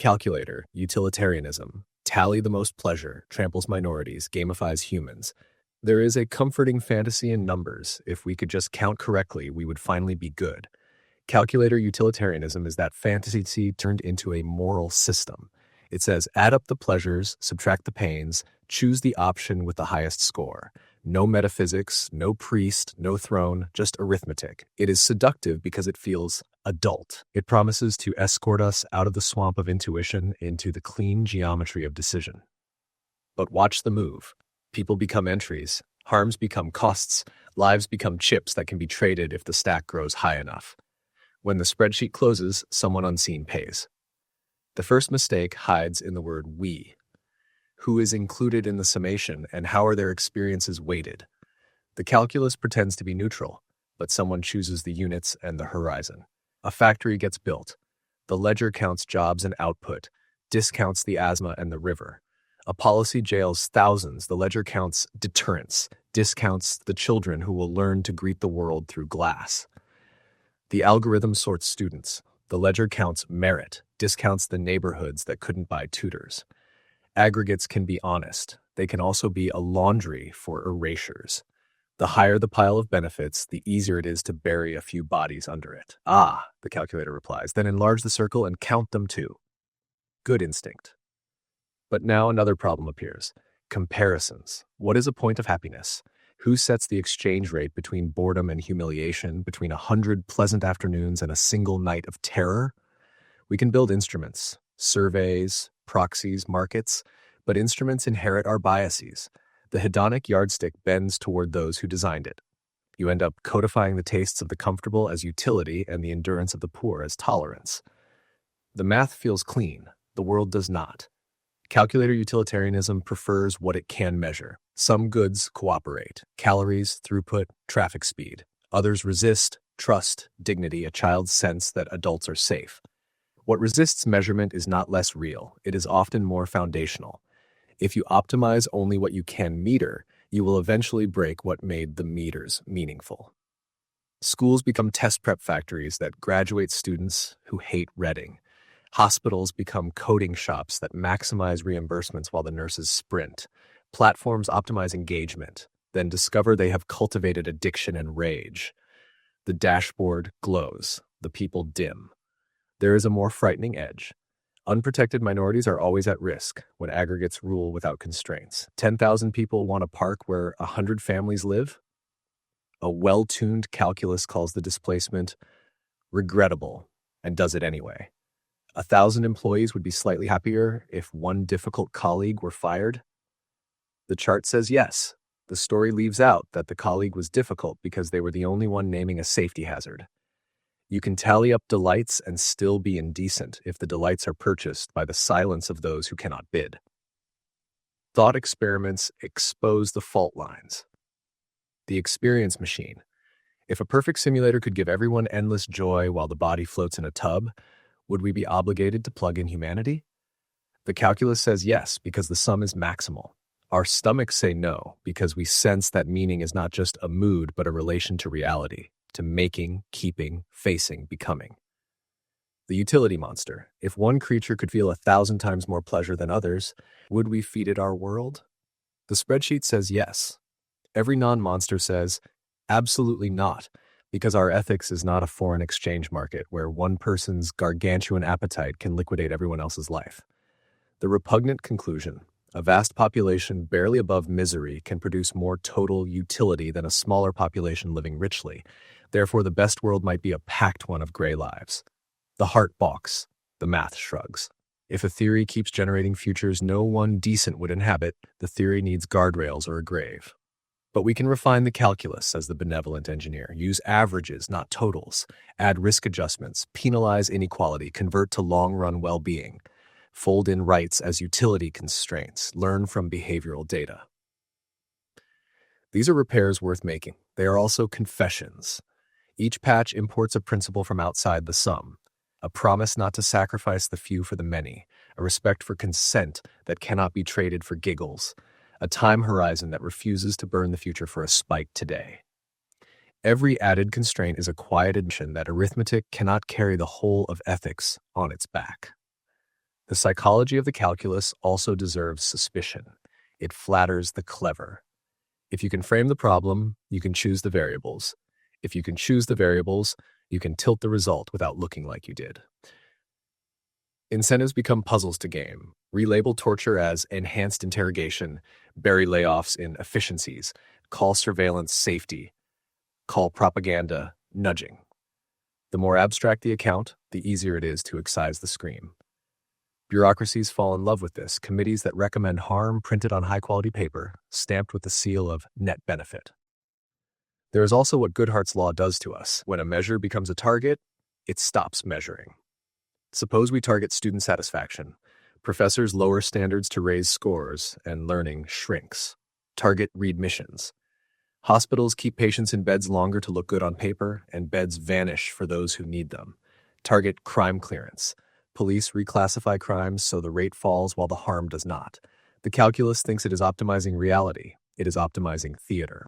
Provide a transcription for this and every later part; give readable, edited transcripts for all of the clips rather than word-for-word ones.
Calculator, utilitarianism, tally the most pleasure, tramples minorities, gamifies humans. There is a comforting fantasy in numbers. If we could just count correctly, we would finally be good. Calculator utilitarianism is that fantasy turned into a moral system. It says, add up the pleasures, subtract the pains, choose the option with the highest score. No metaphysics, no priest, no throne, just arithmetic. It is seductive because it feels adult. It promises to escort us out of the swamp of intuition into the clean geometry of decision. But watch the move. People become entries, harms become costs, lives become chips that can be traded if the stack grows high enough. When the spreadsheet closes, someone unseen pays. The first mistake hides in the word we. Who is included in the summation, and how are their experiences weighted? The calculus pretends to be neutral, but someone chooses the units and the horizon. A factory gets built. The ledger counts jobs and output, discounts the asthma and the river. A policy jails thousands. The ledger counts deterrence, discounts the children who will learn to greet the world through glass. The algorithm sorts students. The ledger counts merit, discounts the neighborhoods that couldn't buy tutors. Aggregates can be honest. They can also be a laundry for erasures. The higher the pile of benefits, the easier it is to bury a few bodies under it. Ah, the calculator replies, then enlarge the circle and count them too. Good instinct. But now another problem appears. Comparisons. What is a point of happiness? Who sets the exchange rate between boredom and humiliation, between 100 pleasant afternoons and a single night of terror? We can build instruments, surveys, proxies, markets, but instruments inherit our biases. The hedonic yardstick bends toward those who designed it. You end up codifying the tastes of the comfortable as utility and the endurance of the poor as tolerance. The math feels clean. The world does not. Calculator utilitarianism prefers what it can measure. Some goods cooperate: calories, throughput, traffic speed. Others resist: trust, dignity, a child's sense that adults are safe. What resists measurement is not less real. It is often more foundational. If you optimize only what you can meter, you will eventually break what made the meters meaningful. Schools become test prep factories that graduate students who hate reading. Hospitals become coding shops that maximize reimbursements while the nurses sprint. Platforms optimize engagement, then discover they have cultivated addiction and rage. The dashboard glows. The people dim. There is a more frightening edge. Unprotected minorities are always at risk when aggregates rule without constraints. 10,000 people want a park where 100 families live? A well-tuned calculus calls the displacement regrettable and does it anyway. 1,000 employees would be slightly happier if one difficult colleague were fired? The chart says yes. The story leaves out that the colleague was difficult because they were the only one naming a safety hazard. You can tally up delights and still be indecent if the delights are purchased by the silence of those who cannot bid. Thought experiments expose the fault lines. The experience machine. If a perfect simulator could give everyone endless joy while the body floats in a tub, would we be obligated to plug in humanity? The calculus says yes, because the sum is maximal. Our stomachs say no, because we sense that meaning is not just a mood, but a relation to reality, to making, keeping, facing, becoming. The utility monster. If one creature could feel 1,000 times more pleasure than others, would we feed it our world? The spreadsheet says yes. Every non-monster says, absolutely not, because our ethics is not a foreign exchange market where one person's gargantuan appetite can liquidate everyone else's life. The repugnant conclusion: a vast population barely above misery can produce more total utility than a smaller population living richly. Therefore, the best world might be a packed one of gray lives. The heart balks. The math shrugs. If a theory keeps generating futures no one decent would inhabit, the theory needs guardrails or a grave. But we can refine the calculus, says the benevolent engineer. Use averages, not totals. Add risk adjustments. Penalize inequality. Convert to long-run well-being. Fold in rights as utility constraints. Learn from behavioral data. These are repairs worth making. They are also confessions. Each patch imports a principle from outside the sum. A promise not to sacrifice the few for the many. A respect for consent that cannot be traded for giggles. A time horizon that refuses to burn the future for a spike today. Every added constraint is a quiet admission that arithmetic cannot carry the whole of ethics on its back. The psychology of the calculus also deserves suspicion. It flatters the clever. If you can frame the problem, you can choose the variables. If you can choose the variables, you can tilt the result without looking like you did. Incentives become puzzles to game. Relabel torture as enhanced interrogation, bury layoffs in efficiencies, call surveillance safety, call propaganda nudging. The more abstract the account, the easier it is to excise the scream. Bureaucracies fall in love with this, committees that recommend harm printed on high-quality paper, stamped with the seal of net benefit. There is also what Goodhart's law does to us. When a measure becomes a target, it stops measuring. Suppose we target student satisfaction. Professors lower standards to raise scores, and learning shrinks. Target readmissions. Hospitals keep patients in beds longer to look good on paper, and beds vanish for those who need them. Target crime clearance. Police reclassify crimes so the rate falls while the harm does not. The calculus thinks it is optimizing reality. It is optimizing theater.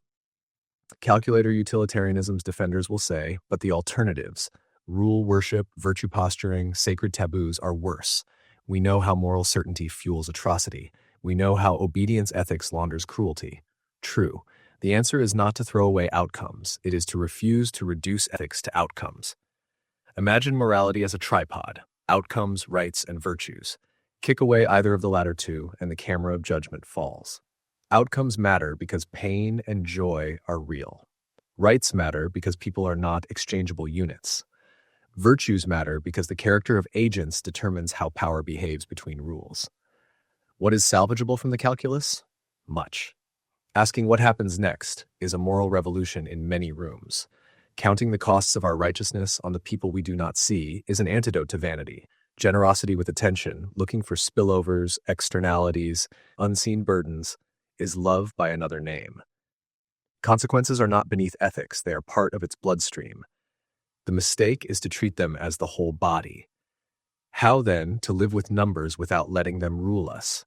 Calculator utilitarianism's defenders will say, but the alternatives, rule worship, virtue posturing, sacred taboos, are worse. We know how moral certainty fuels atrocity. We know how obedience ethics launders cruelty. True. The answer is not to throw away outcomes. It is to refuse to reduce ethics to outcomes. Imagine morality as a tripod. Outcomes, rights, and virtues. Kick away either of the latter two, and the camera of judgment falls. Outcomes matter because pain and joy are real. Rights matter because people are not exchangeable units. Virtues matter because the character of agents determines how power behaves between rules. What is salvageable from the calculus? Much. Asking what happens next is a moral revolution in many rooms. Counting the costs of our righteousness on the people we do not see is an antidote to vanity. Generosity with attention, looking for spillovers, externalities, unseen burdens, is love by another name. Consequences are not beneath ethics, they are part of its bloodstream. The mistake is to treat them as the whole body. How, then, to live with numbers without letting them rule us?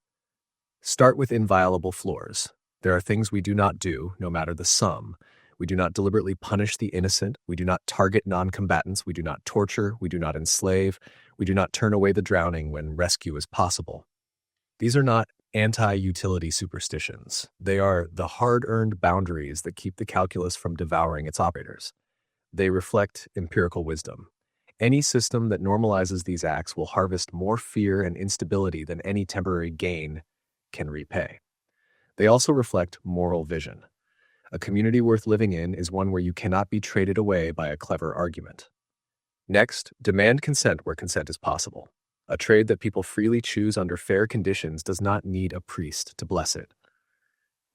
Start with inviolable floors. There are things we do not do, no matter the sum. We do not deliberately punish the innocent. We do not target non-combatants. We do not torture. We do not enslave. We do not turn away the drowning when rescue is possible. These are not anti-utility superstitions. They are the hard-earned boundaries that keep the calculus from devouring its operators. They reflect empirical wisdom. Any system that normalizes these acts will harvest more fear and instability than any temporary gain can repay. They also reflect moral vision. A community worth living in is one where you cannot be traded away by a clever argument. Next, demand consent where consent is possible. A trade that people freely choose under fair conditions does not need a priest to bless it.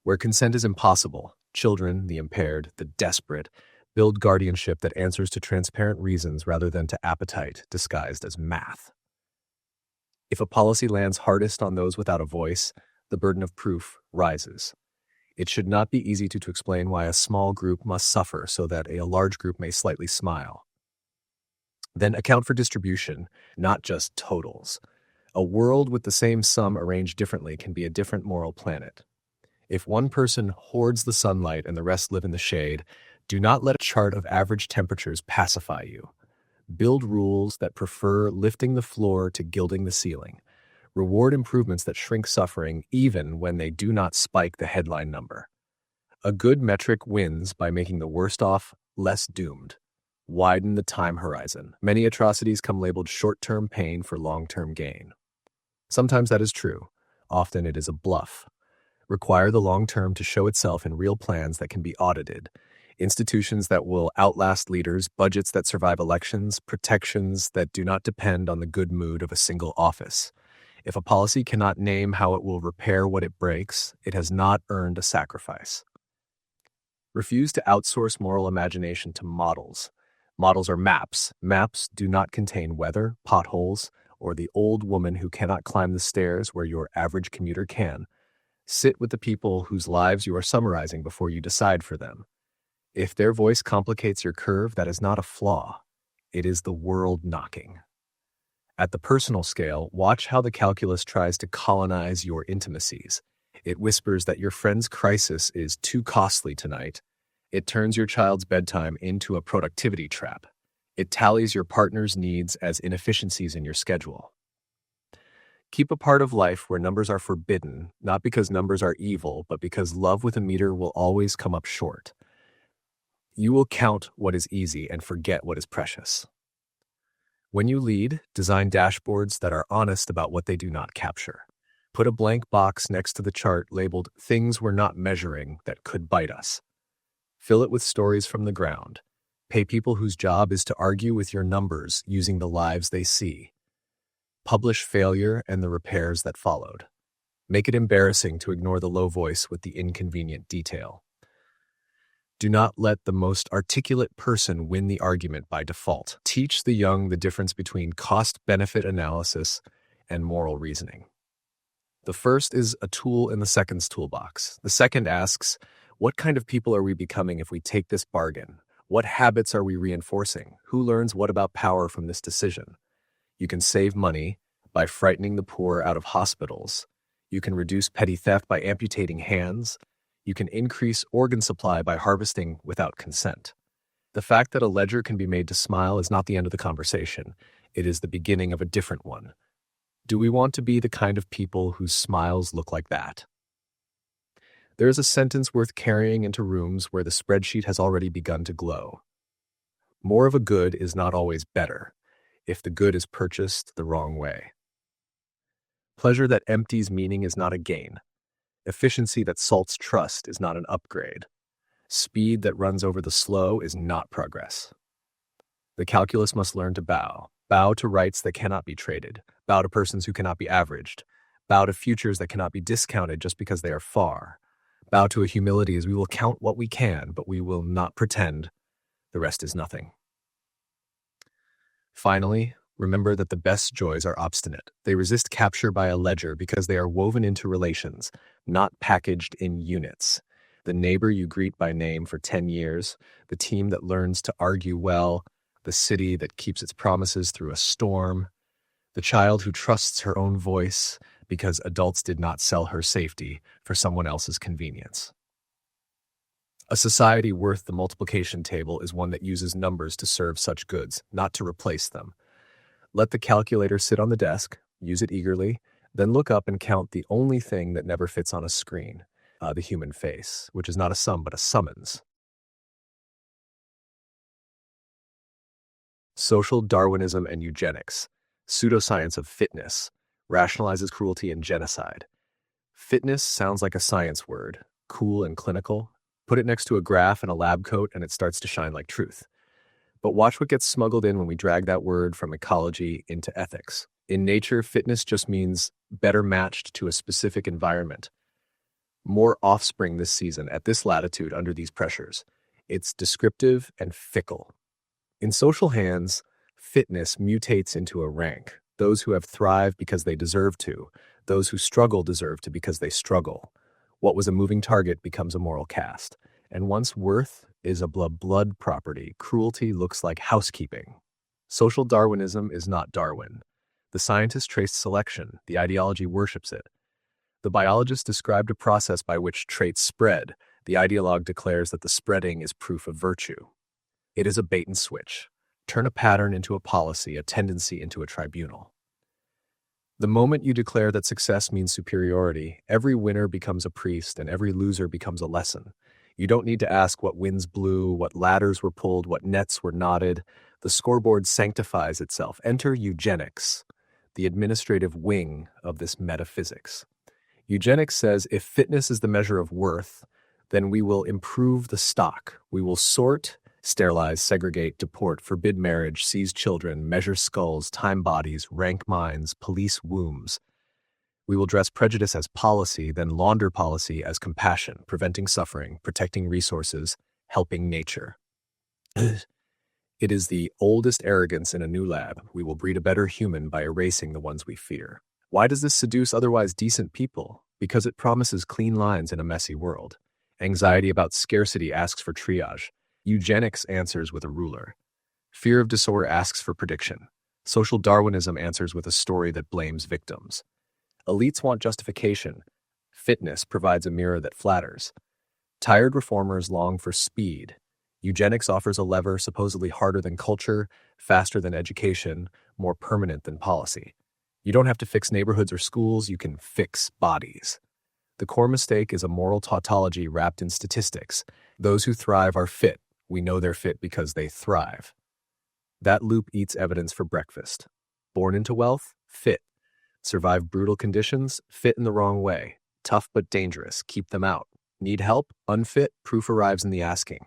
Where consent is impossible, children, the impaired, the desperate, build guardianship that answers to transparent reasons rather than to appetite disguised as math. If a policy lands hardest on those without a voice, the burden of proof rises. It should not be easy to explain why a small group must suffer so that a large group may slightly smile. Then account for distribution, not just totals. A world with the same sum arranged differently can be a different moral planet. If one person hoards the sunlight and the rest live in the shade, do not let a chart of average temperatures pacify you. Build rules that prefer lifting the floor to gilding the ceiling. Reward improvements that shrink suffering even when they do not spike the headline number. A good metric wins by making the worst off less doomed. Widen the time horizon. Many atrocities come labeled short-term pain for long-term gain. Sometimes that is true. Often it is a bluff. Require the long term to show itself in real plans that can be audited. Institutions that will outlast leaders, budgets that survive elections, protections that do not depend on the good mood of a single office. If a policy cannot name how it will repair what it breaks, it has not earned a sacrifice. Refuse to outsource moral imagination to models. Models are maps. Maps do not contain weather, potholes, or the old woman who cannot climb the stairs where your average commuter can. Sit with the people whose lives you are summarizing before you decide for them. If their voice complicates your curve, that is not a flaw. It is the world knocking. At the personal scale, watch how the calculus tries to colonize your intimacies. It whispers that your friend's crisis is too costly tonight. It turns your child's bedtime into a productivity trap. It tallies your partner's needs as inefficiencies in your schedule. Keep a part of life where numbers are forbidden, not because numbers are evil, but because love with a meter will always come up short. You will count what is easy and forget what is precious. When you lead, design dashboards that are honest about what they do not capture. Put a blank box next to the chart labeled "Things We're Not Measuring That Could Bite Us." Fill it with stories from the ground. Pay people whose job is to argue with your numbers using the lives they see. Publish failure and the repairs that followed. Make it embarrassing to ignore the low voice with the inconvenient detail. Do not let the most articulate person win the argument by default. Teach the young the difference between cost-benefit analysis and moral reasoning. The first is a tool in the second's toolbox. The second asks, what kind of people are we becoming if we take this bargain? What habits are we reinforcing? Who learns what about power from this decision? You can save money by frightening the poor out of hospitals. You can reduce petty theft by amputating hands. You can increase organ supply by harvesting without consent. The fact that a ledger can be made to smile is not the end of the conversation. It is the beginning of a different one. Do we want to be the kind of people whose smiles look like that? There is a sentence worth carrying into rooms where the spreadsheet has already begun to glow. More of a good is not always better, if the good is purchased the wrong way. Pleasure that empties meaning is not a gain. Efficiency that salts trust is not an upgrade. Speed that runs over the slow is not progress. The calculus must learn to bow. Bow to rights that cannot be traded. Bow to persons who cannot be averaged. Bow to futures that cannot be discounted just because they are far. Bow to a humility as we will count what we can, but we will not pretend the rest is nothing. Finally, remember that the best joys are obstinate. They resist capture by a ledger because they are woven into relations, not packaged in units. The neighbor you greet by name for 10 years, the team that learns to argue well, the city that keeps its promises through a storm, the child who trusts her own voice because adults did not sell her safety for someone else's convenience. A society worth the multiplication table is one that uses numbers to serve such goods, not to replace them. Let the calculator sit on the desk, use it eagerly, then look up and count the only thing that never fits on a screen, the human face, which is not a sum but a summons. Social Darwinism and Eugenics, pseudoscience of fitness, rationalizes cruelty and genocide. Fitness sounds like a science word, cool and clinical. Put it next to a graph and a lab coat and it starts to shine like truth. But watch what gets smuggled in when we drag that word from ecology into ethics. In nature, fitness just means better matched to a specific environment. More offspring this season at this latitude under these pressures. It's descriptive and fickle. In social hands, fitness mutates into a rank. Those who have thrived because they deserve to. Those who struggle deserve to because they struggle. What was a moving target becomes a moral cast. And once worth is a blood property, cruelty looks like housekeeping. Social Darwinism is not Darwin. The scientist traced selection. The ideology worships it. The biologist described a process by which traits spread. The ideologue declares that the spreading is proof of virtue. It is a bait and switch. Turn a pattern into a policy, a tendency into a tribunal. The moment you declare that success means superiority, every winner becomes a priest and every loser becomes a lesson. You don't need to ask what winds blew, what ladders were pulled, what nets were knotted. The scoreboard sanctifies itself. Enter eugenics, the administrative wing of this metaphysics. Eugenics says if fitness is the measure of worth, then we will improve the stock. We will sort, sterilize, segregate, deport, forbid marriage, seize children, measure skulls, time bodies, rank minds, police wombs. We will dress prejudice as policy, then launder policy as compassion, preventing suffering, protecting resources, helping nature. It is the oldest arrogance in a new lab. We will breed a better human by erasing the ones we fear. Why does this seduce otherwise decent people? Because it promises clean lines in a messy world. Anxiety about scarcity asks for triage. Eugenics answers with a ruler. Fear of disorder asks for prediction. Social Darwinism answers with a story that blames victims. Elites want justification. Fitness provides a mirror that flatters. Tired reformers long for speed. Eugenics offers a lever supposedly harder than culture, faster than education, more permanent than policy. You don't have to fix neighborhoods or schools, you can fix bodies. The core mistake is a moral tautology wrapped in statistics. Those who thrive are fit. We know they're fit because they thrive. That loop eats evidence for breakfast. Born into wealth? Fit. Survive brutal conditions? Fit in the wrong way. Tough but dangerous. Keep them out. Need help? Unfit? Proof arrives in the asking.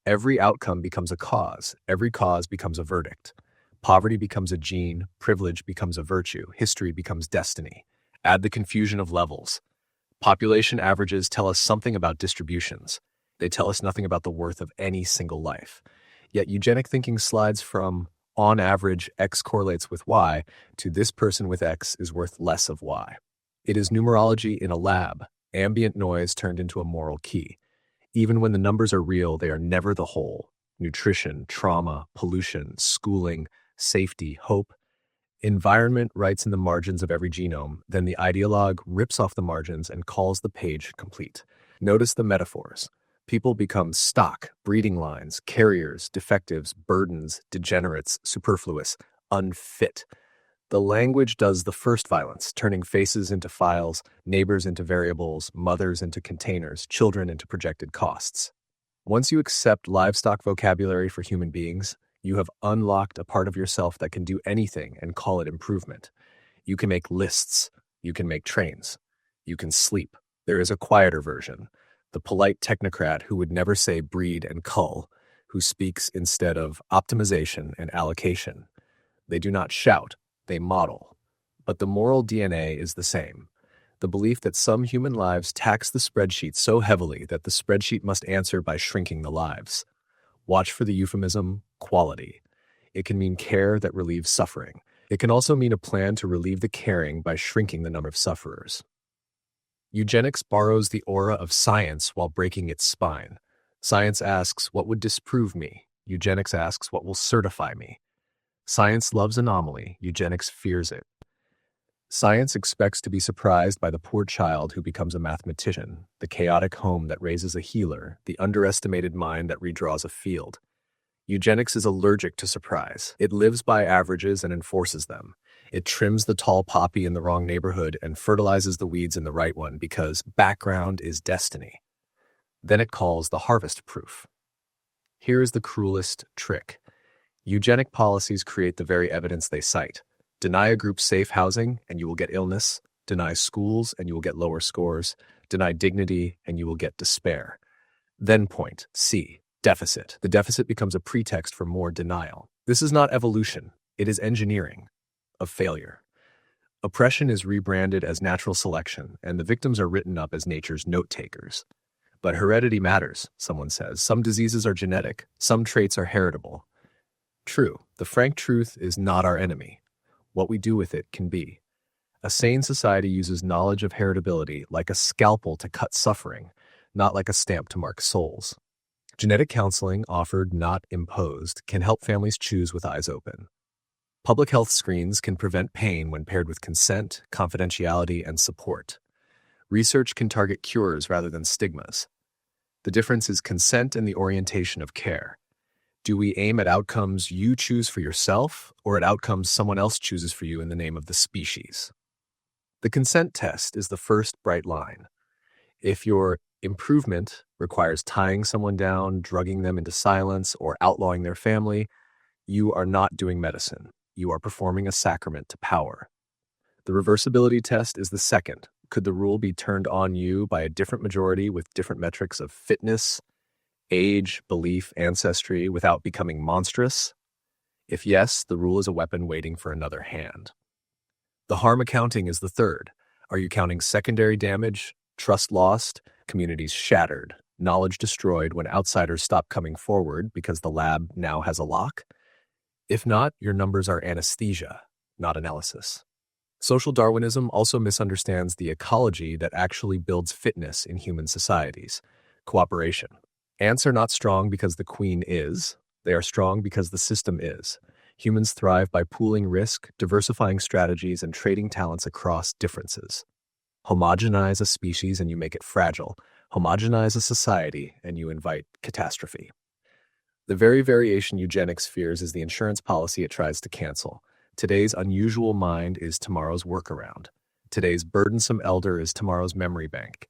Every outcome becomes a cause. Every cause becomes a verdict. Poverty becomes a gene. Privilege becomes a virtue. History becomes destiny. Add the confusion of levels. Population averages tell us something about distributions. They tell us nothing about the worth of any single life. Yet eugenic thinking slides from, on average, X correlates with Y, to this person with X is worth less of Y. It is numerology in a lab, ambient noise turned into a moral key. Even when the numbers are real, they are never the whole. Nutrition, trauma, pollution, schooling, safety, hope. Environment writes in the margins of every genome, then the ideologue rips off the margins and calls the page complete. Notice the metaphors. People become stock, breeding lines, carriers, defectives, burdens, degenerates, superfluous, unfit. The language does the first violence, turning faces into files, neighbors into variables, mothers into containers, children into projected costs. Once you accept livestock vocabulary for human beings, you have unlocked a part of yourself that can do anything and call it improvement. You can make lists. You can make trains. You can sleep. There is a quieter version. The polite technocrat who would never say breed and cull, who speaks instead of optimization and allocation. They do not shout, they model. But the moral DNA is the same. The belief that some human lives tax the spreadsheet so heavily that the spreadsheet must answer by shrinking the lives. Watch for the euphemism, quality. It can mean care that relieves suffering. It can also mean a plan to relieve the caring by shrinking the number of sufferers. Eugenics borrows the aura of science while breaking its spine. Science asks, what would disprove me? Eugenics asks, what will certify me? Science loves anomaly. Eugenics fears it. Science expects to be surprised by the poor child who becomes a mathematician, the chaotic home that raises a healer, the underestimated mind that redraws a field. Eugenics is allergic to surprise. It lives by averages and enforces them. It trims the tall poppy in the wrong neighborhood and fertilizes the weeds in the right one because background is destiny. Then it calls the harvest proof. Here is the cruelest trick. Eugenic policies create the very evidence they cite. Deny a group safe housing and you will get illness. Deny schools and you will get lower scores. Deny dignity and you will get despair. Then point, C, deficit. The deficit becomes a pretext for more denial. This is not evolution. It is engineering of failure. Oppression is rebranded as natural selection, and the victims are written up as nature's note-takers. But heredity matters, someone says. Some diseases are genetic. Some traits are heritable. True. The frank truth is not our enemy. What we do with it can be. A sane society uses knowledge of heritability like a scalpel to cut suffering, not like a stamp to mark souls. Genetic counseling, offered, not imposed, can help families choose with eyes open. Public health screens can prevent pain when paired with consent, confidentiality, and support. Research can target cures rather than stigmas. The difference is consent and the orientation of care. Do we aim at outcomes you choose for yourself, or at outcomes someone else chooses for you in the name of the species? The consent test is the first bright line. If your improvement requires tying someone down, drugging them into silence, or outlawing their family, you are not doing medicine. You are performing a sacrament to power. The reversibility test is the second. Could the rule be turned on you by a different majority with different metrics of fitness, age, belief, ancestry, without becoming monstrous? If yes, the rule is a weapon waiting for another hand. The harm accounting is the third. Are you counting secondary damage, trust lost, communities shattered, knowledge destroyed when outsiders stop coming forward because the lab now has a lock? If not, your numbers are anesthesia, not analysis. Social Darwinism also misunderstands the ecology that actually builds fitness in human societies: cooperation. Ants are not strong because the queen is. They are strong because the system is. Humans thrive by pooling risk, diversifying strategies, and trading talents across differences. Homogenize a species and you make it fragile. Homogenize a society and you invite catastrophe. The very variation eugenics fears is the insurance policy it tries to cancel. Today's unusual mind is tomorrow's workaround. Today's burdensome elder is tomorrow's memory bank.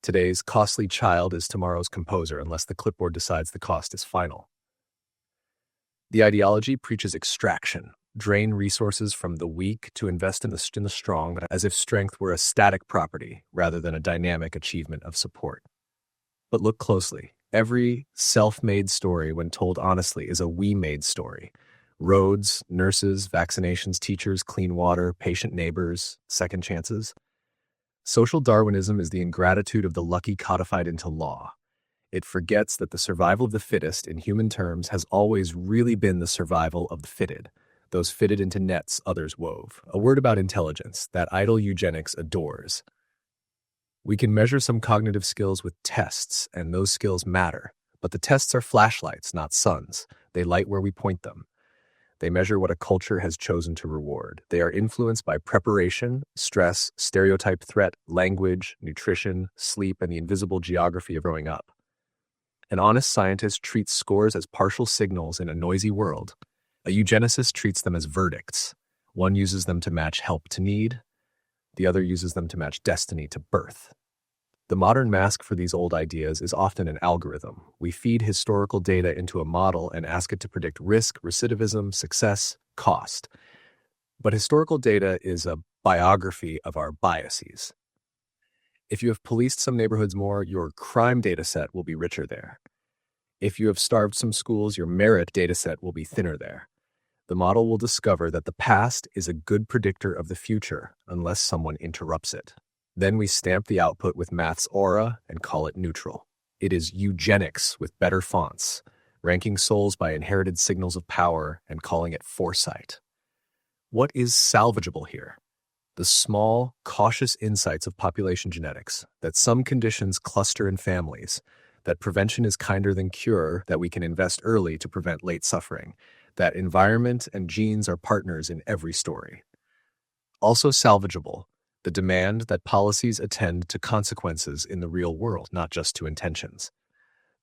Today's costly child is tomorrow's composer unless the clipboard decides the cost is final. The ideology preaches extraction, drain resources from the weak to invest in the strong, as if strength were a static property rather than a dynamic achievement of support. But look closely. Every self-made story, when told honestly, is a we-made story. Roads, nurses, vaccinations, teachers, clean water, patient neighbors, second chances. Social Darwinism is the ingratitude of the lucky codified into law. It forgets that the survival of the fittest, in human terms, has always really been the survival of the fitted, those fitted into nets others wove. A word about intelligence that idle eugenics adores. We can measure some cognitive skills with tests, and those skills matter. But the tests are flashlights, not suns. They light where we point them. They measure what a culture has chosen to reward. They are influenced by preparation, stress, stereotype threat, language, nutrition, sleep, and the invisible geography of growing up. An honest scientist treats scores as partial signals in a noisy world. A eugenicist treats them as verdicts. One uses them to match help to need. The other uses them to match destiny to birth. The modern mask for these old ideas is often an algorithm. We feed historical data into a model and ask it to predict risk, recidivism, success, cost. But historical data is a biography of our biases. If you have policed some neighborhoods more, your crime data set will be richer there. If you have starved some schools, your merit data set will be thinner there. The model will discover that the past is a good predictor of the future unless someone interrupts it. Then we stamp the output with math's aura and call it neutral. It is eugenics with better fonts, ranking souls by inherited signals of power and calling it foresight. What is salvageable here? The small, cautious insights of population genetics, that some conditions cluster in families, that prevention is kinder than cure, that we can invest early to prevent late suffering, that environment and genes are partners in every story. Also salvageable, the demand that policies attend to consequences in the real world, not just to intentions.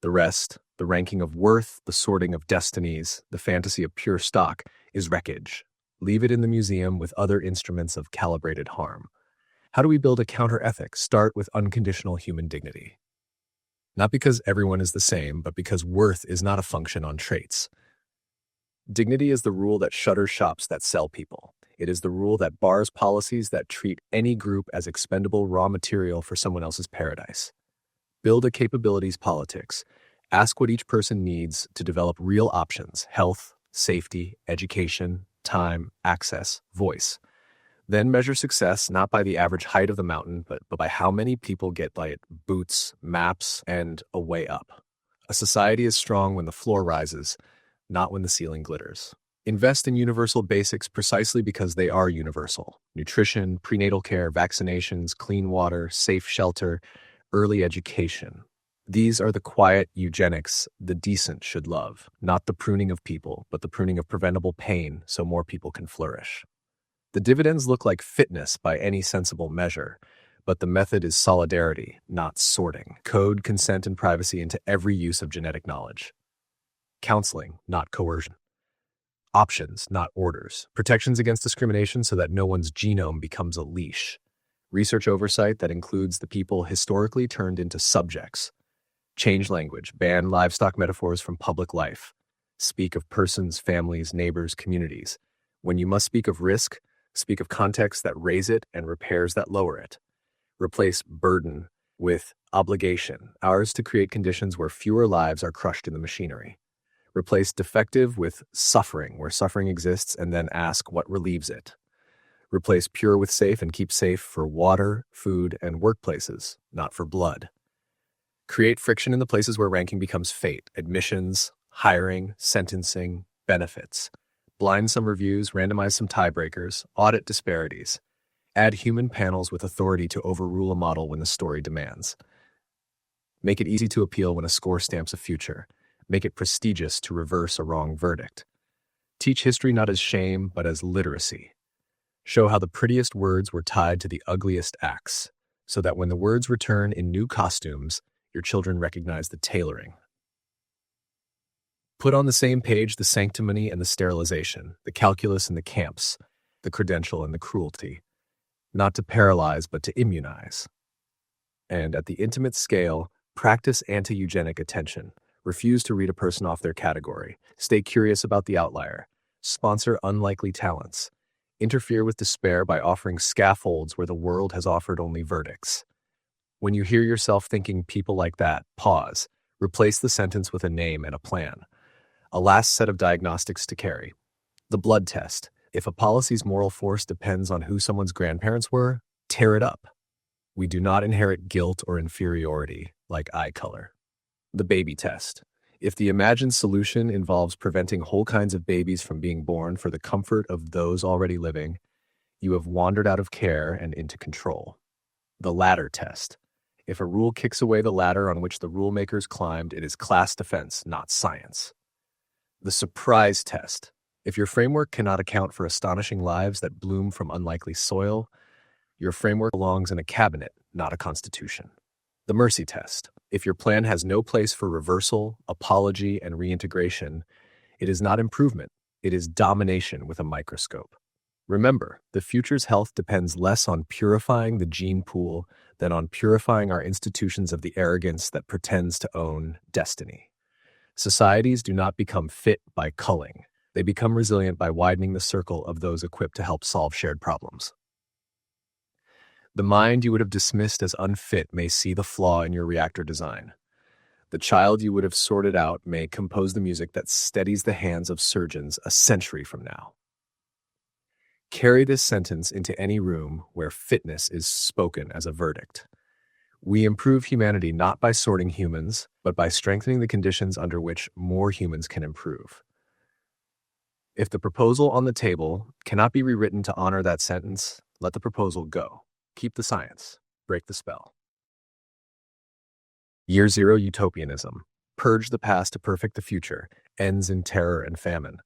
The rest, the ranking of worth, the sorting of destinies, the fantasy of pure stock, is wreckage. Leave it in the museum with other instruments of calibrated harm. How do we build a counter-ethic? Start with unconditional human dignity. Not because everyone is the same, but because worth is not a function on traits. Dignity is the rule that shutters shops that sell people. It is the rule that bars policies that treat any group as expendable raw material for someone else's paradise. Build a capabilities politics. Ask what each person needs to develop real options: health, safety, education, time, access, voice. Then measure success not by the average height of the mountain, but by how many people get by it boots, maps, and a way up. A society is strong when the floor rises, not when the ceiling glitters. Invest in universal basics precisely because they are universal. Nutrition, prenatal care, vaccinations, clean water, safe shelter, early education. These are the quiet eugenics the decent should love, not the pruning of people, but the pruning of preventable pain so more people can flourish. The dividends look like fitness by any sensible measure, but the method is solidarity, not sorting. Code consent and privacy into every use of genetic knowledge. Counseling, not coercion. Options, not orders. Protections against discrimination so that no one's genome becomes a leash. Research oversight that includes the people historically turned into subjects. Change language. Ban livestock metaphors from public life. Speak of persons, families, neighbors, communities. When you must speak of risk, speak of context that raise it and repairs that lower it. Replace burden with obligation, ours to create conditions where fewer lives are crushed in the machinery. Replace defective with suffering, where suffering exists, and then ask what relieves it. Replace pure with safe and keep safe for water, food, and workplaces, not for blood. Create friction in the places where ranking becomes fate: admissions, hiring, sentencing, benefits. Blind some reviews, randomize some tiebreakers, audit disparities. Add human panels with authority to overrule a model when the story demands. Make it easy to appeal when a score stamps a future. Make it prestigious to reverse a wrong verdict. Teach history not as shame, but as literacy. Show how the prettiest words were tied to the ugliest acts, so that when the words return in new costumes, your children recognize the tailoring. Put on the same page the sanctimony and the sterilization, the calculus and the camps, the credential and the cruelty, not to paralyze but to immunize. And at the intimate scale, practice anti-eugenic attention. Refuse to read a person off their category. Stay curious about the outlier. Sponsor unlikely talents. Interfere with despair by offering scaffolds where the world has offered only verdicts. When you hear yourself thinking people like that, pause. Replace the sentence with a name and a plan. A last set of diagnostics to carry. The blood test. If a policy's moral force depends on who someone's grandparents were, tear it up. We do not inherit guilt or inferiority like eye color. The baby test. If the imagined solution involves preventing whole kinds of babies from being born for the comfort of those already living, you have wandered out of care and into control. The ladder test. If a rule kicks away the ladder on which the rule makers climbed, it is class defense, not science. The surprise test. If your framework cannot account for astonishing lives that bloom from unlikely soil, your framework belongs in a cabinet, not a constitution. The mercy test. If your plan has no place for reversal, apology, and reintegration, it is not improvement, it is domination with a microscope. Remember, the future's health depends less on purifying the gene pool than on purifying our institutions of the arrogance that pretends to own destiny. Societies do not become fit by culling. They become resilient by widening the circle of those equipped to help solve shared problems. The mind you would have dismissed as unfit may see the flaw in your reactor design. The child you would have sorted out may compose the music that steadies the hands of surgeons a century from now. Carry this sentence into any room where fitness is spoken as a verdict. We improve humanity not by sorting humans, but by strengthening the conditions under which more humans can improve. If the proposal on the table cannot be rewritten to honor that sentence, let the proposal go. Keep the science. Break the spell. Year Zero Utopianism. Purge the past to perfect the future. Ends in terror and famine.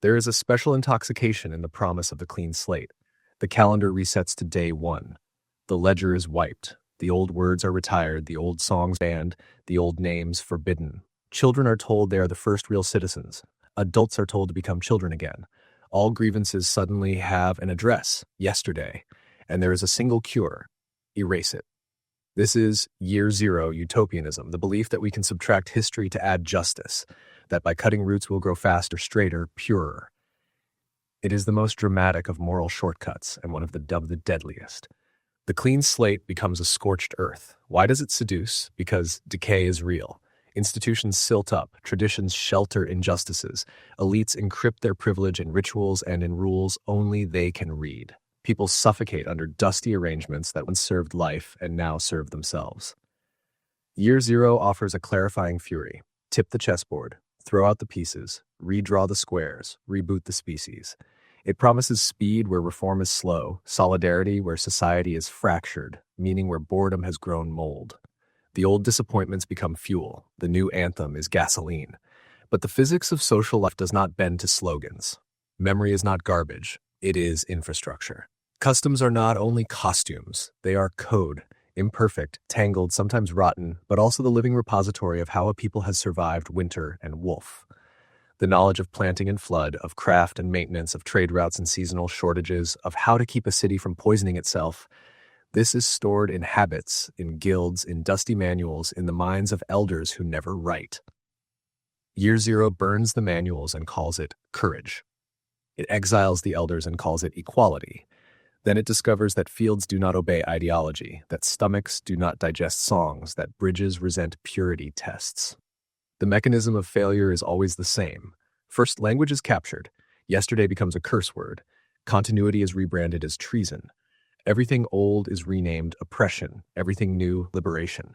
There is a special intoxication in the promise of the clean slate. The calendar resets to day one. The ledger is wiped. The old words are retired, the old songs banned, the old names forbidden. Children are told they are the first real citizens. Adults are told to become children again. All grievances suddenly have an address, yesterday, and there is a single cure: erase it. This is Year Zero Utopianism, the belief that we can subtract history to add justice, that by cutting roots we'll grow faster, straighter, purer. It is the most dramatic of moral shortcuts and one of the deadliest. The clean slate becomes a scorched earth. Why does it seduce? Because decay is real. Institutions silt up, traditions shelter injustices, elites encrypt their privilege in rituals and in rules only they can read. People suffocate under dusty arrangements that once served life and now serve themselves. Year Zero offers a clarifying fury. Tip the chessboard, throw out the pieces, redraw the squares, reboot the species. It promises speed where reform is slow, solidarity where society is fractured, meaning where boredom has grown mold. The old disappointments become fuel. The new anthem is gasoline. But the physics of social life does not bend to slogans. Memory is not garbage. It is infrastructure. Customs are not only costumes. They are code, imperfect, tangled, sometimes rotten, but also the living repository of how a people has survived winter and wolf. The knowledge of planting and flood, of craft and maintenance, of trade routes and seasonal shortages, of how to keep a city from poisoning itself. This is stored in habits, in guilds, in dusty manuals, in the minds of elders who never write. Year Zero burns the manuals and calls it courage. It exiles the elders and calls it equality. Then it discovers that fields do not obey ideology, that stomachs do not digest songs, that bridges resent purity tests. The mechanism of failure is always the same. First, language is captured. Yesterday becomes a curse word. Continuity is rebranded as treason. Everything old is renamed oppression. Everything new, liberation.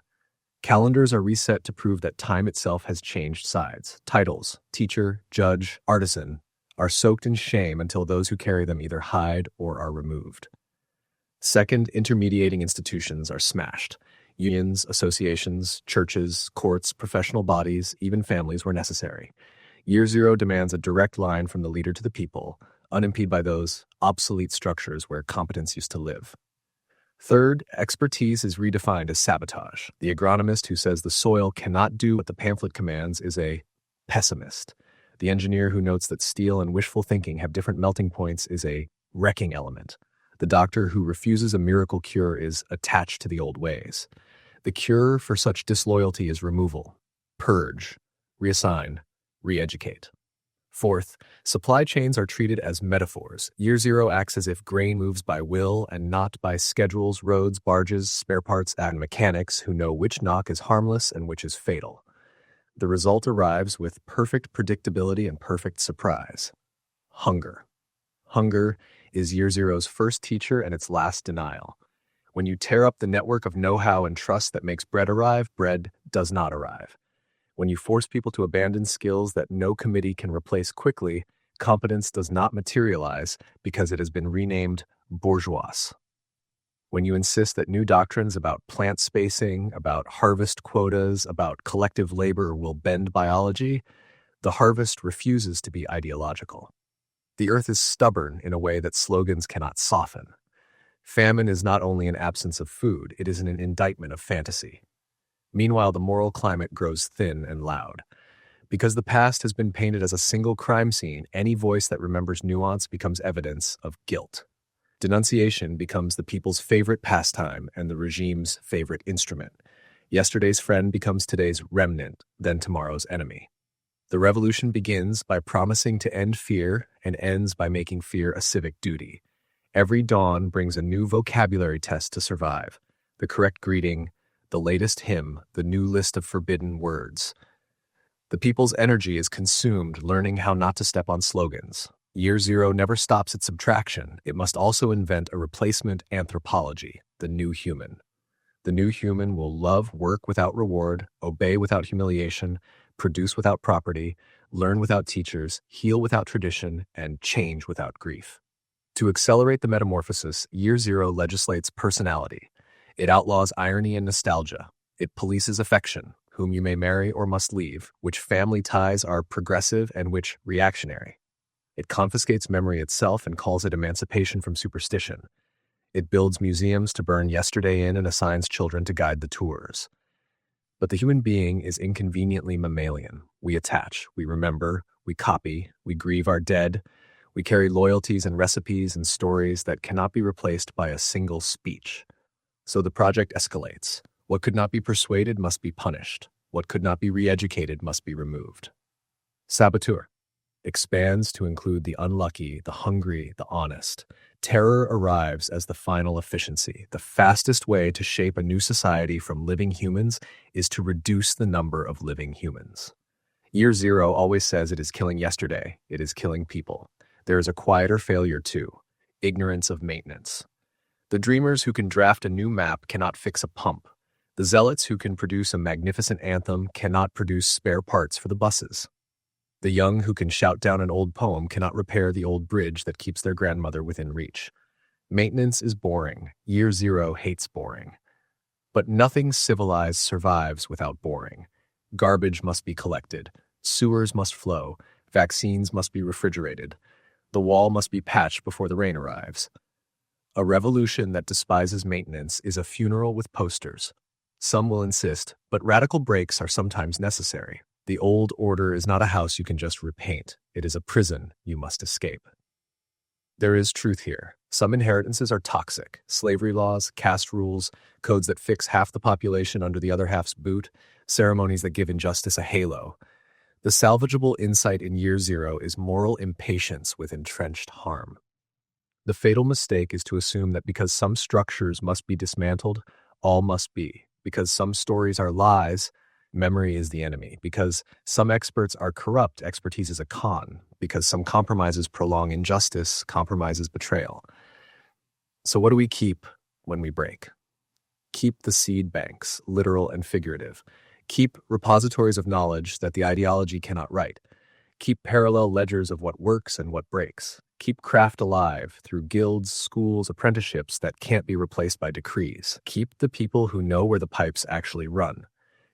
Calendars are reset to prove that time itself has changed sides. Titles, teacher, judge, artisan, are soaked in shame until those who carry them either hide or are removed. Second, intermediating institutions are smashed. Unions, associations, churches, courts, professional bodies, even families were necessary. Year Zero demands a direct line from the leader to the people, unimpeded by those obsolete structures where competence used to live. Third, expertise is redefined as sabotage. The agronomist who says the soil cannot do what the pamphlet commands is a pessimist. The engineer who notes that steel and wishful thinking have different melting points is a wrecking element. The doctor who refuses a miracle cure is attached to the old ways. The cure for such disloyalty is removal, purge, reassign, re-educate. Fourth, supply chains are treated as metaphors. Year zero acts as if grain moves by will and not by schedules, roads, barges, spare parts, and mechanics who know which knock is harmless and which is fatal. The result arrives with perfect predictability and perfect surprise. Hunger. Hunger is year zero's first teacher and its last denial. When you tear up the network of know-how and trust that makes bread arrive, bread does not arrive. When you force people to abandon skills that no committee can replace quickly, competence does not materialize because it has been renamed bourgeois. When you insist that new doctrines about plant spacing, about harvest quotas, about collective labor will bend biology, the harvest refuses to be ideological. The earth is stubborn in a way that slogans cannot soften. Famine is not only an absence of food, it is an indictment of fantasy. Meanwhile, the moral climate grows thin and loud. Because the past has been painted as a single crime scene, any voice that remembers nuance becomes evidence of guilt. Denunciation becomes the people's favorite pastime and the regime's favorite instrument. Yesterday's friend becomes today's remnant, then tomorrow's enemy. The revolution begins by promising to end fear and ends by making fear a civic duty. Every dawn brings a new vocabulary test to survive. The correct greeting, the latest hymn, the new list of forbidden words. The people's energy is consumed learning how not to step on slogans. Year zero never stops at subtraction. It must also invent a replacement anthropology, the new human. The new human will love work without reward, obey without humiliation, produce without property, learn without teachers, heal without tradition, and change without grief. To accelerate the metamorphosis, year zero legislates personality. It outlaws irony and nostalgia. It polices affection, whom you may marry or must leave, which family ties are progressive and which reactionary. It confiscates memory itself and calls it emancipation from superstition. It builds museums to burn yesterday in and assigns children to guide the tours. But the human being is inconveniently mammalian. We attach, we remember, we copy, we grieve our dead. We carry loyalties and recipes and stories that cannot be replaced by a single speech. So the project escalates. What could not be persuaded must be punished. What could not be re-educated must be removed. Saboteur expands to include the unlucky, the hungry, the honest. Terror arrives as the final efficiency. The fastest way to shape a new society from living humans is to reduce the number of living humans. Year zero always says it is killing yesterday. It is killing people. There is a quieter failure too, ignorance of maintenance. The dreamers who can draft a new map cannot fix a pump. The zealots who can produce a magnificent anthem cannot produce spare parts for the buses. The young who can shout down an old poem cannot repair the old bridge that keeps their grandmother within reach. Maintenance is boring. Year zero hates boring. But nothing civilized survives without boring. Garbage must be collected. Sewers must flow. Vaccines must be refrigerated. The wall must be patched before the rain arrives. A revolution that despises maintenance is a funeral with posters. Some will insist, but radical breaks are sometimes necessary. The old order is not a house you can just repaint. It is a prison you must escape. There is truth here. Some inheritances are toxic. Slavery laws, caste rules, codes that fix half the population under the other half's boot, ceremonies that give injustice a halo. The salvageable insight in year zero is moral impatience with entrenched harm. The fatal mistake is to assume that because some structures must be dismantled, all must be. Because some stories are lies, memory is the enemy. Because some experts are corrupt, expertise is a con. Because some compromises prolong injustice, compromises betrayal. So what do we keep when we break? Keep the seed banks, literal and figurative. Keep repositories of knowledge that the ideology cannot write. Keep parallel ledgers of what works and what breaks. Keep craft alive through guilds, schools, apprenticeships that can't be replaced by decrees. Keep the people who know where the pipes actually run.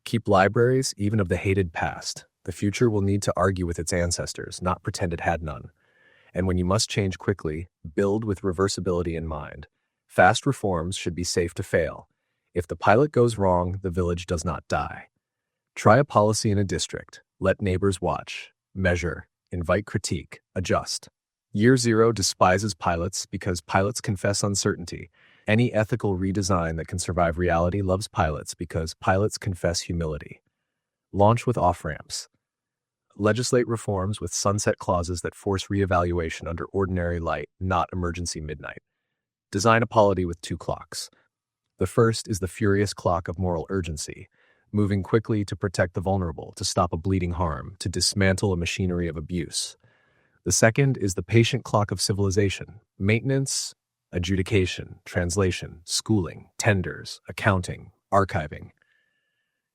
Keep libraries, even of the hated past. The future will need to argue with its ancestors, not pretend it had none. And when you must change quickly, build with reversibility in mind. Fast reforms should be safe to fail. If the pilot goes wrong, the village does not die. Try a policy in a district. Let neighbors watch, measure, invite critique, adjust. Year zero despises pilots because pilots confess uncertainty. Any ethical redesign that can survive reality loves pilots because pilots confess humility. Launch with off-ramps. Legislate reforms with sunset clauses that force reevaluation under ordinary light, not emergency midnight. Design a polity with two clocks. The first is the furious clock of moral urgency, moving quickly to protect the vulnerable, to stop a bleeding harm, to dismantle a machinery of abuse. The second is the patient clock of civilization, maintenance, adjudication, translation, schooling, tenders, accounting, archiving.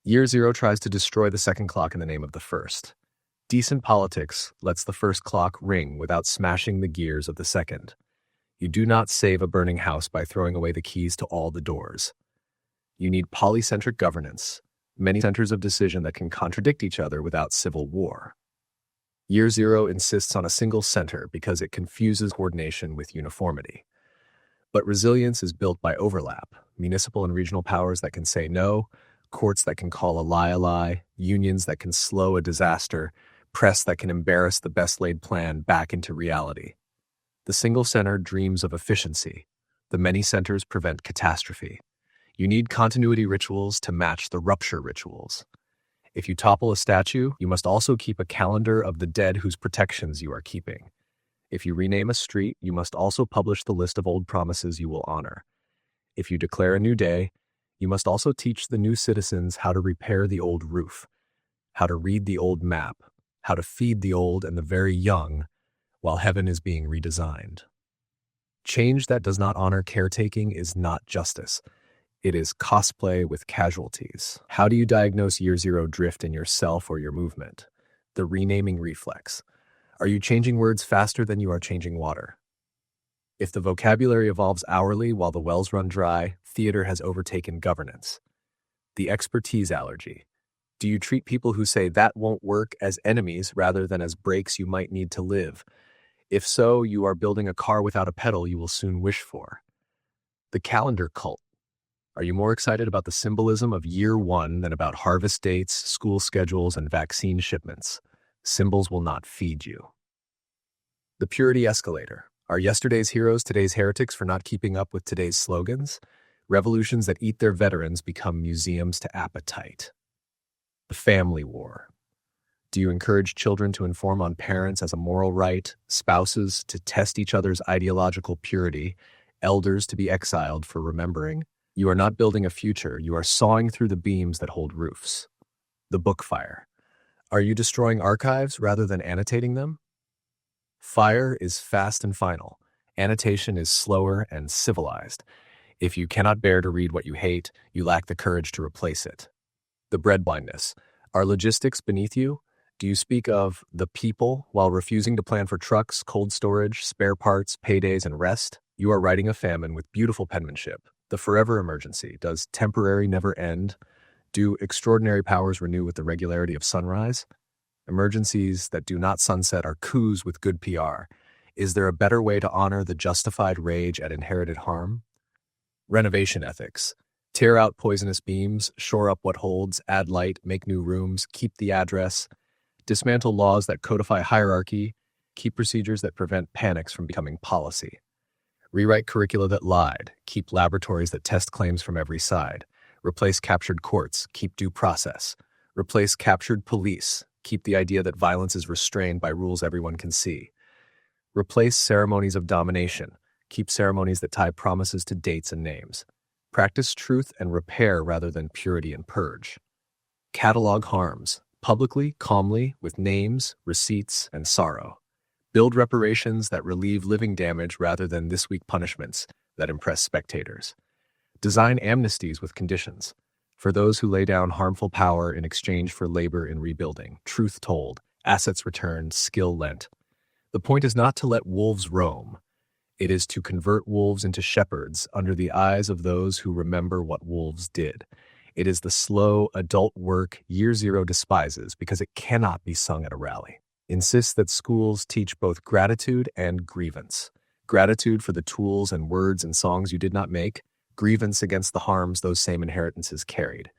Year zero tries to destroy the second clock in the name of the first. Decent politics lets the first clock ring without smashing the gears of the second. You do not save a burning house by throwing away the keys to all the doors. You need polycentric governance, many centers of decision that can contradict each other without civil war. Year zero insists on a single center because it confuses coordination with uniformity. But resilience is built by overlap, municipal and regional powers that can say no, courts that can call a lie, unions that can slow a disaster, press that can embarrass the best-laid plan back into reality. The single center dreams of efficiency. The many centers prevent catastrophe. You need continuity rituals to match the rupture rituals. If you topple a statue, you must also keep a calendar of the dead whose protections you are keeping. If you rename a street, you must also publish the list of old promises you will honor. If you declare a new day, you must also teach the new citizens how to repair the old roof, how to read the old map, how to feed the old and the very young while heaven is being redesigned. Change that does not honor caretaking is not justice. It is cosplay with casualties. How do you diagnose year zero drift in yourself or your movement? The renaming reflex. Are you changing words faster than you are changing water? If the vocabulary evolves hourly while the wells run dry, theater has overtaken governance. The expertise allergy. Do you treat people who say that won't work as enemies rather than as brakes you might need to live? If so, you are building a car without a pedal you will soon wish for. The calendar cult. Are you more excited about the symbolism of year one than about harvest dates, school schedules, and vaccine shipments? Symbols will not feed you. The purity escalator. Are yesterday's heroes today's heretics for not keeping up with today's slogans? Revolutions that eat their veterans become museums to appetite. The family war. Do you encourage children to inform on parents as a moral right, spouses to test each other's ideological purity, elders to be exiled for remembering? You are not building a future, you are sawing through the beams that hold roofs. The book fire. Are you destroying archives rather than annotating them? Fire is fast and final. Annotation is slower and civilized. If you cannot bear to read what you hate, you lack the courage to replace it. The bread blindness. Are logistics beneath you? Do you speak of the people while refusing to plan for trucks, cold storage, spare parts, paydays, and rest? You are writing a famine with beautiful penmanship. The forever emergency. Does temporary never end? Do extraordinary powers renew with the regularity of sunrise? Emergencies that do not sunset are coups with good PR. Is there a better way to honor the justified rage at inherited harm? Renovation ethics. Tear out poisonous beams, shore up what holds, add light, make new rooms, keep the address. Dismantle laws that codify hierarchy, keep procedures that prevent panics from becoming policy. Rewrite curricula that lied, keep laboratories that test claims from every side. Replace captured courts, keep due process. Replace captured police, keep the idea that violence is restrained by rules everyone can see. Replace ceremonies of domination, keep ceremonies that tie promises to dates and names. Practice truth and repair rather than purity and purge. Catalog harms, publicly, calmly, with names, receipts, and sorrow. Build reparations that relieve living damage rather than this week punishments that impress spectators. Design amnesties with conditions. For those who lay down harmful power in exchange for labor in rebuilding, truth told, assets returned, skill lent. The point is not to let wolves roam. It is to convert wolves into shepherds under the eyes of those who remember what wolves did. It is the slow, adult work year zero despises because it cannot be sung at a rally. Insist that schools teach both gratitude and grievance. Gratitude for the tools and words and songs you did not make, grievance against the harms those same inheritances carried.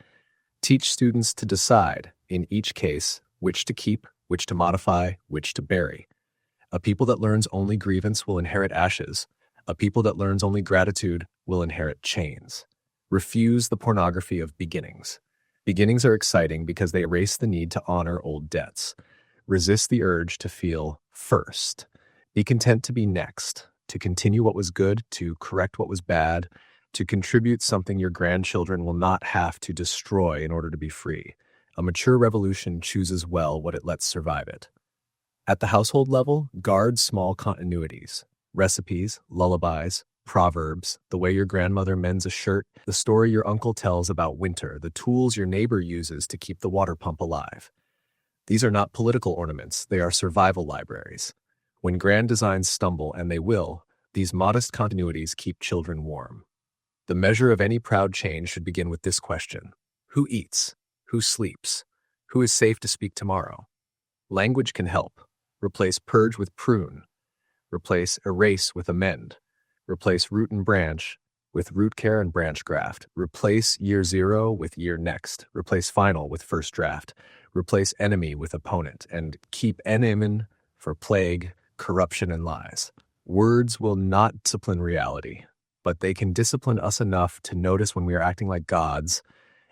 Teach students to decide, in each case, which to keep, which to modify, which to bury. A people that learns only grievance will inherit ashes. A people that learns only gratitude will inherit chains. Refuse the pornography of beginnings. Beginnings are exciting because they erase the need to honor old debts. Resist the urge to feel first. Be content to be next, to continue what was good, to correct what was bad, to contribute something your grandchildren will not have to destroy in order to be free. A mature revolution chooses well what it lets survive it. At the household level, guard small continuities. Recipes, lullabies, proverbs, the way your grandmother mends a shirt, the story your uncle tells about winter, the tools your neighbor uses to keep the water pump alive. These are not political ornaments, they are survival libraries. When grand designs stumble, and they will, these modest continuities keep children warm. The measure of any proud change should begin with this question: who eats? Who sleeps? Who is safe to speak tomorrow? Language can help. Replace purge with prune. Replace erase with amend. Replace root and branch with root care and branch graft. Replace year zero with year next. Replace final with first draft. Replace enemy with opponent. And keep enemin for plague, corruption, and lies. Words will not discipline reality, but they can discipline us enough to notice when we are acting like gods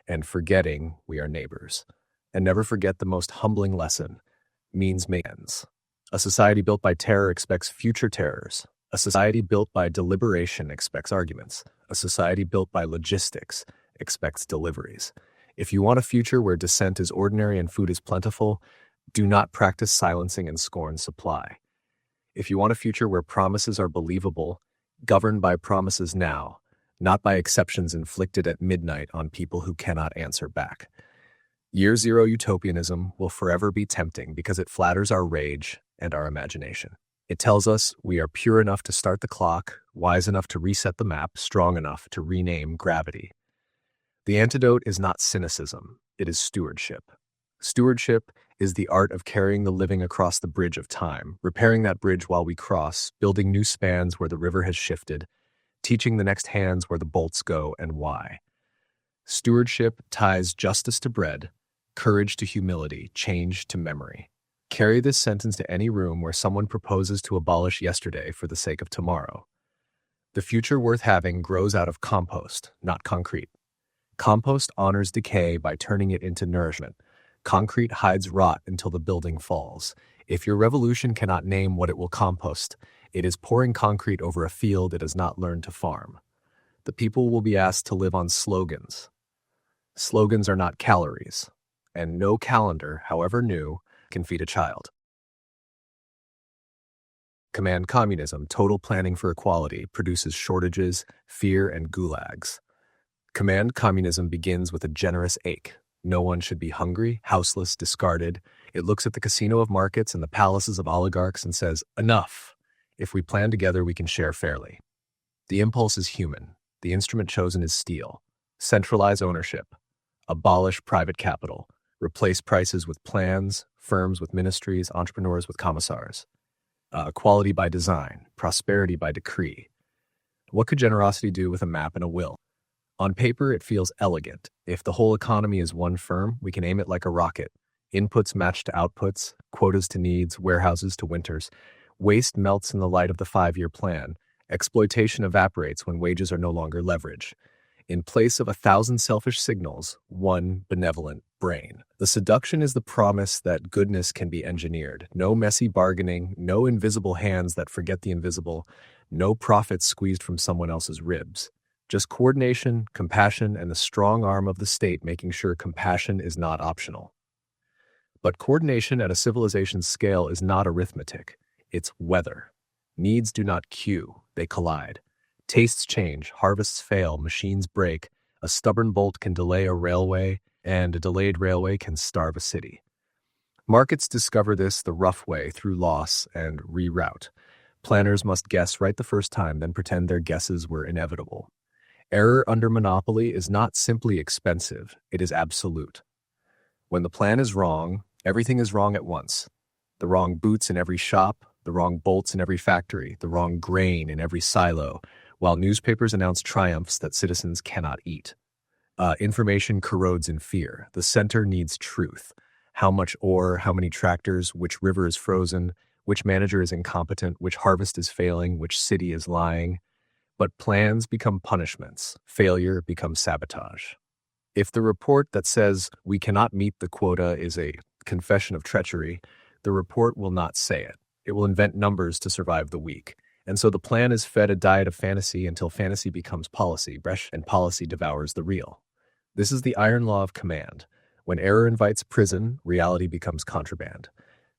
and forgetting we are neighbors. And never forget the most humbling lesson: means make ends. A society built by terror expects future terrors. A society built by deliberation expects arguments. A society built by logistics expects deliveries. If you want a future where dissent is ordinary and food is plentiful, do not practice silencing and scorn supply. If you want a future where promises are believable, govern by promises now, not by exceptions inflicted at midnight on people who cannot answer back. Year zero utopianism will forever be tempting because it flatters our rage and our imagination. It tells us we are pure enough to start the clock, wise enough to reset the map, strong enough to rename gravity. The antidote is not cynicism, it is stewardship. Stewardship is the art of carrying the living across the bridge of time, repairing that bridge while we cross, building new spans where the river has shifted, teaching the next hands where the bolts go and why. Stewardship ties justice to bread, courage to humility, change to memory. Carry this sentence to any room where someone proposes to abolish yesterday for the sake of tomorrow. The future worth having grows out of compost, not concrete. Compost honors decay by turning it into nourishment. Concrete hides rot until the building falls. If your revolution cannot name what it will compost, it is pouring concrete over a field it has not learned to farm. The people will be asked to live on slogans. Slogans are not calories, and no calendar, however new, can feed a child. Command communism, total planning for equality, produces shortages, fear, and gulags. Command communism begins with a generous ache. No one should be hungry, houseless, discarded. It looks at the casino of markets and the palaces of oligarchs and says, enough. If we plan together, we can share fairly. The impulse is human. The instrument chosen is steel. Centralize ownership. Abolish private capital. Replace prices with plans, firms with ministries, entrepreneurs with commissars. Equality by design, prosperity by decree. What could generosity do with a map and a will? On paper, it feels elegant. If the whole economy is one firm, we can aim it like a rocket. Inputs match to outputs, quotas to needs, warehouses to winters. Waste melts in the light of the 5-year plan. Exploitation evaporates when wages are no longer leverage. In place of 1,000 selfish signals, one benevolent brain. The seduction is the promise that goodness can be engineered. No messy bargaining, no invisible hands that forget the invisible, no profits squeezed from someone else's ribs. Just coordination, compassion, and the strong arm of the state making sure compassion is not optional. But coordination at a civilization's scale is not arithmetic. It's weather. Needs do not queue, they collide. Tastes change, harvests fail, machines break. A stubborn bolt can delay a railway, and a delayed railway can starve a city. Markets discover this the rough way through loss and reroute. Planners must guess right the first time, then pretend their guesses were inevitable. Error under monopoly is not simply expensive, it is absolute. When the plan is wrong, everything is wrong at once. The wrong boots in every shop, the wrong bolts in every factory, the wrong grain in every silo, while newspapers announce triumphs that citizens cannot eat. Information corrodes in fear. The center needs truth. How much ore, how many tractors, which river is frozen, which manager is incompetent, which harvest is failing, which city is lying. But plans become punishments. Failure becomes sabotage. If the report that says we cannot meet the quota is a confession of treachery, the report will not say it. It will invent numbers to survive the week. And so the plan is fed a diet of fantasy until fantasy becomes policy, and policy devours the real. This is the iron law of command. When error invites prison, reality becomes contraband.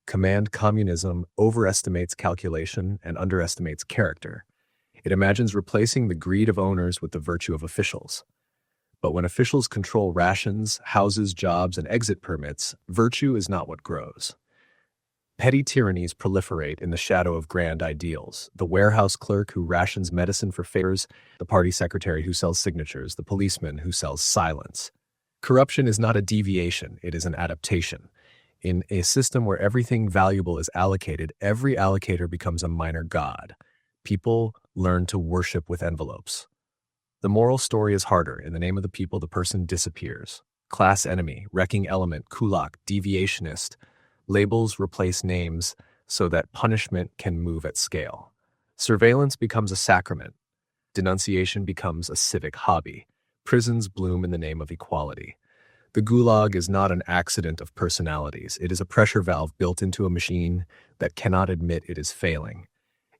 Command communism overestimates calculation and underestimates character. It imagines replacing the greed of owners with the virtue of officials. But when officials control rations, houses, jobs, and exit permits, virtue is not what grows. Petty tyrannies proliferate in the shadow of grand ideals. The warehouse clerk who rations medicine for favors, the party secretary who sells signatures, the policeman who sells silence. Corruption is not a deviation, it is an adaptation. In a system where everything valuable is allocated, every allocator becomes a minor god. People learn to worship with envelopes. The moral story is harder. In the name of the people, the person disappears. Class enemy, wrecking element, kulak, deviationist. Labels replace names so that punishment can move at scale. Surveillance becomes a sacrament. Denunciation becomes a civic hobby. Prisons bloom in the name of equality. The gulag is not an accident of personalities. It is a pressure valve built into a machine that cannot admit it is failing.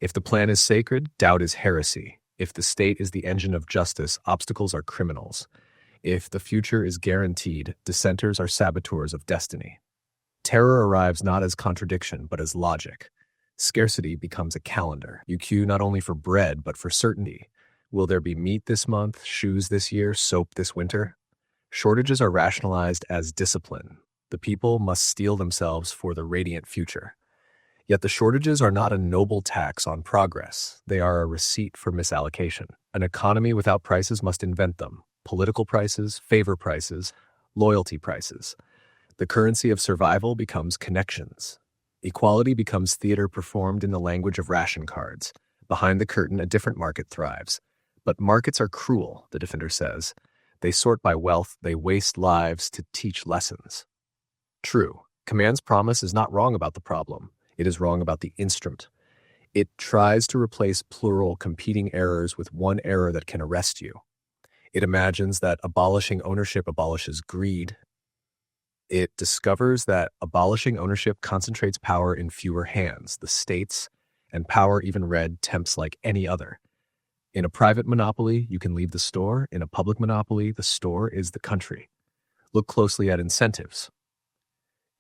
If the plan is sacred, doubt is heresy. If the state is the engine of justice, obstacles are criminals. If the future is guaranteed, dissenters are saboteurs of destiny. Terror arrives not as contradiction, but as logic. Scarcity becomes a calendar. You queue not only for bread, but for certainty. Will there be meat this month, shoes this year, soap this winter? Shortages are rationalized as discipline. The people must steel themselves for the radiant future. Yet the shortages are not a noble tax on progress. They are a receipt for misallocation. An economy without prices must invent them. Political prices, favor prices, loyalty prices. The currency of survival becomes connections. Equality becomes theater performed in the language of ration cards. Behind the curtain, a different market thrives. But markets are cruel, the defender says. They sort by wealth, they waste lives to teach lessons. True, command's promise is not wrong about the problem. It is wrong about the instrument. It tries to replace plural competing errors with one error that can arrest you. It imagines that abolishing ownership abolishes greed. It discovers that abolishing ownership concentrates power in fewer hands, the states, and power even read tempts like any other. In a private monopoly, you can leave the store. In a public monopoly, the store is the country. Look closely at incentives.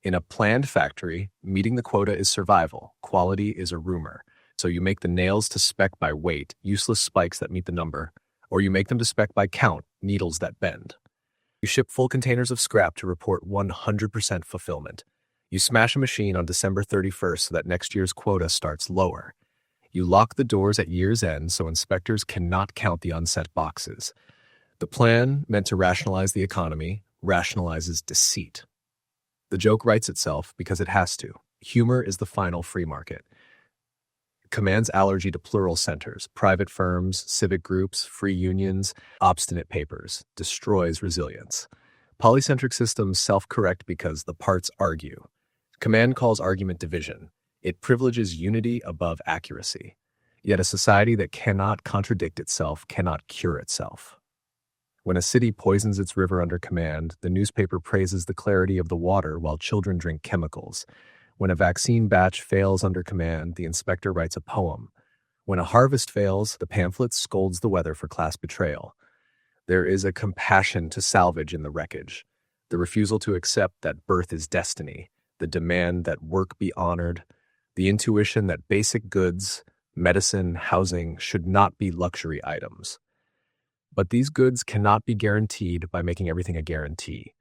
In a planned factory, meeting the quota is survival. Quality is a rumor. So you make the nails to spec by weight, useless spikes that meet the number, or you make them to spec by count, needles that bend. You ship full containers of scrap to report 100% fulfillment. You smash a machine on December 31st so that next year's quota starts lower. You lock the doors at year's end so inspectors cannot count the unset boxes. The plan, meant to rationalize the economy, rationalizes deceit. The joke writes itself because it has to. Humor is the final free market. Command's allergy to plural centers, private firms, civic groups, free unions, obstinate papers, destroys resilience. Polycentric systems self-correct because the parts argue. Command calls argument division. It privileges unity above accuracy. Yet a society that cannot contradict itself cannot cure itself. When a city poisons its river under command, the newspaper praises the clarity of the water while children drink chemicals. When a vaccine batch fails under command, the inspector writes a poem. When a harvest fails, the pamphlet scolds the weather for class betrayal. There is a compassion to salvage in the wreckage, the refusal to accept that birth is destiny, the demand that work be honored, the intuition that basic goods, medicine, housing should not be luxury items. But these goods cannot be guaranteed by making everything a guarantee.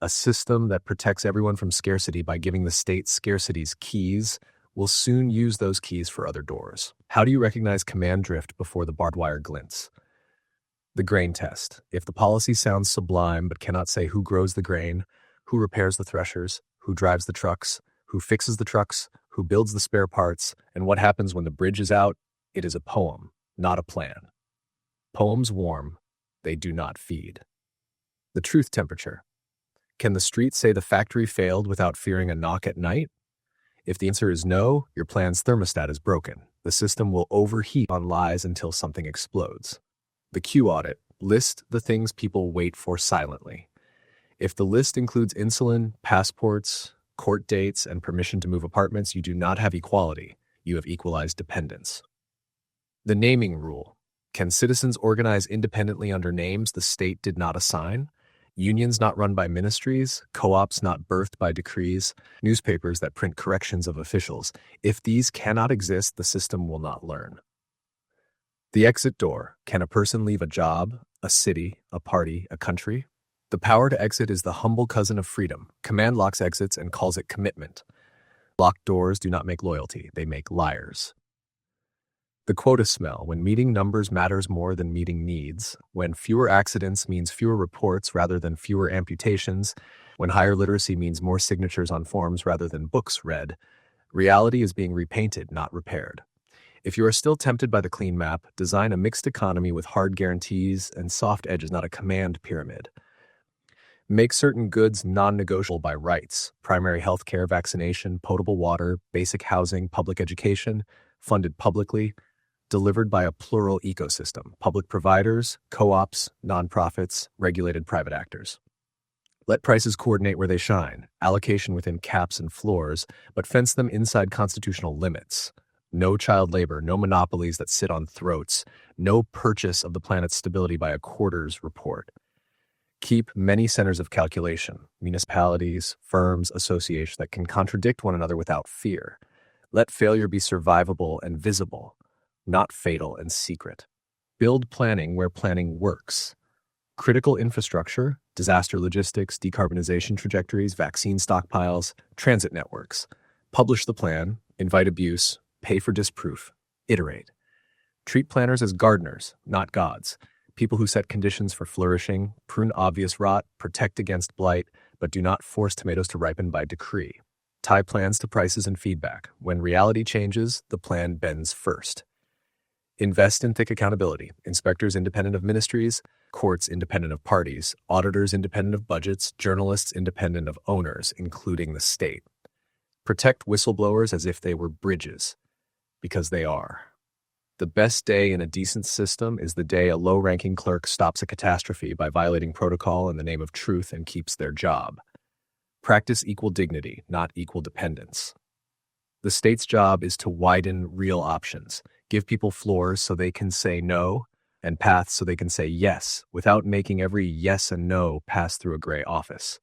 A system that protects everyone from scarcity by giving the state scarcity's keys will soon use those keys for other doors. How do you recognize command drift before the barbed wire glints? The grain test. If the policy sounds sublime but cannot say who grows the grain, who repairs the threshers, who drives the trucks, who fixes the trucks, who builds the spare parts, and what happens when the bridge is out, it is a poem, not a plan. Poems warm, they do not feed. The truth temperature. Can the street say the factory failed without fearing a knock at night? If the answer is no, your plan's thermostat is broken. The system will overheat on lies until something explodes. The Q audit. List the things people wait for silently. If the list includes insulin, passports, court dates, and permission to move apartments, you do not have equality. You have equalized dependence. The naming rule. Can citizens organize independently under names the state did not assign? Unions not run by ministries, co-ops not birthed by decrees, newspapers that print corrections of officials. If these cannot exist, the system will not learn. The exit door. Can a person leave a job, a city, a party, a country? The power to exit is the humble cousin of freedom. Command locks exits and calls it commitment. Locked doors do not make loyalty, they make liars. The quota smell. When meeting numbers matters more than meeting needs, when fewer accidents means fewer reports rather than fewer amputations, when higher literacy means more signatures on forms rather than books read, reality is being repainted, not repaired. If you are still tempted by the clean map, design a mixed economy with hard guarantees and soft edges, not a command pyramid. Make certain goods non-negotiable by rights: primary health care, vaccination, potable water, basic housing, public education, funded publicly, delivered by a plural ecosystem: public providers, co-ops, nonprofits, regulated private actors. Let prices coordinate where they shine, allocation within caps and floors, but fence them inside constitutional limits. No child labor, no monopolies that sit on throats, no purchase of the planet's stability by a quarters report. Keep many centers of calculation, municipalities, firms, associations that can contradict one another without fear. Let failure be survivable and visible, not fatal and secret. Build planning where planning works. Critical infrastructure, disaster logistics, decarbonization trajectories, vaccine stockpiles, transit networks. Publish the plan, invite abuse, pay for disproof, iterate. Treat planners as gardeners, not gods. People who set conditions for flourishing, prune obvious rot, protect against blight, but do not force tomatoes to ripen by decree. Tie plans to prices and feedback. When reality changes, the plan bends first. Invest in thick accountability. Inspectors independent of ministries, courts independent of parties, auditors independent of budgets, journalists independent of owners, including the state. Protect whistleblowers as if they were bridges, because they are. The best day in a decent system is the day a low-ranking clerk stops a catastrophe by violating protocol in the name of truth and keeps their job. Practice equal dignity, not equal dependence. The state's job is to widen real options, give people floors so they can say no, and paths so they can say yes, without making every yes and no pass through a gray office.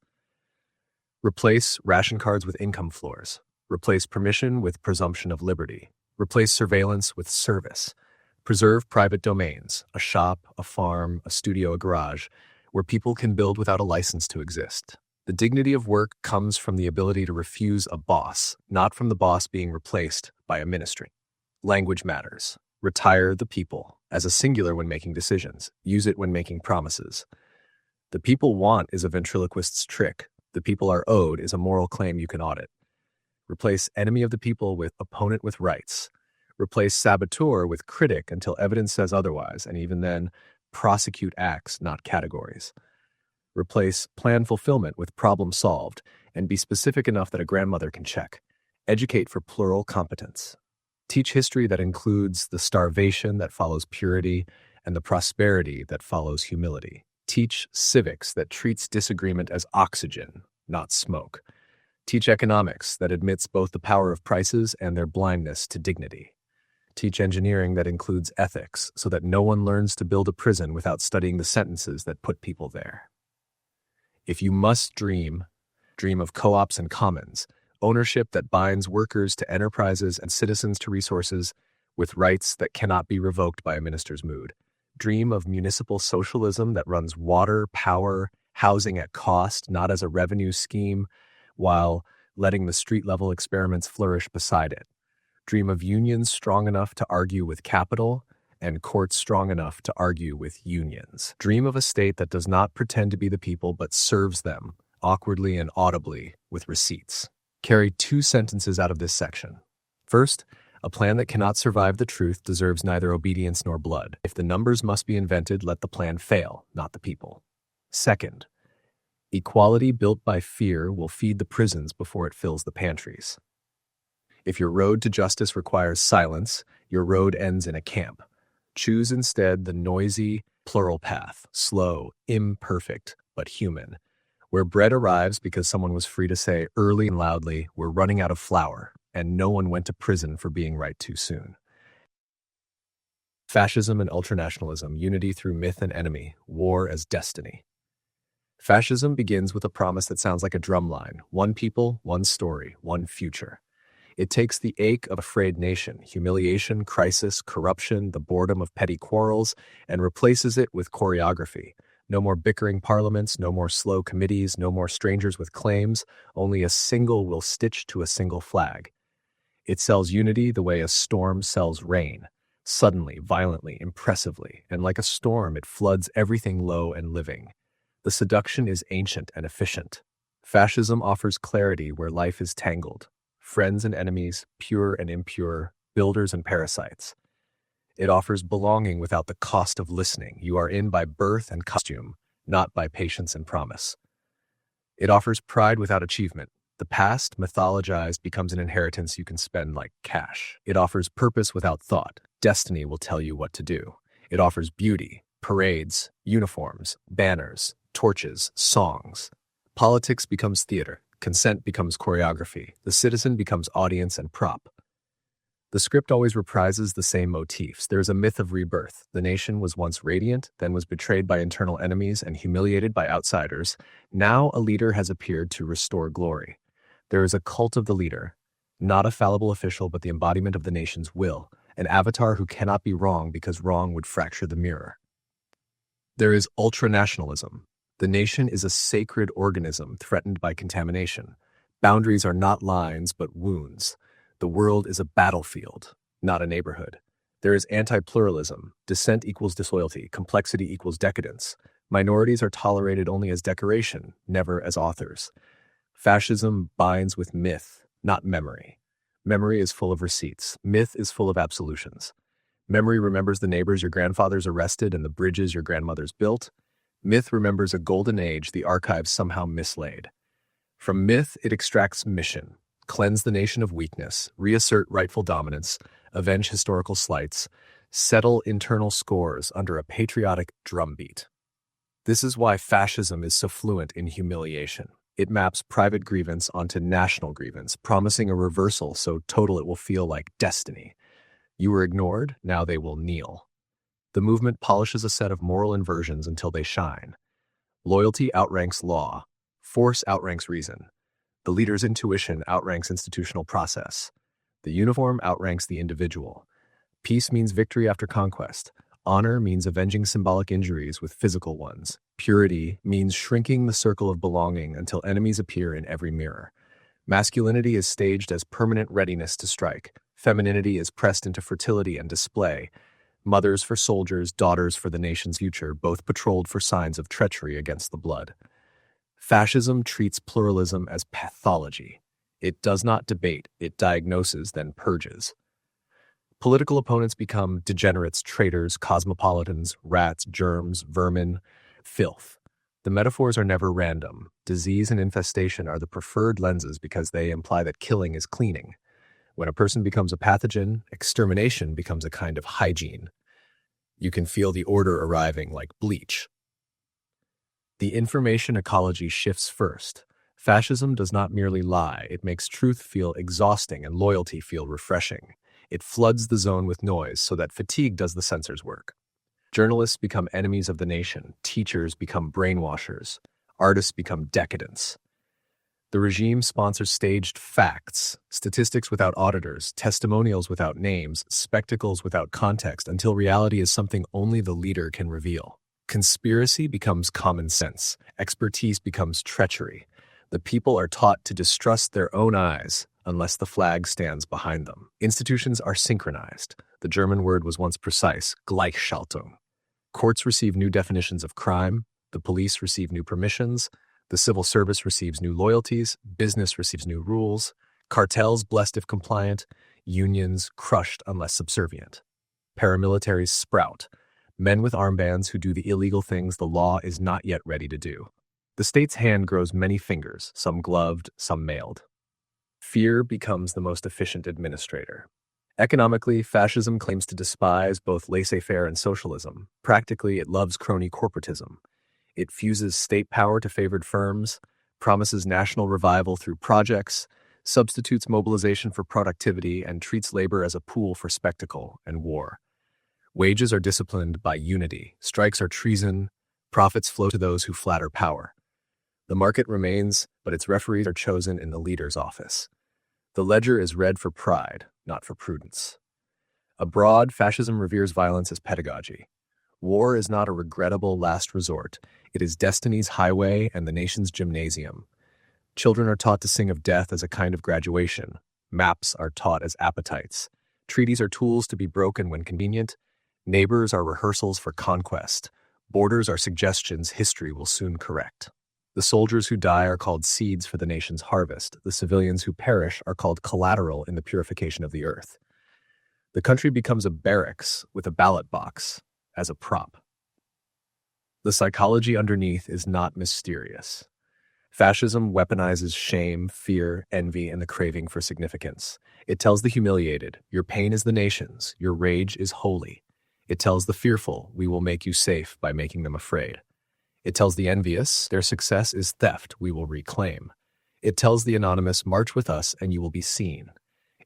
Replace ration cards with income floors. Replace permission with presumption of liberty. Replace surveillance with service. Preserve private domains, a shop, a farm, a studio, a garage, where people can build without a license to exist. The dignity of work comes from the ability to refuse a boss, not from the boss being replaced by a ministry. Language matters. Retire the people, as a singular when making decisions. Use it when making promises. The people want is a ventriloquist's trick. The people are owed is a moral claim you can audit. Replace enemy of the people with opponent with rights. Replace saboteur with critic until evidence says otherwise, and even then, prosecute acts, not categories. Replace plan fulfillment with problem solved, and be specific enough that a grandmother can check. Educate for plural competence. Teach history that includes the starvation that follows purity and the prosperity that follows humility. Teach civics that treats disagreement as oxygen, not smoke. Teach economics that admits both the power of prices and their blindness to dignity. Teach engineering that includes ethics so that no one learns to build a prison without studying the sentences that put people there. If you must dream, dream of co-ops and commons, ownership that binds workers to enterprises and citizens to resources, with rights that cannot be revoked by a minister's mood. Dream of municipal socialism that runs water, power, housing at cost, not as a revenue scheme, while letting the street-level experiments flourish beside it. Dream of unions strong enough to argue with capital and courts strong enough to argue with unions. Dream of a state that does not pretend to be the people but serves them, awkwardly and audibly, with receipts. Carry 2 sentences out of this section. First, a plan that cannot survive the truth deserves neither obedience nor blood. If the numbers must be invented, let the plan fail, not the people. Second, Equality built by fear will feed the prisons before it fills the pantries. If your road to justice requires silence, your road ends in a camp. Choose instead the noisy, plural path, slow, imperfect, but human, where bread arrives because someone was free to say early and loudly, "We're running out of flour," and no one went to prison for being right too soon. Fascism and ultranationalism, unity through myth and enemy, war as destiny. Fascism begins with a promise that sounds like a drumline: one people, one story, one future. It takes the ache of a frayed nation, humiliation, crisis, corruption, the boredom of petty quarrels, and replaces it with choreography. No more bickering parliaments, no more slow committees, no more strangers with claims, only a single will stitch to a single flag. It sells unity the way a storm sells rain, suddenly, violently, impressively, and like a storm it floods everything low and living. The seduction is ancient and efficient. Fascism offers clarity where life is tangled. Friends and enemies, pure and impure, builders and parasites. It offers belonging without the cost of listening. You are in by birth and costume, not by patience and promise. It offers pride without achievement. The past, mythologized, becomes an inheritance you can spend like cash. It offers purpose without thought. Destiny will tell you what to do. It offers beauty, parades, uniforms, banners, torches, songs. Politics becomes theater. Consent becomes choreography. The citizen becomes audience and prop. The script always reprises the same motifs. There is a myth of rebirth. The nation was once radiant, then was betrayed by internal enemies and humiliated by outsiders. Now a leader has appeared to restore glory. There is a cult of the leader, not a fallible official, but the embodiment of the nation's will, an avatar who cannot be wrong because wrong would fracture the mirror. There is ultranationalism. The nation is a sacred organism threatened by contamination. Boundaries are not lines, but wounds. The world is a battlefield, not a neighborhood. There is anti-pluralism. Dissent equals disloyalty. Complexity equals decadence. Minorities are tolerated only as decoration, never as authors. Fascism binds with myth, not memory. Memory is full of receipts. Myth is full of absolutions. Memory remembers the neighbors your grandfathers arrested and the bridges your grandmothers built. Myth remembers a golden age the archives somehow mislaid. From myth, it extracts mission: cleanse the nation of weakness, reassert rightful dominance, avenge historical slights, settle internal scores under a patriotic drumbeat. This is why fascism is so fluent in humiliation. It maps private grievance onto national grievance, promising a reversal so total it will feel like destiny. You were ignored, now they will kneel. The movement polishes a set of moral inversions until they shine. Loyalty outranks law. Force outranks reason. The leader's intuition outranks institutional process. The uniform outranks the individual. Peace means victory after conquest. Honor means avenging symbolic injuries with physical ones. Purity means shrinking the circle of belonging until enemies appear in every mirror. Masculinity is staged as permanent readiness to strike. Femininity is pressed into fertility and display. Mothers for soldiers, daughters for the nation's future, both patrolled for signs of treachery against the blood. Fascism treats pluralism as pathology. It does not debate, it diagnoses, then purges. Political opponents become degenerates, traitors, cosmopolitans, rats, germs, vermin, filth. The metaphors are never random. Disease and infestation are the preferred lenses because they imply that killing is cleaning. When a person becomes a pathogen, extermination becomes a kind of hygiene. You can feel the order arriving like bleach. The information ecology shifts first. Fascism does not merely lie, it makes truth feel exhausting and loyalty feel refreshing. It floods the zone with noise so that fatigue does the censor's work. Journalists become enemies of the nation, teachers become brainwashers, artists become decadents. The regime sponsors staged facts, statistics without auditors, testimonials without names, spectacles without context, until reality is something only the leader can reveal. Conspiracy becomes common sense. Expertise becomes treachery. The people are taught to distrust their own eyes unless the flag stands behind them. Institutions are synchronized. The German word was once precise, Gleichschaltung. Courts receive new definitions of crime. The police receive new permissions. The civil service receives new loyalties. Business receives new rules. Cartels blessed if compliant. Unions crushed unless subservient. Paramilitaries sprout. Men with armbands who do the illegal things the law is not yet ready to do. The state's hand grows many fingers, some gloved, some mailed. Fear becomes the most efficient administrator. Economically, fascism claims to despise both laissez-faire and socialism. Practically, it loves crony corporatism. It fuses state power to favored firms, promises national revival through projects, substitutes mobilization for productivity, and treats labor as a pool for spectacle and war. Wages are disciplined by unity, strikes are treason, profits flow to those who flatter power. The market remains, but its referees are chosen in the leader's office. The ledger is read for pride, not for prudence. Abroad, fascism reveres violence as pedagogy. War is not a regrettable last resort. It is destiny's highway and the nation's gymnasium. Children are taught to sing of death as a kind of graduation. Maps are taught as appetites. Treaties are tools to be broken when convenient. Neighbors are rehearsals for conquest. Borders are suggestions history will soon correct. The soldiers who die are called seeds for the nation's harvest. The civilians who perish are called collateral in the purification of the earth. The country becomes a barracks with a ballot box as a prop. The psychology underneath is not mysterious. Fascism weaponizes shame, fear, envy, and the craving for significance. It tells the humiliated, your pain is the nation's, your rage is holy. It tells the fearful, we will make you safe by making them afraid. It tells the envious, their success is theft, we will reclaim. It tells the anonymous, march with us and you will be seen.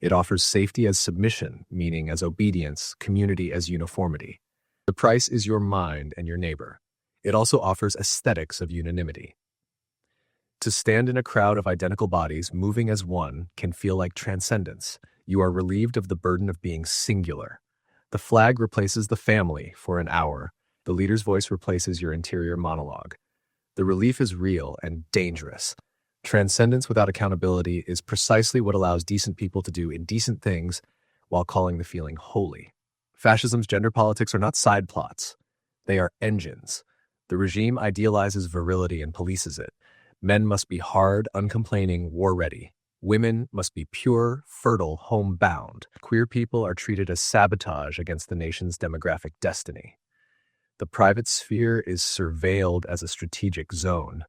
It offers safety as submission, meaning as obedience, community as uniformity. The price is your mind and your neighbor. It also offers aesthetics of unanimity. To stand in a crowd of identical bodies, moving as one, can feel like transcendence. You are relieved of the burden of being singular. The flag replaces the family for an hour. The leader's voice replaces your interior monologue. The relief is real and dangerous. Transcendence without accountability is precisely what allows decent people to do indecent things while calling the feeling holy. Fascism's gender politics are not side plots. They are engines. The regime idealizes virility and polices it. Men must be hard, uncomplaining, war-ready. Women must be pure, fertile, homebound. Queer people are treated as sabotage against the nation's demographic destiny. The private sphere is surveilled as a strategic zone.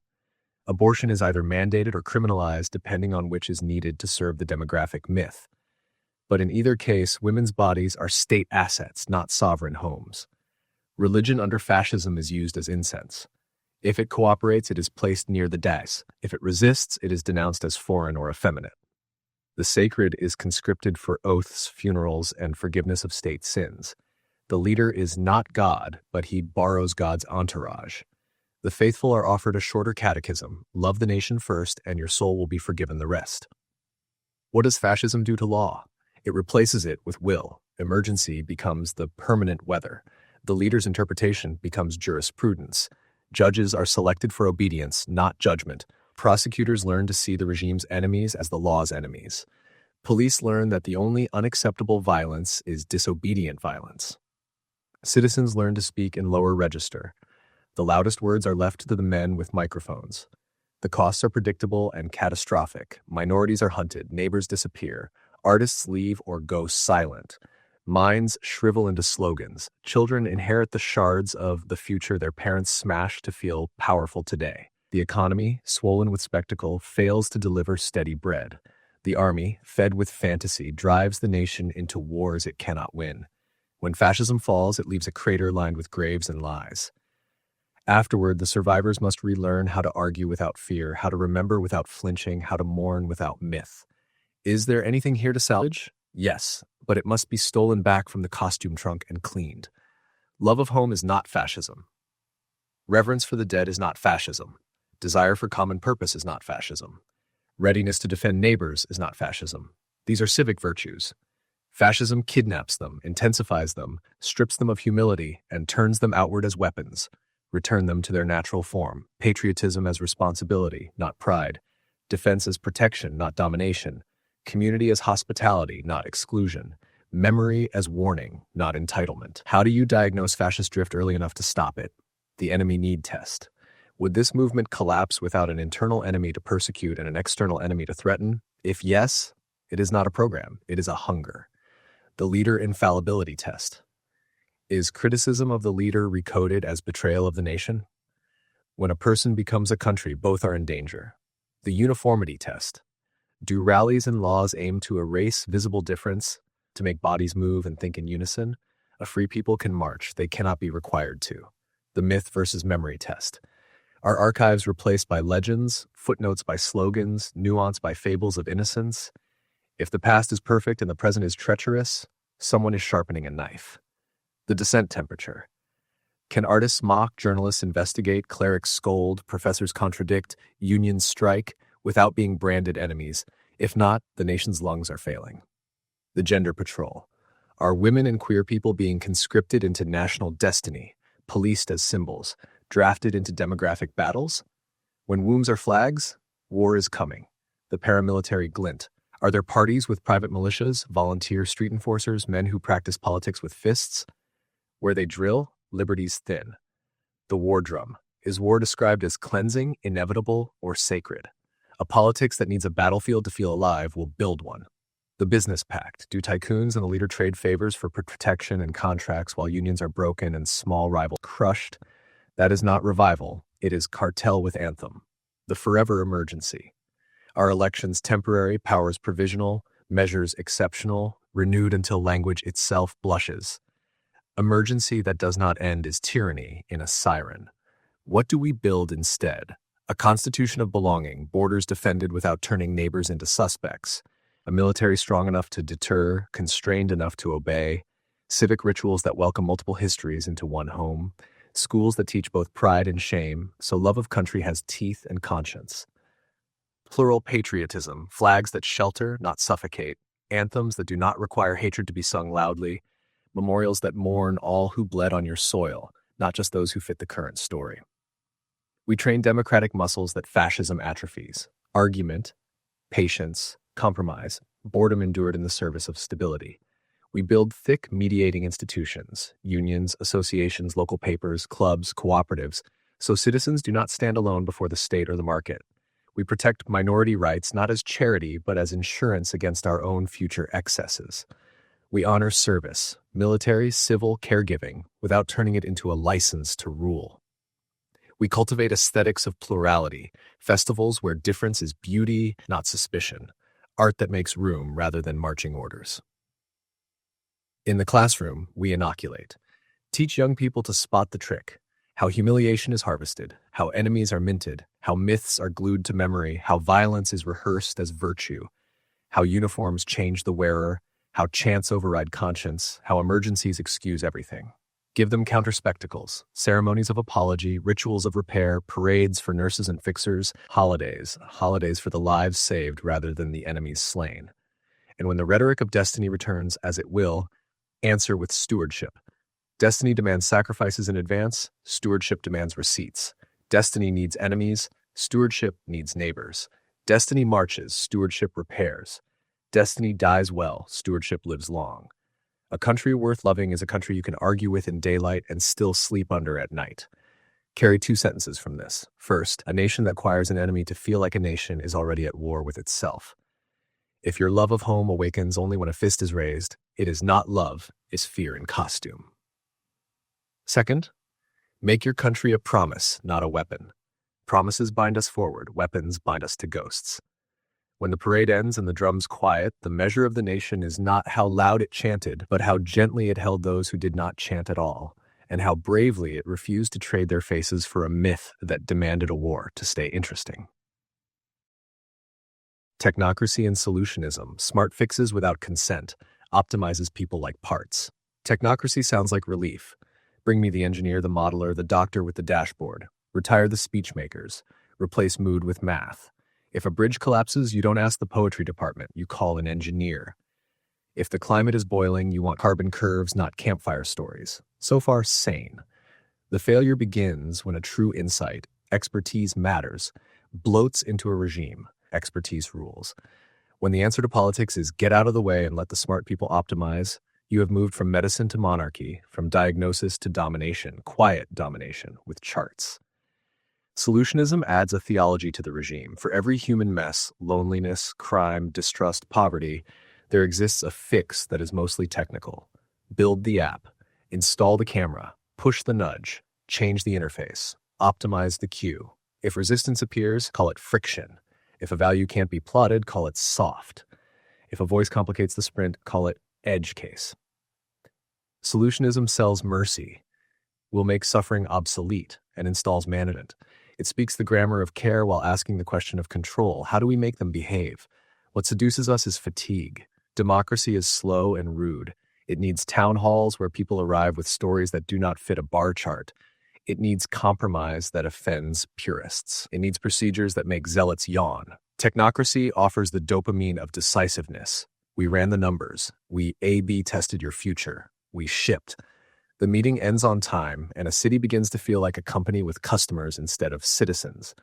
Abortion is either mandated or criminalized depending on which is needed to serve the demographic myth. But in either case, women's bodies are state assets, not sovereign homes. Religion under fascism is used as incense. If it cooperates, it is placed near the dais. If it resists, it is denounced as foreign or effeminate. The sacred is conscripted for oaths, funerals, and forgiveness of state sins. The leader is not God, but he borrows God's entourage. The faithful are offered a shorter catechism. Love the nation first, and your soul will be forgiven the rest. What does fascism do to law? It replaces it with will. Emergency becomes the permanent weather. The leader's interpretation becomes jurisprudence. Judges are selected for obedience, not judgment. Prosecutors learn to see the regime's enemies as the law's enemies. Police learn that the only unacceptable violence is disobedient violence. Citizens learn to speak in lower register. The loudest words are left to the men with microphones. The costs are predictable and catastrophic. Minorities are hunted, neighbors disappear, artists leave or go silent. Minds shrivel into slogans. Children inherit the shards of the future their parents smash to feel powerful today. The economy, swollen with spectacle, fails to deliver steady bread. The army, fed with fantasy, drives the nation into wars it cannot win. When fascism falls, it leaves a crater lined with graves and lies. Afterward, the survivors must relearn how to argue without fear, how to remember without flinching, how to mourn without myth. Is there anything here to salvage? Yes, but it must be stolen back from the costume trunk and cleaned. Love of home is not fascism. Reverence for the dead is not fascism. Desire for common purpose is not fascism. Readiness to defend neighbors is not fascism. These are civic virtues. Fascism kidnaps them, intensifies them, strips them of humility, and turns them outward as weapons. Return them to their natural form. Patriotism as responsibility, not pride. Defense as protection, not domination. Community as hospitality, not exclusion. Memory as warning, not entitlement. How do you diagnose fascist drift early enough to stop it? The enemy need test. Would this movement collapse without an internal enemy to persecute and an external enemy to threaten? If yes, it is not a program, it is a hunger. The leader infallibility test. Is criticism of the leader recoded as betrayal of the nation? When a person becomes a country, both are in danger. The uniformity test. Do rallies and laws aim to erase visible difference, to make bodies move and think in unison? A free people can march, they cannot be required to. The myth versus memory test. Are archives replaced by legends, footnotes by slogans, nuance by fables of innocence? If the past is perfect and the present is treacherous, someone is sharpening a knife. The dissent temperature. Can artists mock, journalists investigate, clerics scold, professors contradict, unions strike, without being branded enemies? If not, the nation's lungs are failing. The gender patrol. Are women and queer people being conscripted into national destiny, policed as symbols, drafted into demographic battles? When wombs are flags, war is coming. The paramilitary glint. Are there parties with private militias, volunteer street enforcers, men who practice politics with fists? Where they drill, liberty's thin. The war drum. Is war described as cleansing, inevitable, or sacred? A politics that needs a battlefield to feel alive will build one. The business pact. Do tycoons and the leader trade favors for protection and contracts while unions are broken and small rivals crushed? That is not revival. It is cartel with anthem. The forever emergency. Are elections temporary, powers provisional, measures exceptional, renewed until language itself blushes? Emergency that does not end is tyranny in a siren. What do we build instead? A constitution of belonging, borders defended without turning neighbors into suspects, a military strong enough to deter, constrained enough to obey, civic rituals that welcome multiple histories into one home, schools that teach both pride and shame, so love of country has teeth and conscience. Plural patriotism, flags that shelter, not suffocate, anthems that do not require hatred to be sung loudly, memorials that mourn all who bled on your soil, not just those who fit the current story. We train democratic muscles that fascism atrophies: argument, patience, compromise, boredom endured in the service of stability. We build thick mediating institutions, unions, associations, local papers, clubs, cooperatives, so citizens do not stand alone before the state or the market. We protect minority rights not as charity, but as insurance against our own future excesses. We honor service, military, civil, caregiving, without turning it into a license to rule. We cultivate aesthetics of plurality, festivals where difference is beauty, not suspicion, art that makes room rather than marching orders. In the classroom, we inoculate. Teach young people to spot the trick, how humiliation is harvested, how enemies are minted, how myths are glued to memory, how violence is rehearsed as virtue, how uniforms change the wearer, how chants override conscience, how emergencies excuse everything. Give them counter-spectacles, ceremonies of apology, rituals of repair, parades for nurses and fixers, holidays for the lives saved rather than the enemies slain. And when the rhetoric of destiny returns, as it will, answer with stewardship. Destiny demands sacrifices in advance, stewardship demands receipts. Destiny needs enemies, stewardship needs neighbors. Destiny marches, stewardship repairs. Destiny dies well, stewardship lives long. A country worth loving is a country you can argue with in daylight and still sleep under at night. Carry two sentences from this. First, a nation that acquires an enemy to feel like a nation is already at war with itself. If your love of home awakens only when a fist is raised, it is not love, it's fear in costume. Second, make your country a promise, not a weapon. Promises bind us forward, weapons bind us to ghosts. When the parade ends and the drums quiet, the measure of the nation is not how loud it chanted, but how gently it held those who did not chant at all, and how bravely it refused to trade their faces for a myth that demanded a war to stay interesting. Technocracy and Solutionism, smart fixes without consent, optimizes people like parts. Technocracy sounds like relief. Bring me the engineer, the modeler, the doctor with the dashboard. Retire the speech makers. Replace mood with math. If a bridge collapses, you don't ask the poetry department, you call an engineer. If the climate is boiling, you want carbon curves, not campfire stories. So far, sane. The failure begins when a true insight, expertise matters, bloats into a regime. Expertise rules. When the answer to politics is get out of the way and let the smart people optimize, you have moved from medicine to monarchy, from diagnosis to domination, quiet domination, with charts. Solutionism adds a theology to the regime. For every human mess, loneliness, crime, distrust, poverty, there exists a fix that is mostly technical. Build the app, install the camera, push the nudge, change the interface, optimize the queue. If resistance appears, call it friction. If a value can't be plotted, call it soft. If a voice complicates the sprint, call it edge case. Solutionism sells mercy, will make suffering obsolete, and installs management. It speaks the grammar of care while asking the question of control. How do we make them behave? What seduces us is fatigue. Democracy is slow and rude. It needs town halls where people arrive with stories that do not fit a bar chart. It needs compromise that offends purists. It needs procedures that make zealots yawn. Technocracy offers the dopamine of decisiveness. We ran the numbers. We A/B tested your future. We shipped. The meeting ends on time, and a city begins to feel like a company with customers instead of citizens.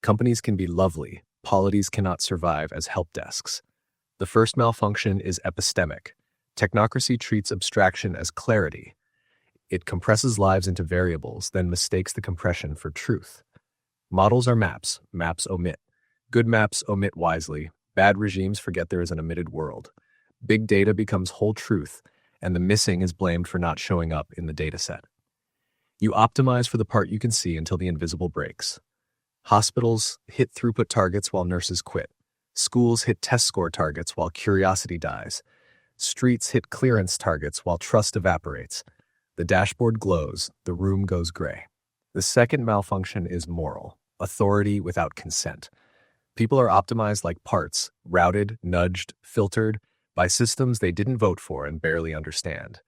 Companies can be lovely. Polities cannot survive as help desks. The first malfunction is epistemic. Technocracy treats abstraction as clarity. It compresses lives into variables, then mistakes the compression for truth. Models are maps. Maps omit. Good maps omit wisely. Bad regimes forget there is an omitted world. Big data becomes whole truth, and the missing is blamed for not showing up in the dataset. You optimize for the part you can see until the invisible breaks. Hospitals hit throughput targets while nurses quit. Schools hit test score targets while curiosity dies. Streets hit clearance targets while trust evaporates. The dashboard glows, the room goes gray. The second malfunction is moral, authority without consent. People are optimized like parts, routed, nudged, filtered by systems they didn't vote for and barely understand.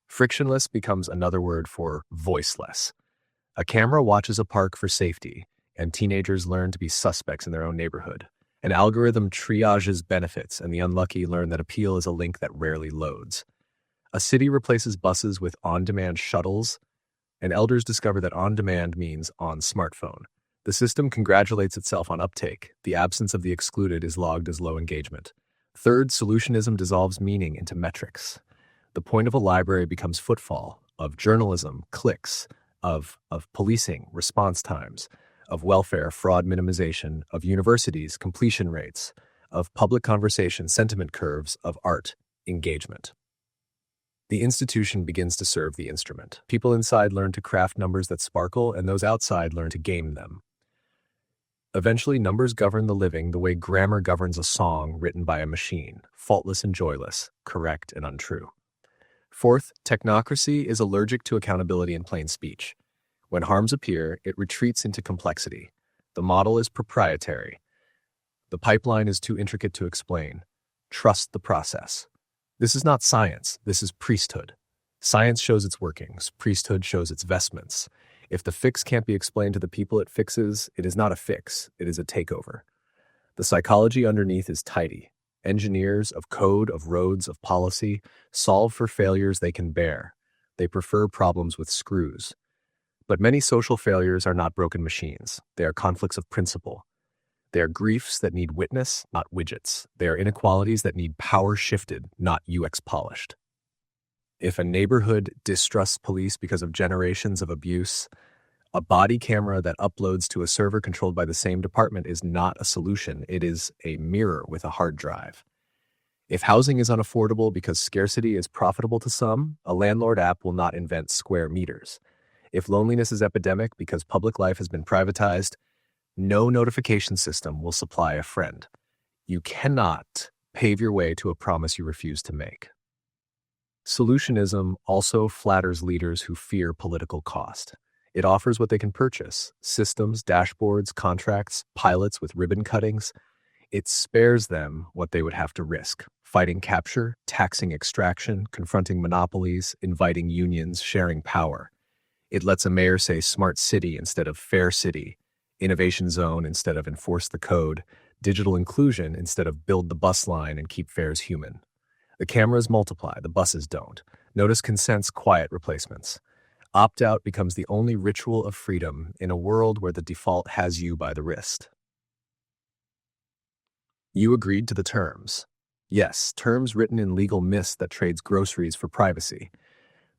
Frictionless becomes another word for voiceless. A camera watches a park for safety, and teenagers learn to be suspects in their own neighborhood. An algorithm triages benefits, and the unlucky learn that a peele is a link that rarely loads. A city replaces buses with on-demand shuttles, and elders discover that on-demand means on smartphone. The system congratulates itself on uptake. The absence of the excluded is logged as low engagement. Third, solutionism dissolves meaning into metrics. The point of a library becomes footfall, of journalism, clicks, of policing, response times, of welfare, fraud minimization, of universities, completion rates, of public conversation, sentiment curves, of art, engagement. The institution begins to serve the instrument. People inside learn to craft numbers that sparkle, and those outside learn to game them. Eventually, numbers govern the living the way grammar governs a song written by a machine, faultless and joyless, correct and untrue. Fourth, technocracy is allergic to accountability in plain speech. When harms appear, it retreats into complexity. The model is proprietary. The pipeline is too intricate to explain. Trust the process. This is not science, this is priesthood. Science shows its workings, priesthood shows its vestments. If the fix can't be explained to the people it fixes, it is not a fix, it is a takeover. The psychology underneath is tidy. Engineers of code, of roads, of policy solve for failures they can bear. They prefer problems with screws. But many social failures are not broken machines. They are conflicts of principle. They are griefs that need witness, not widgets. They are inequalities that need power shifted, not UX polished. If a neighborhood distrusts police because of generations of abuse, a body camera that uploads to a server controlled by the same department is not a solution. It is a mirror with a hard drive. If housing is unaffordable because scarcity is profitable to some, a landlord app will not invent square meters. If loneliness is epidemic because public life has been privatized, no notification system will supply a friend. You cannot pave your way to a promise you refuse to make. Solutionism also flatters leaders who fear political cost. It offers what they can purchase: systems, dashboards, contracts, pilots with ribbon cuttings. It spares them what they would have to risk: fighting capture, taxing extraction, confronting monopolies, inviting unions, sharing power. It lets a mayor say smart city instead of fair city, innovation zone instead of enforce the code, digital inclusion instead of build the bus line and keep fares human. The cameras multiply, the buses don't. Notice consent's quiet replacements. Opt-out becomes the only ritual of freedom in a world where the default has you by the wrist. You agreed to the terms. Yes, terms written in legal mist that trades groceries for privacy.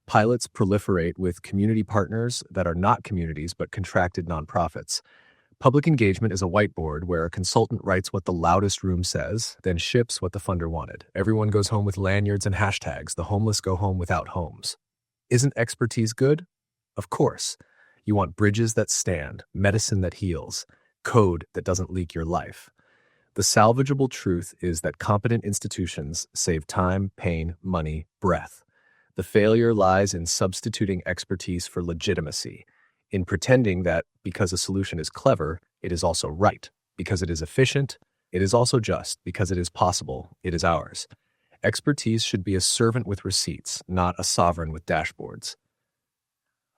Pilots proliferate with community partners that are not communities but contracted nonprofits. Public engagement is a whiteboard where a consultant writes what the loudest room says, then ships what the funder wanted. Everyone goes home with lanyards and hashtags. The homeless go home without homes. Isn't expertise good? Of course. You want bridges that stand, medicine that heals, code that doesn't leak your life. The salvageable truth is that competent institutions save time, pain, money, breath. The failure lies in substituting expertise for legitimacy, in pretending that because a solution is clever, it is also right. Because it is efficient, it is also just. Because it is possible, it is ours. Expertise should be a servant with receipts, not a sovereign with dashboards.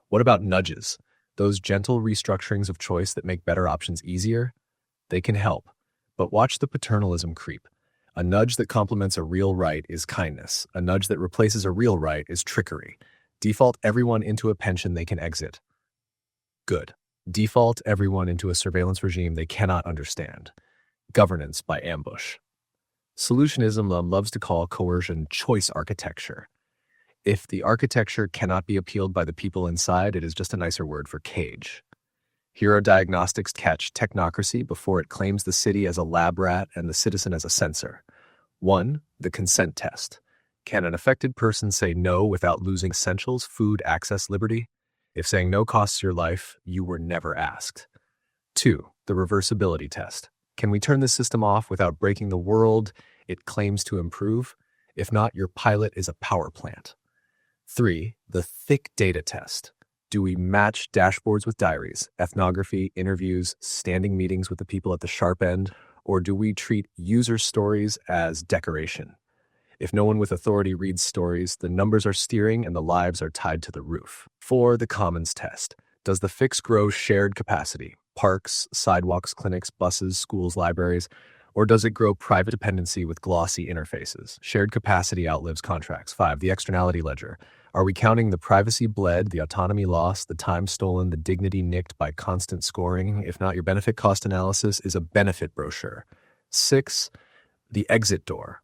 What about nudges? Those gentle restructurings of choice that make better options easier? They can help. But watch the paternalism creep. A nudge that complements a real right is kindness. A nudge that replaces a real right is trickery. Default everyone into a pension they can exit. Good. Default everyone into a surveillance regime they cannot understand. Governance by ambush. Solutionism loves to call coercion choice architecture. If the architecture cannot be appealed by the people inside, it is just a nicer word for cage. Here are diagnostics catch technocracy before it claims the city as a lab rat and the citizen as a censor. 1. The consent test. Can an affected person say no without losing essentials, food, access, liberty? If saying no costs your life, you were never asked. 2. The reversibility test. Can we turn this system off without breaking the world it claims to improve? If not, your pilot is a power plant. 3. The thick data test. Do we match dashboards with diaries, ethnography, interviews, standing meetings with the people at the sharp end, or do we treat user stories as decoration? If no one with authority reads stories, the numbers are steering and the lives are tied to the roof. 4. The commons test. Does the fix grow shared capacity? Parks, sidewalks, clinics, buses, schools, libraries, or does it grow private dependency with glossy interfaces? Shared capacity outlives contracts. 5. The externality ledger. Are we counting the privacy bled, the autonomy lost, the time stolen, the dignity nicked by constant scoring? If not, your benefit cost analysis is a benefit brochure. 6. The exit door.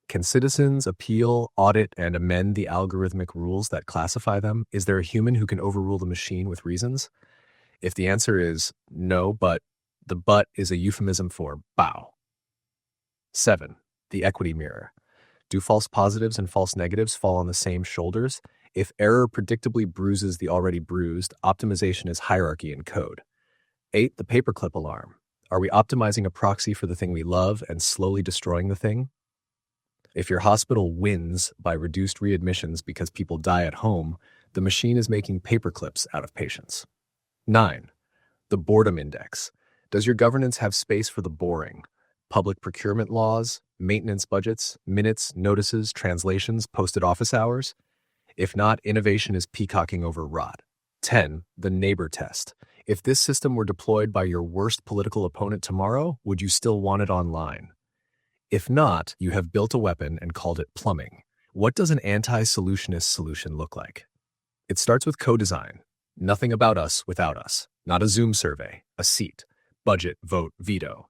Can citizens appeal, audit, and amend the algorithmic rules that classify them? Is there a human who can overrule the machine with reasons? If the answer is no, but the but is a euphemism for bow. 7. The equity mirror. Do false positives and false negatives fall on the same shoulders? If error predictably bruises the already bruised, optimization is hierarchy in code. 8. The paperclip alarm. Are we optimizing a proxy for the thing we love and slowly destroying the thing? If your hospital wins by reduced readmissions because people die at home, the machine is making paperclips out of patients. 9. The boredom index. Does your governance have space for the boring? Public procurement laws, maintenance budgets, minutes, notices, translations, posted office hours? If not, innovation is peacocking over rot. 10. The neighbor test. If this system were deployed by your worst political opponent tomorrow, would you still want it online? If not, you have built a weapon and called it plumbing. What does an anti-solutionist solution look like? It starts with co-design. Nothing about us without us. Not a Zoom survey, a seat. Budget, vote, veto.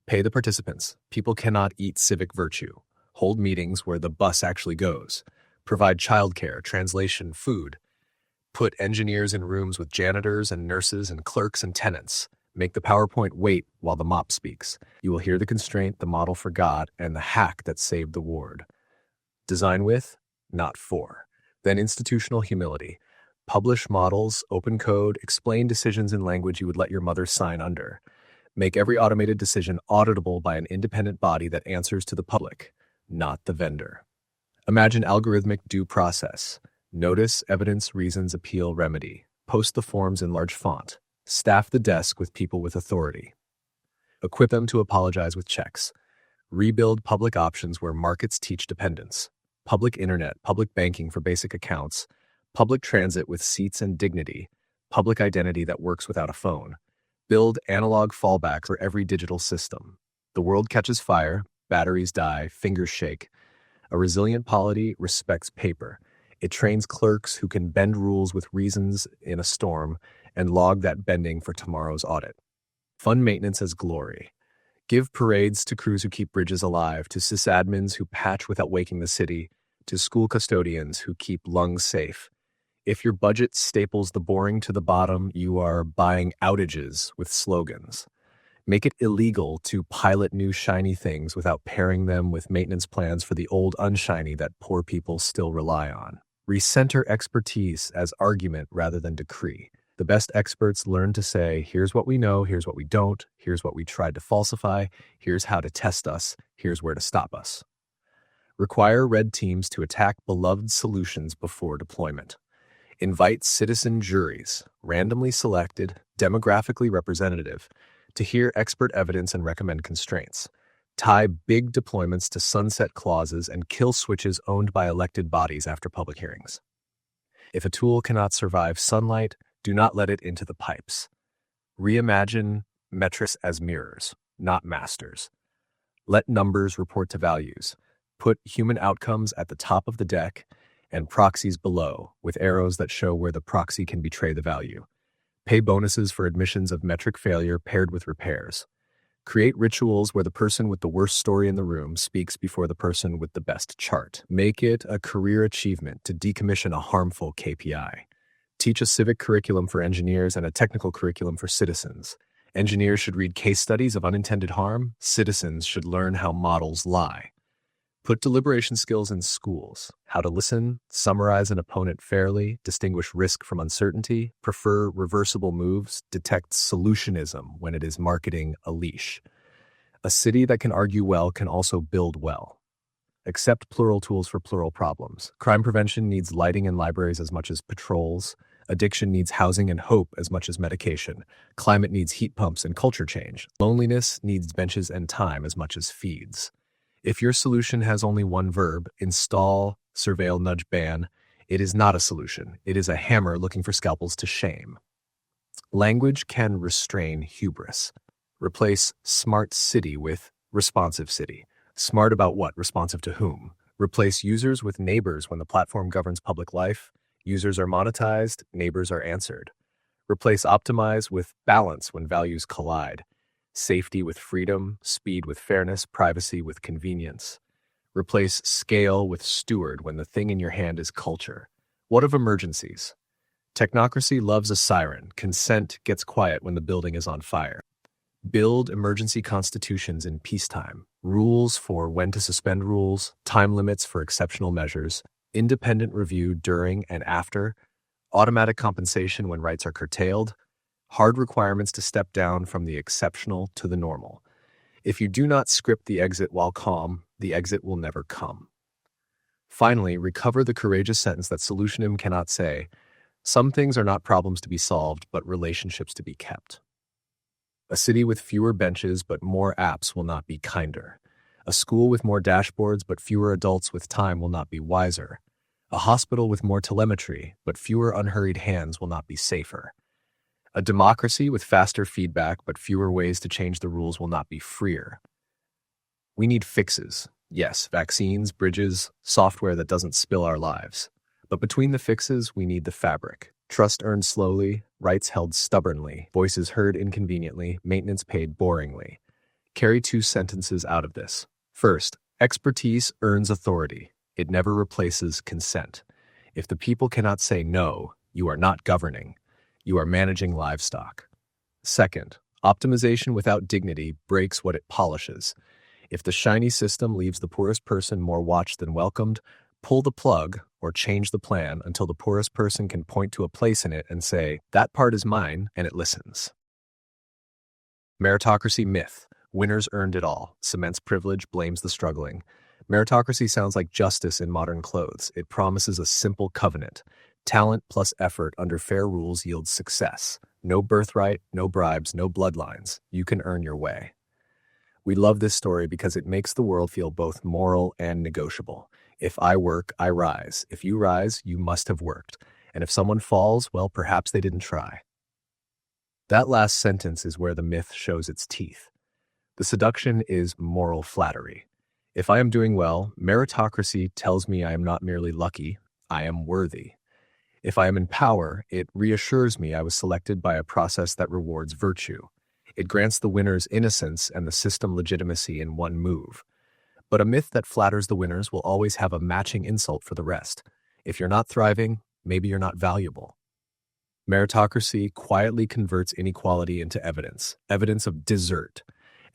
Pay the participants. People cannot eat civic virtue. Hold meetings where the bus actually goes. Provide childcare, translation, food. Put engineers in rooms with janitors and nurses and clerks and tenants. Make the PowerPoint wait while the mop speaks. You will hear the constraint the model forgot and the hack that saved the ward. Design with, not for. Then institutional humility. Publish models, open code, explain decisions in language you would let your mother sign under. Make every automated decision auditable by an independent body that answers to the public, not the vendor. Imagine algorithmic due process. Notice, evidence, reasons, appeal, remedy. Post the forms in large font. Staff the desk with people with authority. Equip them to apologize with checks. Rebuild public options where markets teach dependence. Public internet, public banking for basic accounts. Public transit with seats and dignity. Public identity that works without a phone. Build analog fallbacks for every digital system. The world catches fire, batteries die, fingers shake. A resilient polity respects paper. It trains clerks who can bend rules with reasons in a storm and log that bending for tomorrow's audit. Fund maintenance as glory. Give parades to crews who keep bridges alive, to sysadmins who patch without waking the city, to school custodians who keep lungs safe. If your budget staples the boring to the bottom, you are buying outages with slogans. Make it illegal to pilot new shiny things without pairing them with maintenance plans for the old unshiny that poor people still rely on. Recenter expertise as argument rather than decree. The best experts learn to say, here's what we know, here's what we don't, here's what we tried to falsify, here's how to test us, here's where to stop us. Require red teams to attack beloved solutions before deployment. Invite citizen juries, randomly selected, demographically representative, to hear expert evidence and recommend constraints. Tie big deployments to sunset clauses and kill switches owned by elected bodies after public hearings. If a tool cannot survive sunlight, do not let it into the pipes. Reimagine metrics as mirrors, not masters. Let numbers report to values. Put human outcomes at the top of the deck and proxies below, with arrows that show where the proxy can betray the value. Pay bonuses for admissions of metric failure paired with repairs. Create rituals where the person with the worst story in the room speaks before the person with the best chart. Make it a career achievement to decommission a harmful KPI. Teach a civic curriculum for engineers and a technical curriculum for citizens. Engineers should read case studies of unintended harm. Citizens should learn how models lie. Put deliberation skills in schools, how to listen, summarize an opponent fairly, distinguish risk from uncertainty, prefer reversible moves, detect solutionism when it is marketing a leash. A city that can argue well can also build well. Accept plural tools for plural problems. Crime prevention needs lighting in libraries as much as patrols. Addiction needs housing and hope as much as medication. Climate needs heat pumps and culture change. Loneliness needs benches and time as much as feeds. If your solution has only one verb, install, surveil, nudge, ban, it is not a solution. It is a hammer looking for scalpels to shame. Language can restrain hubris. Replace smart city with responsive city. Smart about what? Responsive to whom? Replace users with neighbors when the platform governs public life. Users are monetized, neighbors are answered. Replace optimize with balance when values collide. Safety with freedom, speed with fairness, privacy with convenience. Replace scale with steward when the thing in your hand is culture. What of emergencies? Technocracy loves a siren. Consent gets quiet when the building is on fire. Build emergency constitutions in peacetime. Rules for when to suspend rules, time limits for exceptional measures, independent review during and after, automatic compensation when rights are curtailed, hard requirements to step down from the exceptional to the normal. If you do not script the exit while calm, the exit will never come. Finally, recover the courageous sentence that Solutionism cannot say, some things are not problems to be solved, but relationships to be kept. A city with fewer benches but more apps will not be kinder. A school with more dashboards but fewer adults with time will not be wiser. A hospital with more telemetry but fewer unhurried hands will not be safer. A democracy with faster feedback but fewer ways to change the rules will not be freer. We need fixes. Yes, vaccines, bridges, software that doesn't spill our lives. But between the fixes, we need the fabric. Trust earned slowly, rights held stubbornly, voices heard inconveniently, maintenance paid boringly. Carry two sentences out of this. First, expertise earns authority. It never replaces consent. If the people cannot say no, you are not governing. You are managing livestock. Second, optimization without dignity breaks what it polishes. If the shiny system leaves the poorest person more watched than welcomed, pull the plug or change the plan until the poorest person can point to a place in it and say, that part is mine, and it listens. Meritocracy Myth. Winners earned it all. Cements privilege, blames the struggling. Meritocracy sounds like justice in modern clothes. It promises a simple covenant. Talent plus effort under fair rules yields success. No birthright, no bribes, no bloodlines. You can earn your way. We love this story because it makes the world feel both moral and negotiable. If I work, I rise. If you rise, you must have worked. And if someone falls, well, perhaps they didn't try. That last sentence is where the myth shows its teeth. The seduction is moral flattery. If I am doing well, meritocracy tells me I am not merely lucky, I am worthy. If I am in power, it reassures me I was selected by a process that rewards virtue. It grants the winners innocence and the system legitimacy in one move. But a myth that flatters the winners will always have a matching insult for the rest. If you're not thriving, maybe you're not valuable. Meritocracy quietly converts inequality into evidence of desert,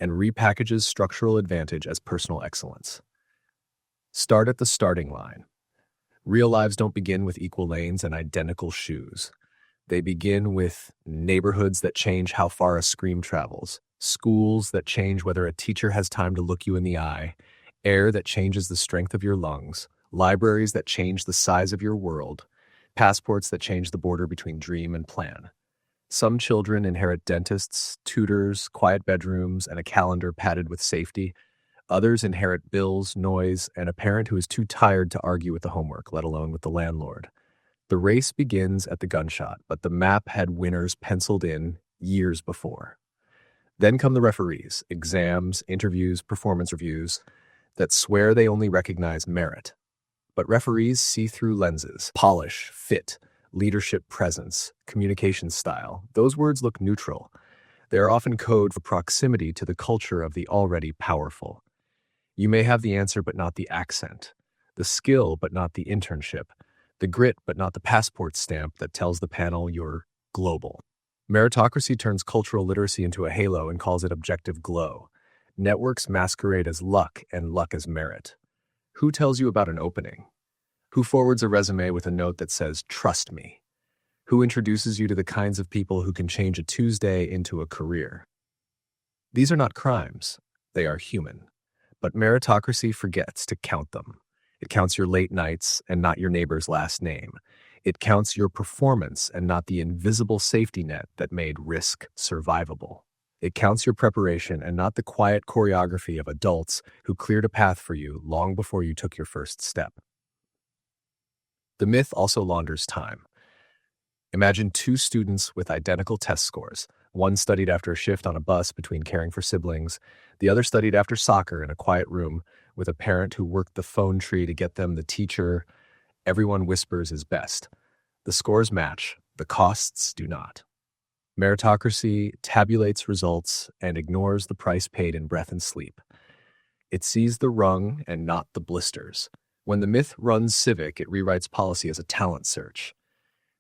and repackages structural advantage as personal excellence. Start at the starting line. Real lives don't begin with equal lanes and identical shoes. They begin with neighborhoods that change how far a scream travels, schools that change whether a teacher has time to look you in the eye, air that changes the strength of your lungs, libraries that change the size of your world, passports that change the border between dream and plan. Some children inherit dentists, tutors, quiet bedrooms, and a calendar padded with safety. Others inherit bills, noise, and a parent who is too tired to argue with the homework, let alone with the landlord. The race begins at the gunshot, but the map had winners penciled in years before. Then come the referees, exams, interviews, performance reviews that swear they only recognize merit. But referees see through lenses, polish, fit, leadership presence, communication style. Those words look neutral. They are often code for proximity to the culture of the already powerful. You may have the answer but not the accent, the skill but not the internship, the grit but not the passport stamp that tells the panel you're global. Meritocracy turns cultural literacy into a halo and calls it objective glow. Networks masquerade as luck and luck as merit. Who tells you about an opening? Who forwards a resume with a note that says, "Trust me"? Who introduces you to the kinds of people who can change a Tuesday into a career? These are not crimes. They are human. But meritocracy forgets to count them. It counts your late nights and not your neighbor's last name. It counts your performance and not the invisible safety net that made risk survivable. It counts your preparation and not the quiet choreography of adults who cleared a path for you long before you took your first step. The myth also launders time. Imagine two students with identical test scores. One studied after a shift on a bus between caring for siblings. The other studied after soccer in a quiet room with a parent who worked the phone tree to get them the teacher everyone whispers is best. The scores match, the costs do not. Meritocracy tabulates results and ignores the price paid in breath and sleep. It sees the rung and not the blisters. When the myth runs civic, it rewrites policy as a talent search.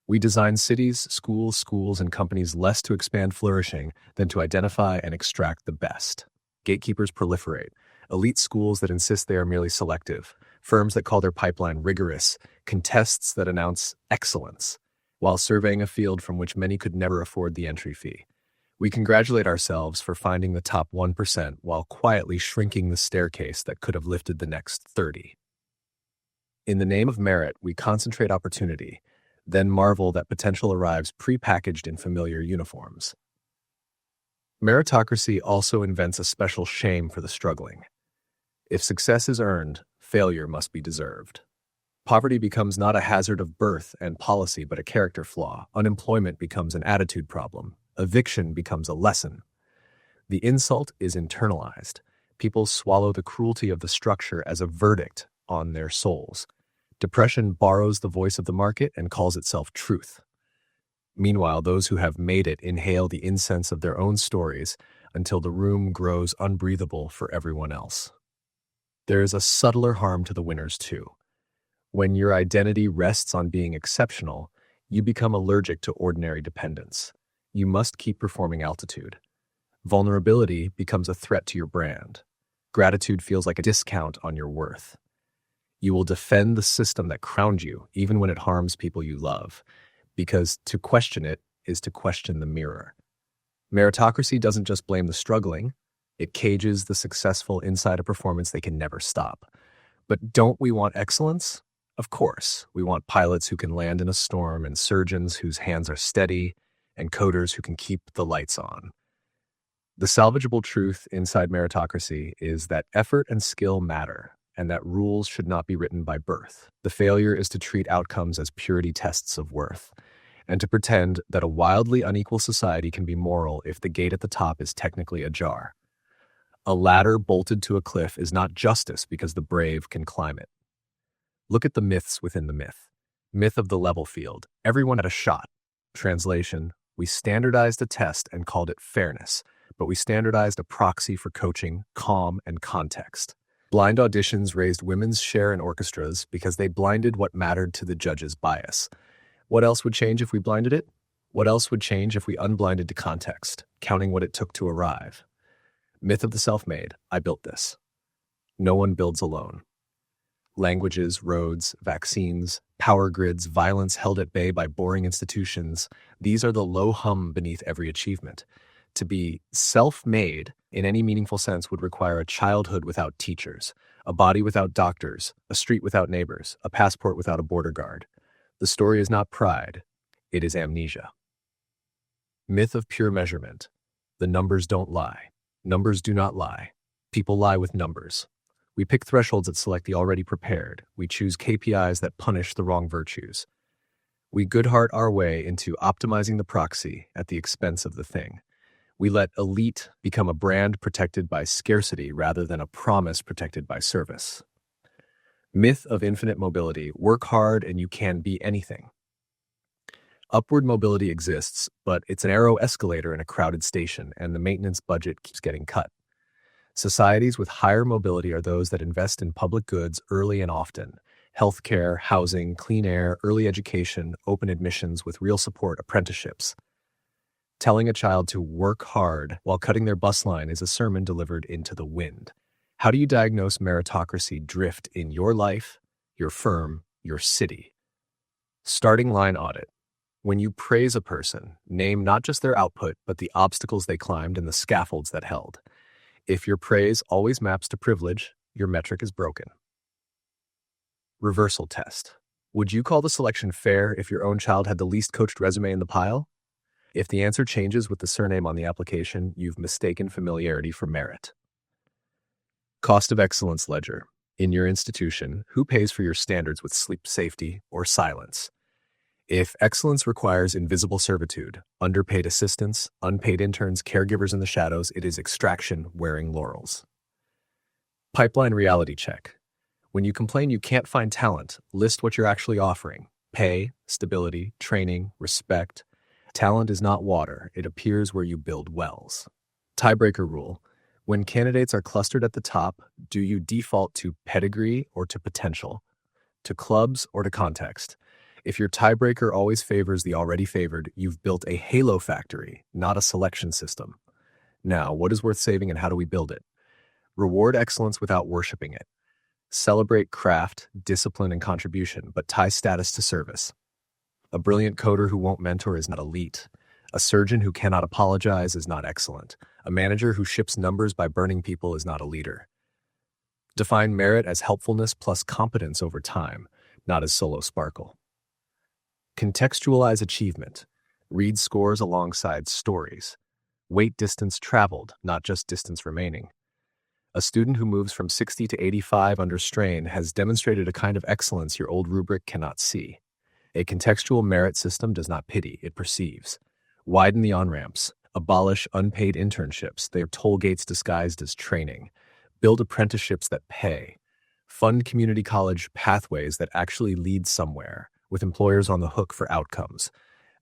We design cities, schools, and companies less to expand flourishing than to identify and extract the best. Gatekeepers proliferate. Elite schools that insist they are merely selective. Firms that call their pipeline rigorous. Contests that announce excellence, while surveying a field from which many could never afford the entry fee. We congratulate ourselves for finding the top 1% while quietly shrinking the staircase that could have lifted the next 30. In the name of merit, we concentrate opportunity, then marvel that potential arrives prepackaged in familiar uniforms. Meritocracy also invents a special shame for the struggling. If success is earned, failure must be deserved. Poverty becomes not a hazard of birth and policy, but a character flaw. Unemployment becomes an attitude problem. Eviction becomes a lesson. The insult is internalized. People swallow the cruelty of the structure as a verdict on their souls. Depression borrows the voice of the market and calls itself truth. Meanwhile, those who have made it inhale the incense of their own stories until the room grows unbreathable for everyone else. There is a subtler harm to the winners, too. When your identity rests on being exceptional, you become allergic to ordinary dependence. You must keep performing altitude. Vulnerability becomes a threat to your brand. Gratitude feels like a discount on your worth. You will defend the system that crowned you, even when it harms people you love, because to question it is to question the mirror. Meritocracy doesn't just blame the struggling, it cages the successful inside a performance they can never stop. But don't we want excellence? Of course, we want pilots who can land in a storm and surgeons whose hands are steady and coders who can keep the lights on. The salvageable truth inside meritocracy is that effort and skill matter, and that rules should not be written by birth. The failure is to treat outcomes as purity tests of worth, and to pretend that a wildly unequal society can be moral if the gate at the top is technically ajar. A ladder bolted to a cliff is not justice because the brave can climb it. Look at the myths within the myth. Myth of the level field. Everyone had a shot. Translation: we standardized a test and called it fairness, but we standardized a proxy for coaching, calm, and context. Blind auditions raised women's share in orchestras because they blinded what mattered to the judge's bias. What else would change if we blinded it? What else would change if we unblinded to context, counting what it took to arrive? Myth of the self-made. I built this. No one builds alone. Languages, roads, vaccines, power grids, violence held at bay by boring institutions, these are the low hum beneath every achievement. To be self-made in any meaningful sense would require a childhood without teachers, a body without doctors, a street without neighbors, a passport without a border guard. The story is not pride, it is amnesia. Myth of pure measurement. The numbers don't lie. Numbers do not lie. People lie with numbers. We pick thresholds that select the already prepared. We choose KPIs that punish the wrong virtues. We good-heart our way into optimizing the proxy at the expense of the thing. We let elite become a brand protected by scarcity rather than a promise protected by service. Myth of infinite mobility. Work hard and you can be anything. Upward mobility exists, but it's an arrow escalator in a crowded station, and the maintenance budget keeps getting cut. Societies with higher mobility are those that invest in public goods early and often. Healthcare, housing, clean air, early education, open admissions with real support, apprenticeships. Telling a child to work hard while cutting their bus line is a sermon delivered into the wind. How do you diagnose meritocracy drift in your life, your firm, your city? Starting line audit. When you praise a person, name not just their output, but the obstacles they climbed and the scaffolds that held. If your praise always maps to privilege, your metric is broken. Reversal test. Would you call the selection fair if your own child had the least coached resume in the pile? If the answer changes with the surname on the application, you've mistaken familiarity for merit. Cost of excellence ledger. In your institution, who pays for your standards with sleep safety or silence? If excellence requires invisible servitude, underpaid assistants, unpaid interns, caregivers in the shadows, it is extraction wearing laurels. Pipeline reality check. When you complain you can't find talent, list what you're actually offering. Pay, stability, training, respect. Talent is not water, it appears where you build wells. Tiebreaker rule. When candidates are clustered at the top, do you default to pedigree or to potential? To clubs or to context? If your tiebreaker always favors the already favored, you've built a halo factory, not a selection system. Now, what is worth saving and how do we build it? Reward excellence without worshiping it. Celebrate craft, discipline, and contribution, but tie status to service. A brilliant coder who won't mentor is not elite. A surgeon who cannot apologize is not excellent. A manager who ships numbers by burning people is not a leader. Define merit as helpfulness plus competence over time, not as solo sparkle. Contextualize achievement. Read scores alongside stories. Weight distance traveled, not just distance remaining. A student who moves from 60 to 85 under strain has demonstrated a kind of excellence your old rubric cannot see. A contextual merit system does not pity, it perceives. Widen the on-ramps. Abolish unpaid internships. They are toll gates disguised as training. Build apprenticeships that pay. Fund community college pathways that actually lead somewhere, with employers on the hook for outcomes.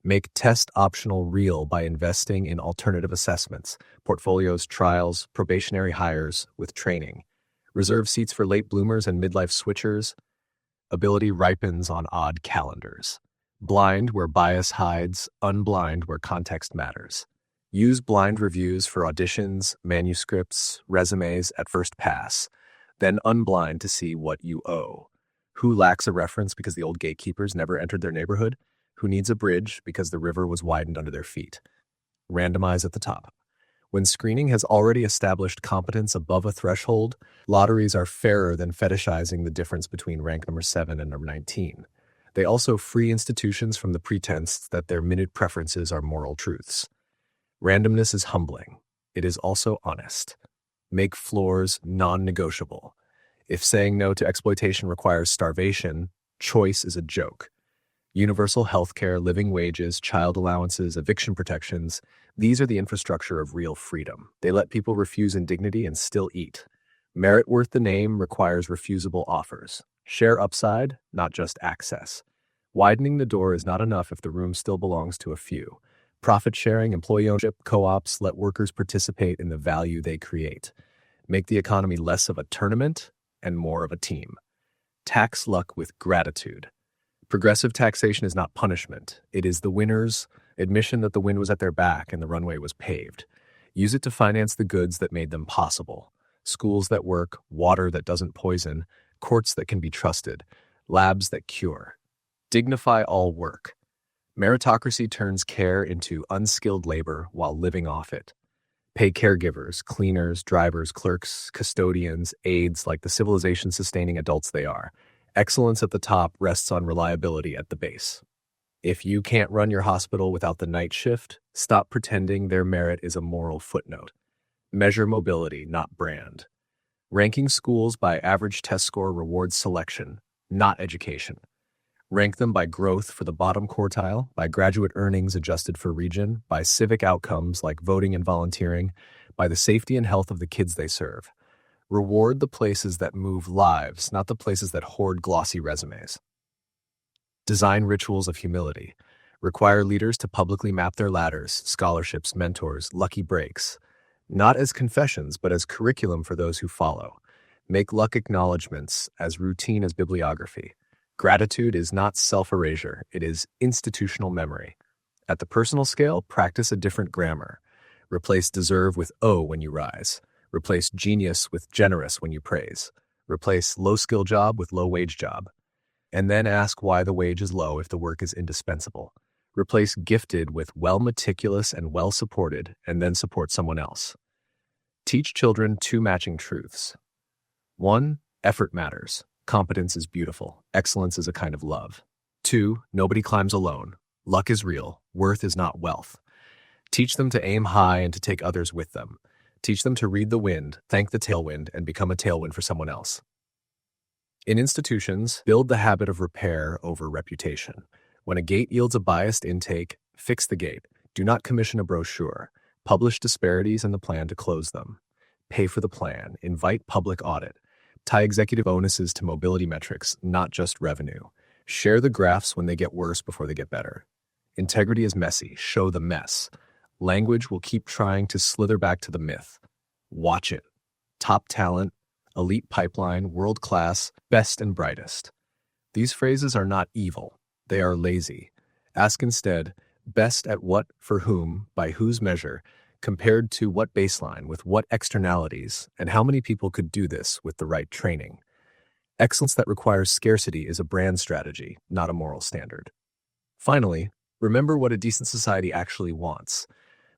Make test optional real by investing in alternative assessments, portfolios, trials, probationary hires with training. Reserve seats for late bloomers and midlife switchers. Ability ripens on odd calendars. Blind where bias hides, unblind where context matters. Use blind reviews for auditions, manuscripts, resumes at first pass. Then unblind to see what you owe. Who lacks a reference because the old gatekeepers never entered their neighborhood? Who needs a bridge because the river was widened under their feet? Randomize at the top. When screening has already established competence above a threshold, lotteries are fairer than fetishizing the difference between rank number 7 and number 19. They also free institutions from the pretense that their minute preferences are moral truths. Randomness is humbling. It is also honest. Make floors non-negotiable. If saying no to exploitation requires starvation, choice is a joke. Universal health care, living wages, child allowances, eviction protections, these are the infrastructure of real freedom. They let people refuse indignity and still eat. Merit worth the name requires refusable offers. Share upside, not just access. Widening the door is not enough if the room still belongs to a few. Profit sharing, employee ownership, co-ops let workers participate in the value they create. Make the economy less of a tournament and more of a team. Tax luck with gratitude. Progressive taxation is not punishment. It is the winner's admission that the wind was at their back and the runway was paved. Use it to finance the goods that made them possible. Schools that work, water that doesn't poison, courts that can be trusted, labs that cure. Dignify all work. Meritocracy turns care into unskilled labor while living off it. Pay caregivers, cleaners, drivers, clerks, custodians, aides like the civilization-sustaining adults they are. Excellence at the top rests on reliability at the base. If you can't run your hospital without the night shift, stop pretending their merit is a moral footnote. Measure mobility, not brand. Ranking schools by average test score rewards selection, not education. Rank them by growth for the bottom quartile, by graduate earnings adjusted for region, by civic outcomes like voting and volunteering, by the safety and health of the kids they serve. Reward the places that move lives, not the places that hoard glossy resumes. Design rituals of humility. Require leaders to publicly map their ladders, scholarships, mentors, lucky breaks, not as confessions, but as curriculum for those who follow. Make luck acknowledgments as routine as bibliography. Gratitude is not self-erasure, it is institutional memory. At the personal scale, practice a different grammar. Replace deserve with "owe" when you rise. Replace genius with generous when you praise. Replace low-skill job with low-wage job. And then ask why the wage is low if the work is indispensable. Replace gifted with well meticulous and well supported, and then support someone else. Teach children two matching truths. 1. Effort matters. Competence is beautiful. Excellence is a kind of love. 2. Nobody climbs alone. Luck is real. Worth is not wealth. Teach them to aim high and to take others with them. Teach them to read the wind, thank the tailwind, and become a tailwind for someone else. In institutions, build the habit of repair over reputation. When a gate yields a biased intake, fix the gate. Do not commission a brochure. Publish disparities and the plan to close them. Pay for the plan. Invite public audit. Tie executive bonuses to mobility metrics, not just revenue. Share the graphs when they get worse before they get better. Integrity is messy. Show the mess. Language will keep trying to slither back to the myth. Watch it. Top talent, elite pipeline, world-class, best and brightest. These phrases are not evil. They are lazy. Ask instead, best at what, for whom, by whose measure, compared to what baseline, with what externalities, and how many people could do this with the right training. Excellence that requires scarcity is a brand strategy, not a moral standard. Finally, remember what a decent society actually wants.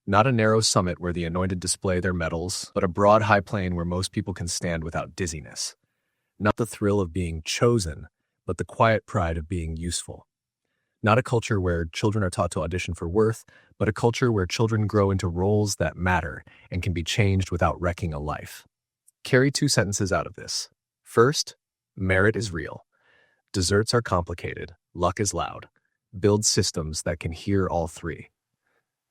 Not a narrow summit where the anointed display their medals, but a broad high plain where most people can stand without dizziness. Not the thrill of being chosen, but the quiet pride of being useful. Not a culture where children are taught to audition for worth, but a culture where children grow into roles that matter and can be changed without wrecking a life. Carry 2 sentences out of this. First, merit is real. Desserts are complicated. Luck is loud. Build systems that can hear all 3.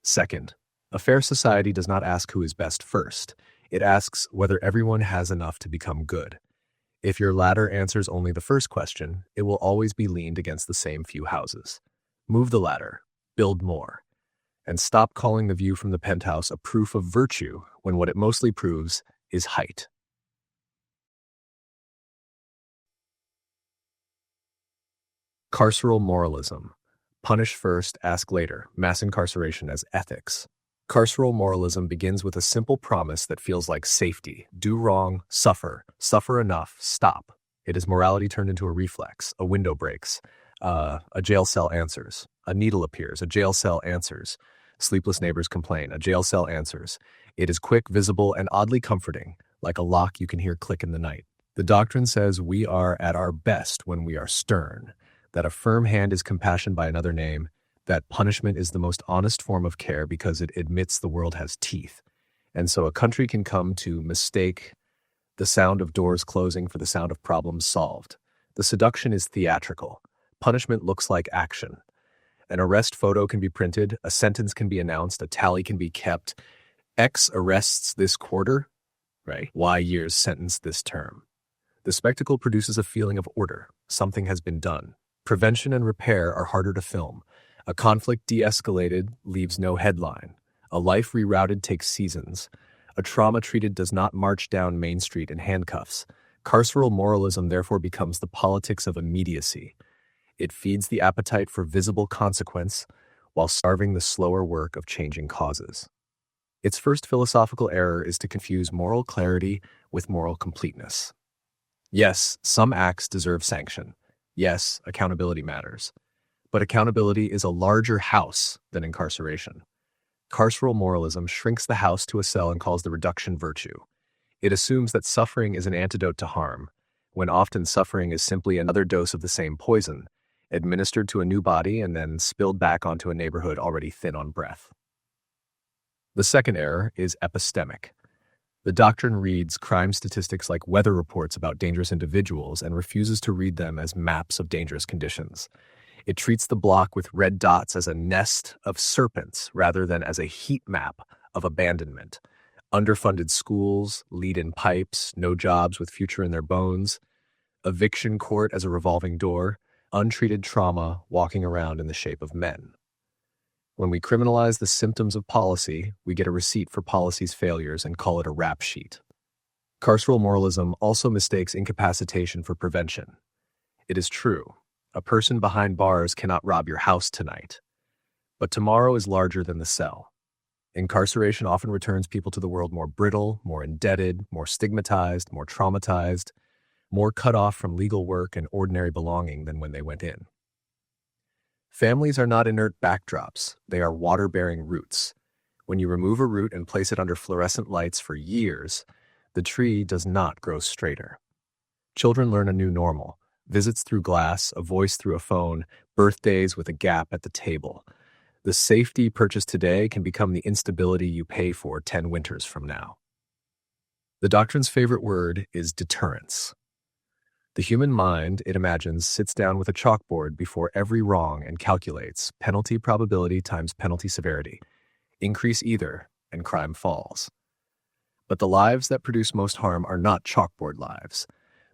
Second, a fair society does not ask who is best first. It asks whether everyone has enough to become good. If your ladder answers only the first question, it will always be leaned against the same few houses. Move the ladder, build more, and stop calling the view from the penthouse a proof of virtue when what it mostly proves is height. Carceral Moralism. Punish first, ask later. Mass incarceration as ethics. Carceral moralism begins with a simple promise that feels like safety. Do wrong, suffer. Suffer enough, stop. It is morality turned into a reflex. A window breaks. A jail cell answers. A needle appears. A jail cell answers. Sleepless neighbors complain. A jail cell answers. It is quick, visible, and oddly comforting, like a lock you can hear click in the night. The doctrine says we are at our best when we are stern, that a firm hand is compassion by another name, that punishment is the most honest form of care because it admits the world has teeth. And so a country can come to mistake the sound of doors closing for the sound of problems solved. The seduction is theatrical. Punishment looks like action. An arrest photo can be printed, a sentence can be announced, a tally can be kept. X arrests this quarter, right? Y years sentenced this term. The spectacle produces a feeling of order. Something has been done. Prevention and repair are harder to film. A conflict de-escalated leaves no headline. A life rerouted takes seasons. A trauma treated does not march down Main Street in handcuffs. Carceral moralism therefore becomes the politics of immediacy. It feeds the appetite for visible consequence while starving the slower work of changing causes. Its first philosophical error is to confuse moral clarity with moral completeness. Yes, some acts deserve sanction. Yes, accountability matters. But accountability is a larger house than incarceration. Carceral moralism shrinks the house to a cell and calls the reduction virtue. It assumes that suffering is an antidote to harm, when often suffering is simply another dose of the same poison, administered to a new body and then spilled back onto a neighborhood already thin on breath. The second error is epistemic. The doctrine reads crime statistics like weather reports about dangerous individuals and refuses to read them as maps of dangerous conditions. It treats the block with red dots as a nest of serpents rather than as a heat map of abandonment. Underfunded schools, lead-in pipes, no jobs with future in their bones, eviction court as a revolving door, untreated trauma walking around in the shape of men. When we criminalize the symptoms of policy, we get a receipt for policy's failures and call it a rap sheet. Carceral moralism also mistakes incapacitation for prevention. It is true, a person behind bars cannot rob your house tonight, but tomorrow is larger than the cell. Incarceration often returns people to the world more brittle, more indebted, more stigmatized, more traumatized, more cut off from legal work and ordinary belonging than when they went in. Families are not inert backdrops, they are water-bearing roots. When you remove a root and place it under fluorescent lights for years, the tree does not grow straighter. Children learn a new normal, visits through glass, a voice through a phone, birthdays with a gap at the table. The safety purchased today can become the instability you pay for 10 winters from now. The doctrine's favorite word is deterrence. The human mind, it imagines, sits down with a chalkboard before every wrong and calculates penalty probability times penalty severity. Increase either, and crime falls. But the lives that produce most harm are not chalkboard lives.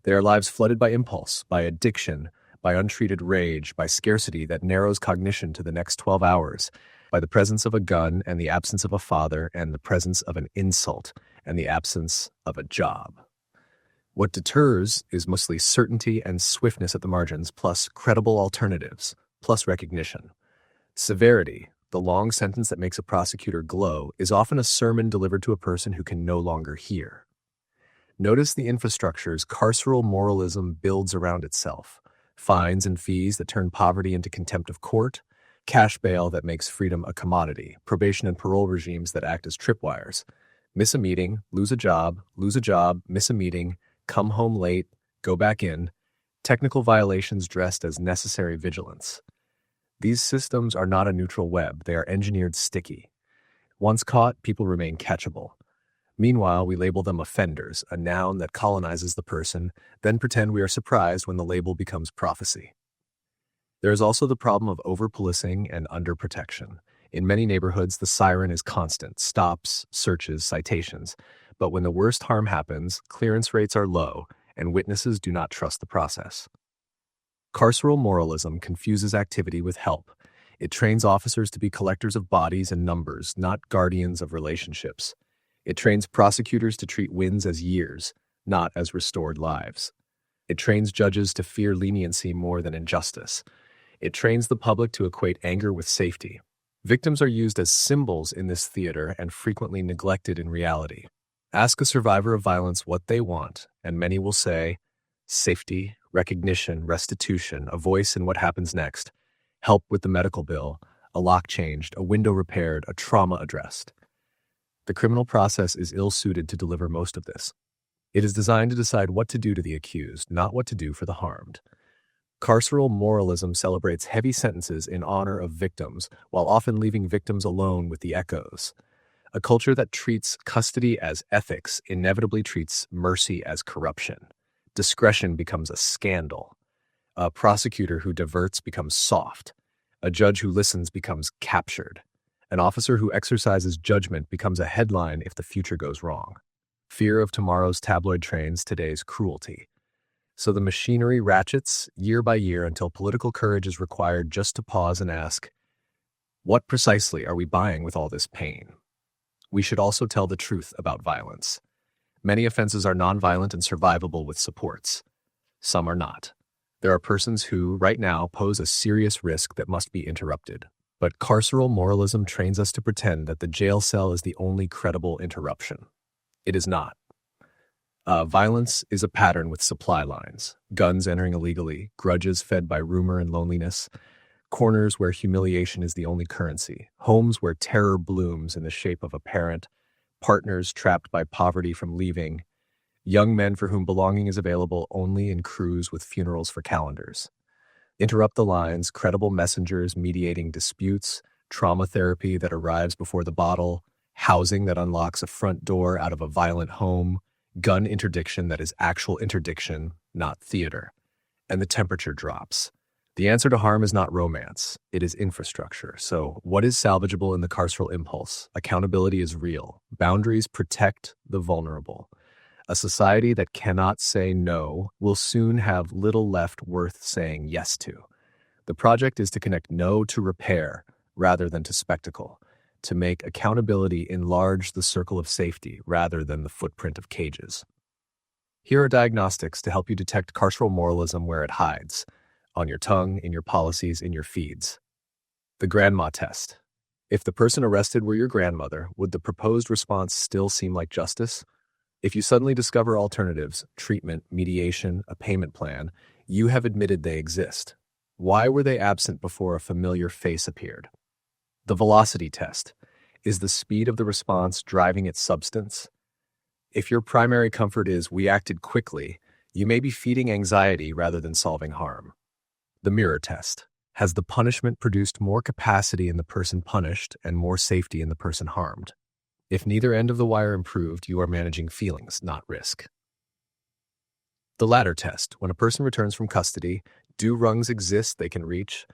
They are lives flooded by impulse, by addiction, by untreated rage, by scarcity that narrows cognition to the next 12 hours, by the presence of a gun and the absence of a father and the presence of an insult and the absence of a job. What deters is mostly certainty and swiftness at the margins, plus credible alternatives, plus recognition. Severity, the long sentence that makes a prosecutor glow, is often a sermon delivered to a person who can no longer hear. Notice the infrastructures carceral moralism builds around itself. Fines and fees that turn poverty into contempt of court, cash bail that makes freedom a commodity, probation and parole regimes that act as tripwires. Miss a meeting, lose a job, miss a meeting, come home late, go back in, technical violations dressed as necessary vigilance. These systems are not a neutral web, they are engineered sticky. Once caught, people remain catchable. Meanwhile, we label them offenders, a noun that colonizes the person, then pretend we are surprised when the label becomes prophecy. There is also the problem of over-policing and under-protection. In many neighborhoods, the siren is constant, stops, searches, citations. But when the worst harm happens, clearance rates are low, and witnesses do not trust the process. Carceral moralism confuses activity with help. It trains officers to be collectors of bodies and numbers, not guardians of relationships. It trains prosecutors to treat wins as years, not as restored lives. It trains judges to fear leniency more than injustice. It trains the public to equate anger with safety. Victims are used as symbols in this theater and frequently neglected in reality. Ask a survivor of violence what they want, and many will say, safety, recognition, restitution, a voice in what happens next, help with the medical bill, a lock changed, a window repaired, a trauma addressed. The criminal process is ill-suited to deliver most of this. It is designed to decide what to do to the accused, not what to do for the harmed. Carceral moralism celebrates heavy sentences in honor of victims, while often leaving victims alone with the echoes. A culture that treats custody as ethics inevitably treats mercy as corruption. Discretion becomes a scandal. A prosecutor who diverts becomes soft. A judge who listens becomes captured. An officer who exercises judgment becomes a headline if the future goes wrong. Fear of tomorrow's tabloid trains today's cruelty. So the machinery ratchets year by year until political courage is required just to pause and ask, what precisely are we buying with all this pain? We should also tell the truth about violence. Many offenses are nonviolent and survivable with supports. Some are not. There are persons who, right now, pose a serious risk that must be interrupted. But carceral moralism trains us to pretend that the jail cell is the only credible interruption. It is not. Violence is a pattern with supply lines, guns entering illegally, grudges fed by rumor and loneliness, corners where humiliation is the only currency, homes where terror blooms in the shape of a parent, partners trapped by poverty from leaving, young men for whom belonging is available only in crews with funerals for calendars. Interrupt the lines, credible messengers mediating disputes, trauma therapy that arrives before the bottle, housing that unlocks a front door out of a violent home, gun interdiction that is actual interdiction, not theater. And the temperature drops. The answer to harm is not romance, it is infrastructure. So, what is salvageable in the carceral impulse? Accountability is real. Boundaries protect the vulnerable. A society that cannot say no will soon have little left worth saying yes to. The project is to connect no to repair rather than to spectacle, to make accountability enlarge the circle of safety rather than the footprint of cages. Here are diagnostics to help you detect carceral moralism where it hides, on your tongue, in your policies, in your feeds. The grandma test. If the person arrested were your grandmother, would the proposed response still seem like justice? If you suddenly discover alternatives, treatment, mediation, a payment plan, you have admitted they exist. Why were they absent before a familiar face appeared? The velocity test. Is the speed of the response driving its substance? If your primary comfort is we acted quickly, you may be feeding anxiety rather than solving harm. The mirror test. Has the punishment produced more capacity in the person punished and more safety in the person harmed? If neither end of the wire improved, you are managing feelings, not risk. The ladder test. When a person returns from custody, do rungs exist they can reach?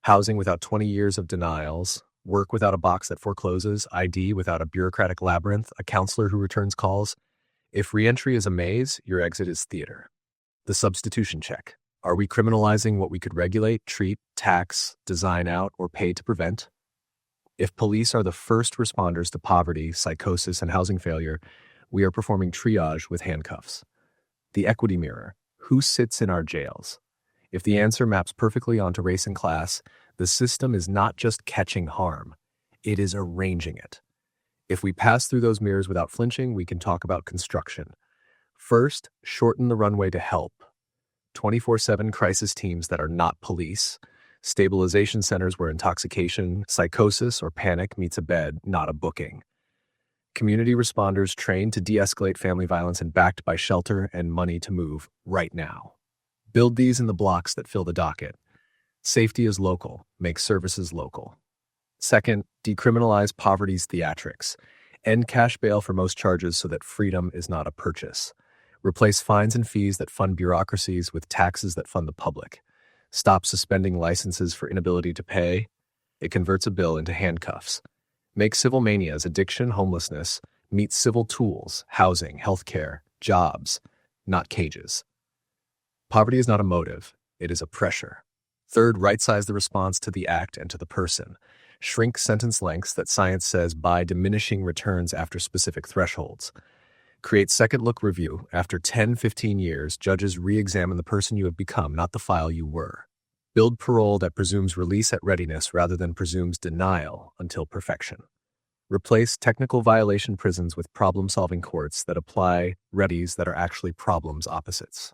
Housing without 20 years of denials, work without a box that forecloses, ID without a bureaucratic labyrinth, a counselor who returns calls. If reentry is a maze, your exit is theater. The substitution check. Are we criminalizing what we could regulate, treat, tax, design out, or pay to prevent? If police are the first responders to poverty, psychosis, and housing failure, we are performing triage with handcuffs. The equity mirror. Who sits in our jails? If the answer maps perfectly onto race and class, the system is not just catching harm, it is arranging it. If we pass through those mirrors without flinching, we can talk about construction. First, shorten the runway to help. 24/7 crisis teams that are not police. Stabilization centers where intoxication, psychosis, or panic meets a bed, not a booking. Community responders trained to de-escalate family violence and backed by shelter and money to move right now. Build these in the blocks that fill the docket. Safety is local. Make services local. Second, decriminalize poverty's theatrics. End cash bail for most charges so that freedom is not a purchase. Replace fines and fees that fund bureaucracies with taxes that fund the public. Stop suspending licenses for inability to pay. It converts a bill into handcuffs. Make civil manias, addiction, homelessness, meet civil tools, housing, healthcare, jobs, not cages. Poverty is not a motive, it is a pressure. Third, right-size the response to the act and to the person. Shrink sentence lengths that science says by diminishing returns after specific thresholds. Create second-look review. After 10-15 years, judges re-examine the person you have become, not the file you were. Build parole that presumes release at readiness rather than presumes denial until perfection. Replace technical violation prisons with problem-solving courts that apply readies that are actually problems opposites.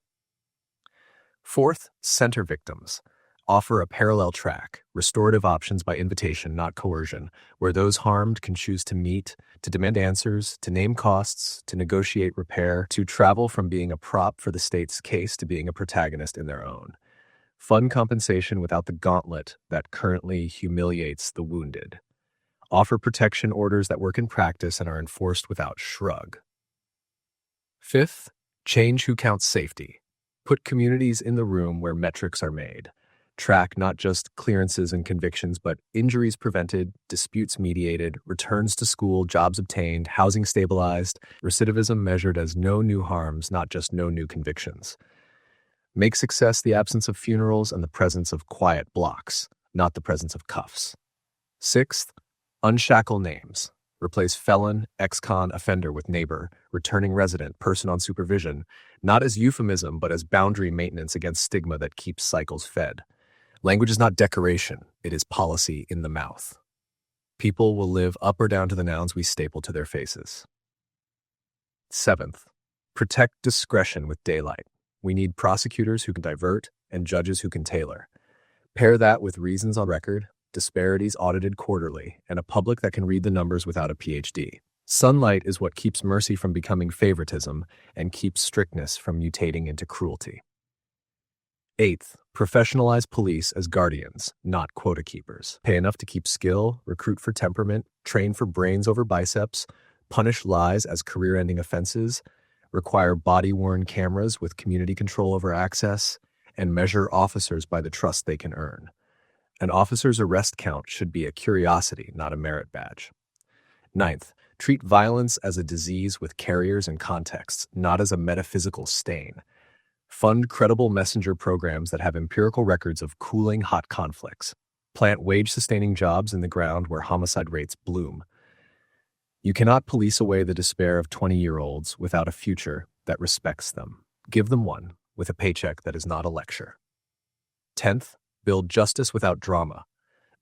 Fourth, center victims. Offer a parallel track, restorative options by invitation, not coercion, where those harmed can choose to meet, to demand answers, to name costs, to negotiate repair, to travel from being a prop for the state's case to being a protagonist in their own. Fund compensation without the gauntlet that currently humiliates the wounded. Offer protection orders that work in practice and are enforced without shrug. Fifth, change who counts safety. Put communities in the room where metrics are made. Track not just clearances and convictions, but injuries prevented, disputes mediated, returns to school, jobs obtained, housing stabilized, recidivism measured as no new harms, not just no new convictions. Make success the absence of funerals and the presence of quiet blocks, not the presence of cuffs. Sixth, unshackle names. Replace felon, ex-con, offender with neighbor, returning resident, person on supervision, not as euphemism, but as boundary maintenance against stigma that keeps cycles fed. Language is not decoration, it is policy in the mouth. People will live up or down to the nouns we staple to their faces. Seventh, Protect discretion with daylight. We need prosecutors who can divert and judges who can tailor. Pair that with reasons on record, disparities audited quarterly, and a public that can read the numbers without a PhD. Sunlight is what keeps mercy from becoming favoritism and keeps strictness from mutating into cruelty. Eighth, professionalize police as guardians, not quota keepers. Pay enough to keep skill, recruit for temperament, train for brains over biceps, punish lies as career-ending offenses, require body-worn cameras with community control over access, and measure officers by the trust they can earn. An officer's arrest count should be a curiosity, not a merit badge. Ninth, treat violence as a disease with carriers and contexts, not as a metaphysical stain. Fund credible messenger programs that have empirical records of cooling hot conflicts. Plant wage-sustaining jobs in the ground where homicide rates bloom. You cannot police away the despair of 20-year-olds without a future that respects them. Give them one with a paycheck that is not a lecture. 10th, build justice without drama.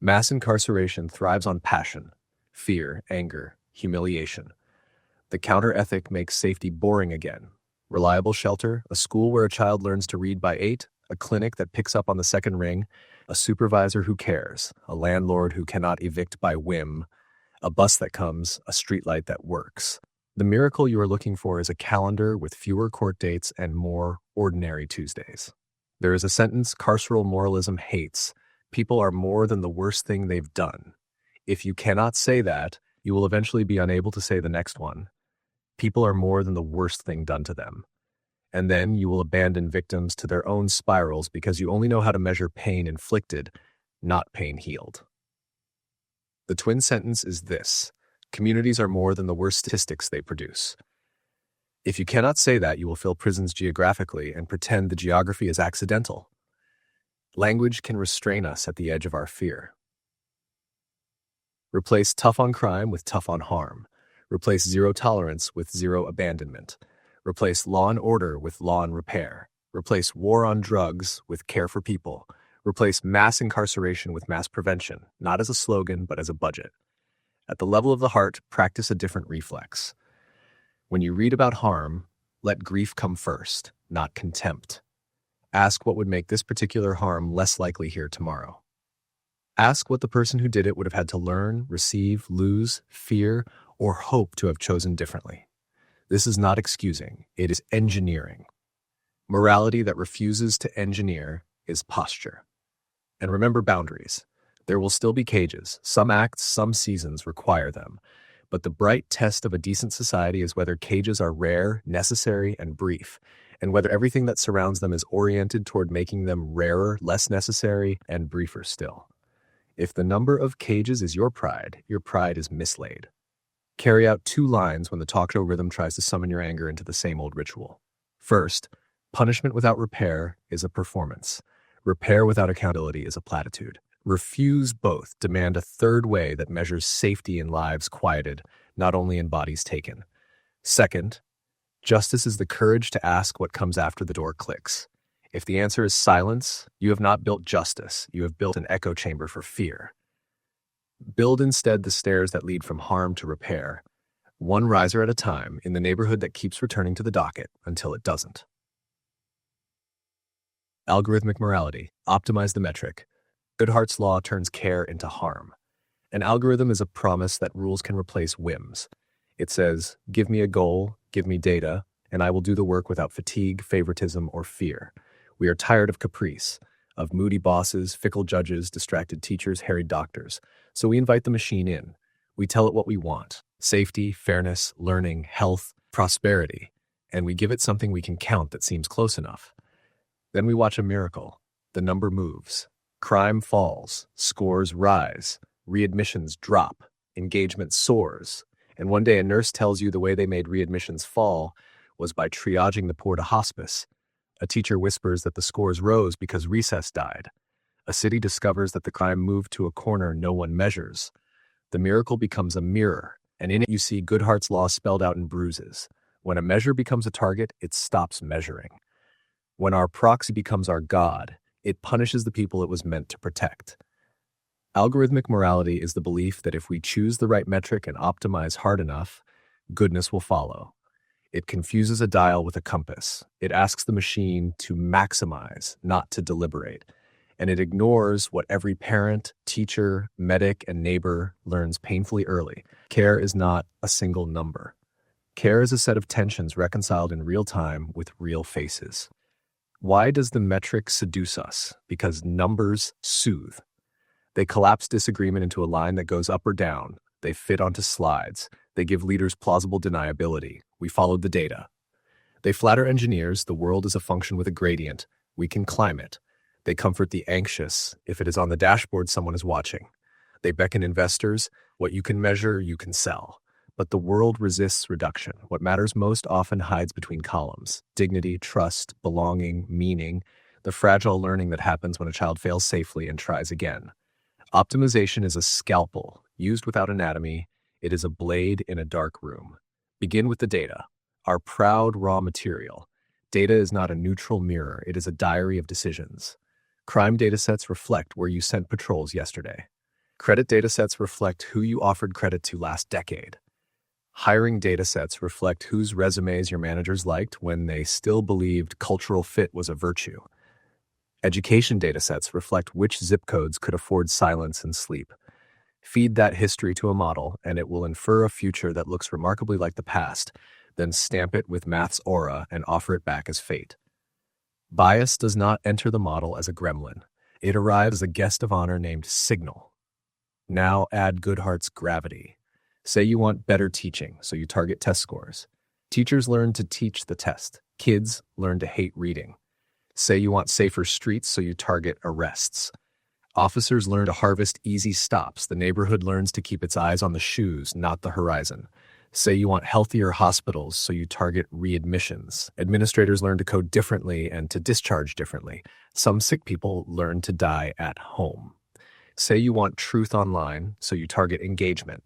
Mass incarceration thrives on passion, fear, anger, humiliation. The counter-ethic makes safety boring again. Reliable shelter, a school where a child learns to read by 8, a clinic that picks up on the second ring, a supervisor who cares, a landlord who cannot evict by whim, a bus that comes, a streetlight that works. The miracle you are looking for is a calendar with fewer court dates and more ordinary Tuesdays. There is a sentence Carceral Moralism hates: people are more than the worst thing they've done. If you cannot say that, you will eventually be unable to say the next one. People are more than the worst thing done to them. And then you will abandon victims to their own spirals because you only know how to measure pain inflicted, not pain healed. The twin sentence is this: communities are more than the worst statistics they produce. If you cannot say that, you will fill prisons geographically and pretend the geography is accidental. Language can restrain us at the edge of our fear. Replace tough on crime with tough on harm. Replace zero tolerance with zero abandonment. Replace law and order with law and repair. Replace war on drugs with care for people. Replace mass incarceration with mass prevention, not as a slogan, but as a budget. At the level of the heart, practice a different reflex. When you read about harm, let grief come first, not contempt. Ask what would make this particular harm less likely here tomorrow. Ask what the person who did it would have had to learn, receive, lose, fear, or hope to have chosen differently. This is not excusing, it is engineering. Morality that refuses to engineer is posture. And remember boundaries. There will still be cages. Some acts, some seasons require them. But the bright test of a decent society is whether cages are rare, necessary, and brief, and whether everything that surrounds them is oriented toward making them rarer, less necessary, and briefer still. If the number of cages is your pride is mislaid. Carry out 2 lines when the talk show rhythm tries to summon your anger into the same old ritual. First, punishment without repair is a performance. Repair without accountability is a platitude. Refuse both. Demand a third way that measures safety in lives quieted, not only in bodies taken. Second, justice is the courage to ask what comes after the door clicks. If the answer is silence, you have not built justice. You have built an echo chamber for fear. Build instead the stairs that lead from harm to repair, one riser at a time in the neighborhood that keeps returning to the docket until it doesn't. Algorithmic morality. Optimize the metric. Goodhart's law turns care into harm. An algorithm is a promise that rules can replace whims. It says, give me a goal, give me data, and I will do the work without fatigue, favoritism, or fear. We are tired of caprice, of moody bosses, fickle judges, distracted teachers, harried doctors. So we invite the machine in. We tell it what we want: safety, fairness, learning, health, prosperity. And we give it something we can count that seems close enough. Then we watch a miracle. The number moves. Crime falls. Scores rise. Readmissions drop. Engagement soars. And one day a nurse tells you the way they made readmissions fall was by triaging the poor to hospice. A teacher whispers that the scores rose because recess died. A city discovers that the crime moved to a corner no one measures. The miracle becomes a mirror, and in it you see Goodhart's law spelled out in bruises. When a measure becomes a target, it stops measuring. When our proxy becomes our God, it punishes the people it was meant to protect. Algorithmic morality is the belief that if we choose the right metric and optimize hard enough, goodness will follow. It confuses a dial with a compass. It asks the machine to maximize, not to deliberate. And it ignores what every parent, teacher, medic, and neighbor learns painfully early. Care is not a single number. Care is a set of tensions reconciled in real time with real faces. Why does the metric seduce us? Because numbers soothe. They collapse disagreement into a line that goes up or down. They fit onto slides. They give leaders plausible deniability. We followed the data. They flatter engineers. The world is a function with a gradient. We can climb it. They comfort the anxious. If it is on the dashboard, someone is watching. They beckon investors. What you can measure, you can sell. But the world resists reduction. What matters most often hides between columns. Dignity, trust, belonging, meaning, the fragile learning that happens when a child fails safely and tries again. Optimization is a scalpel, used without anatomy. It is a blade in a dark room. Begin with the data, our proud raw material. Data is not a neutral mirror, it is a diary of decisions. Crime datasets reflect where you sent patrols yesterday. Credit datasets reflect who you offered credit to last decade. Hiring datasets reflect whose resumes your managers liked when they still believed cultural fit was a virtue. Education datasets reflect which zip codes could afford silence and sleep. Feed that history to a model, and it will infer a future that looks remarkably like the past, then stamp it with math's aura and offer it back as fate. Bias does not enter the model as a gremlin. It arrives as a guest of honor named Signal. Now add Goodhart's gravity. Say you want better teaching, so you target test scores. Teachers learn to teach the test. Kids learn to hate reading. Say you want safer streets, so you target arrests. Officers learn to harvest easy stops. The neighborhood learns to keep its eyes on the shoes, not the horizon. Say you want healthier hospitals, so you target readmissions. Administrators learn to code differently and to discharge differently. Some sick people learn to die at home. Say you want truth online, so you target engagement.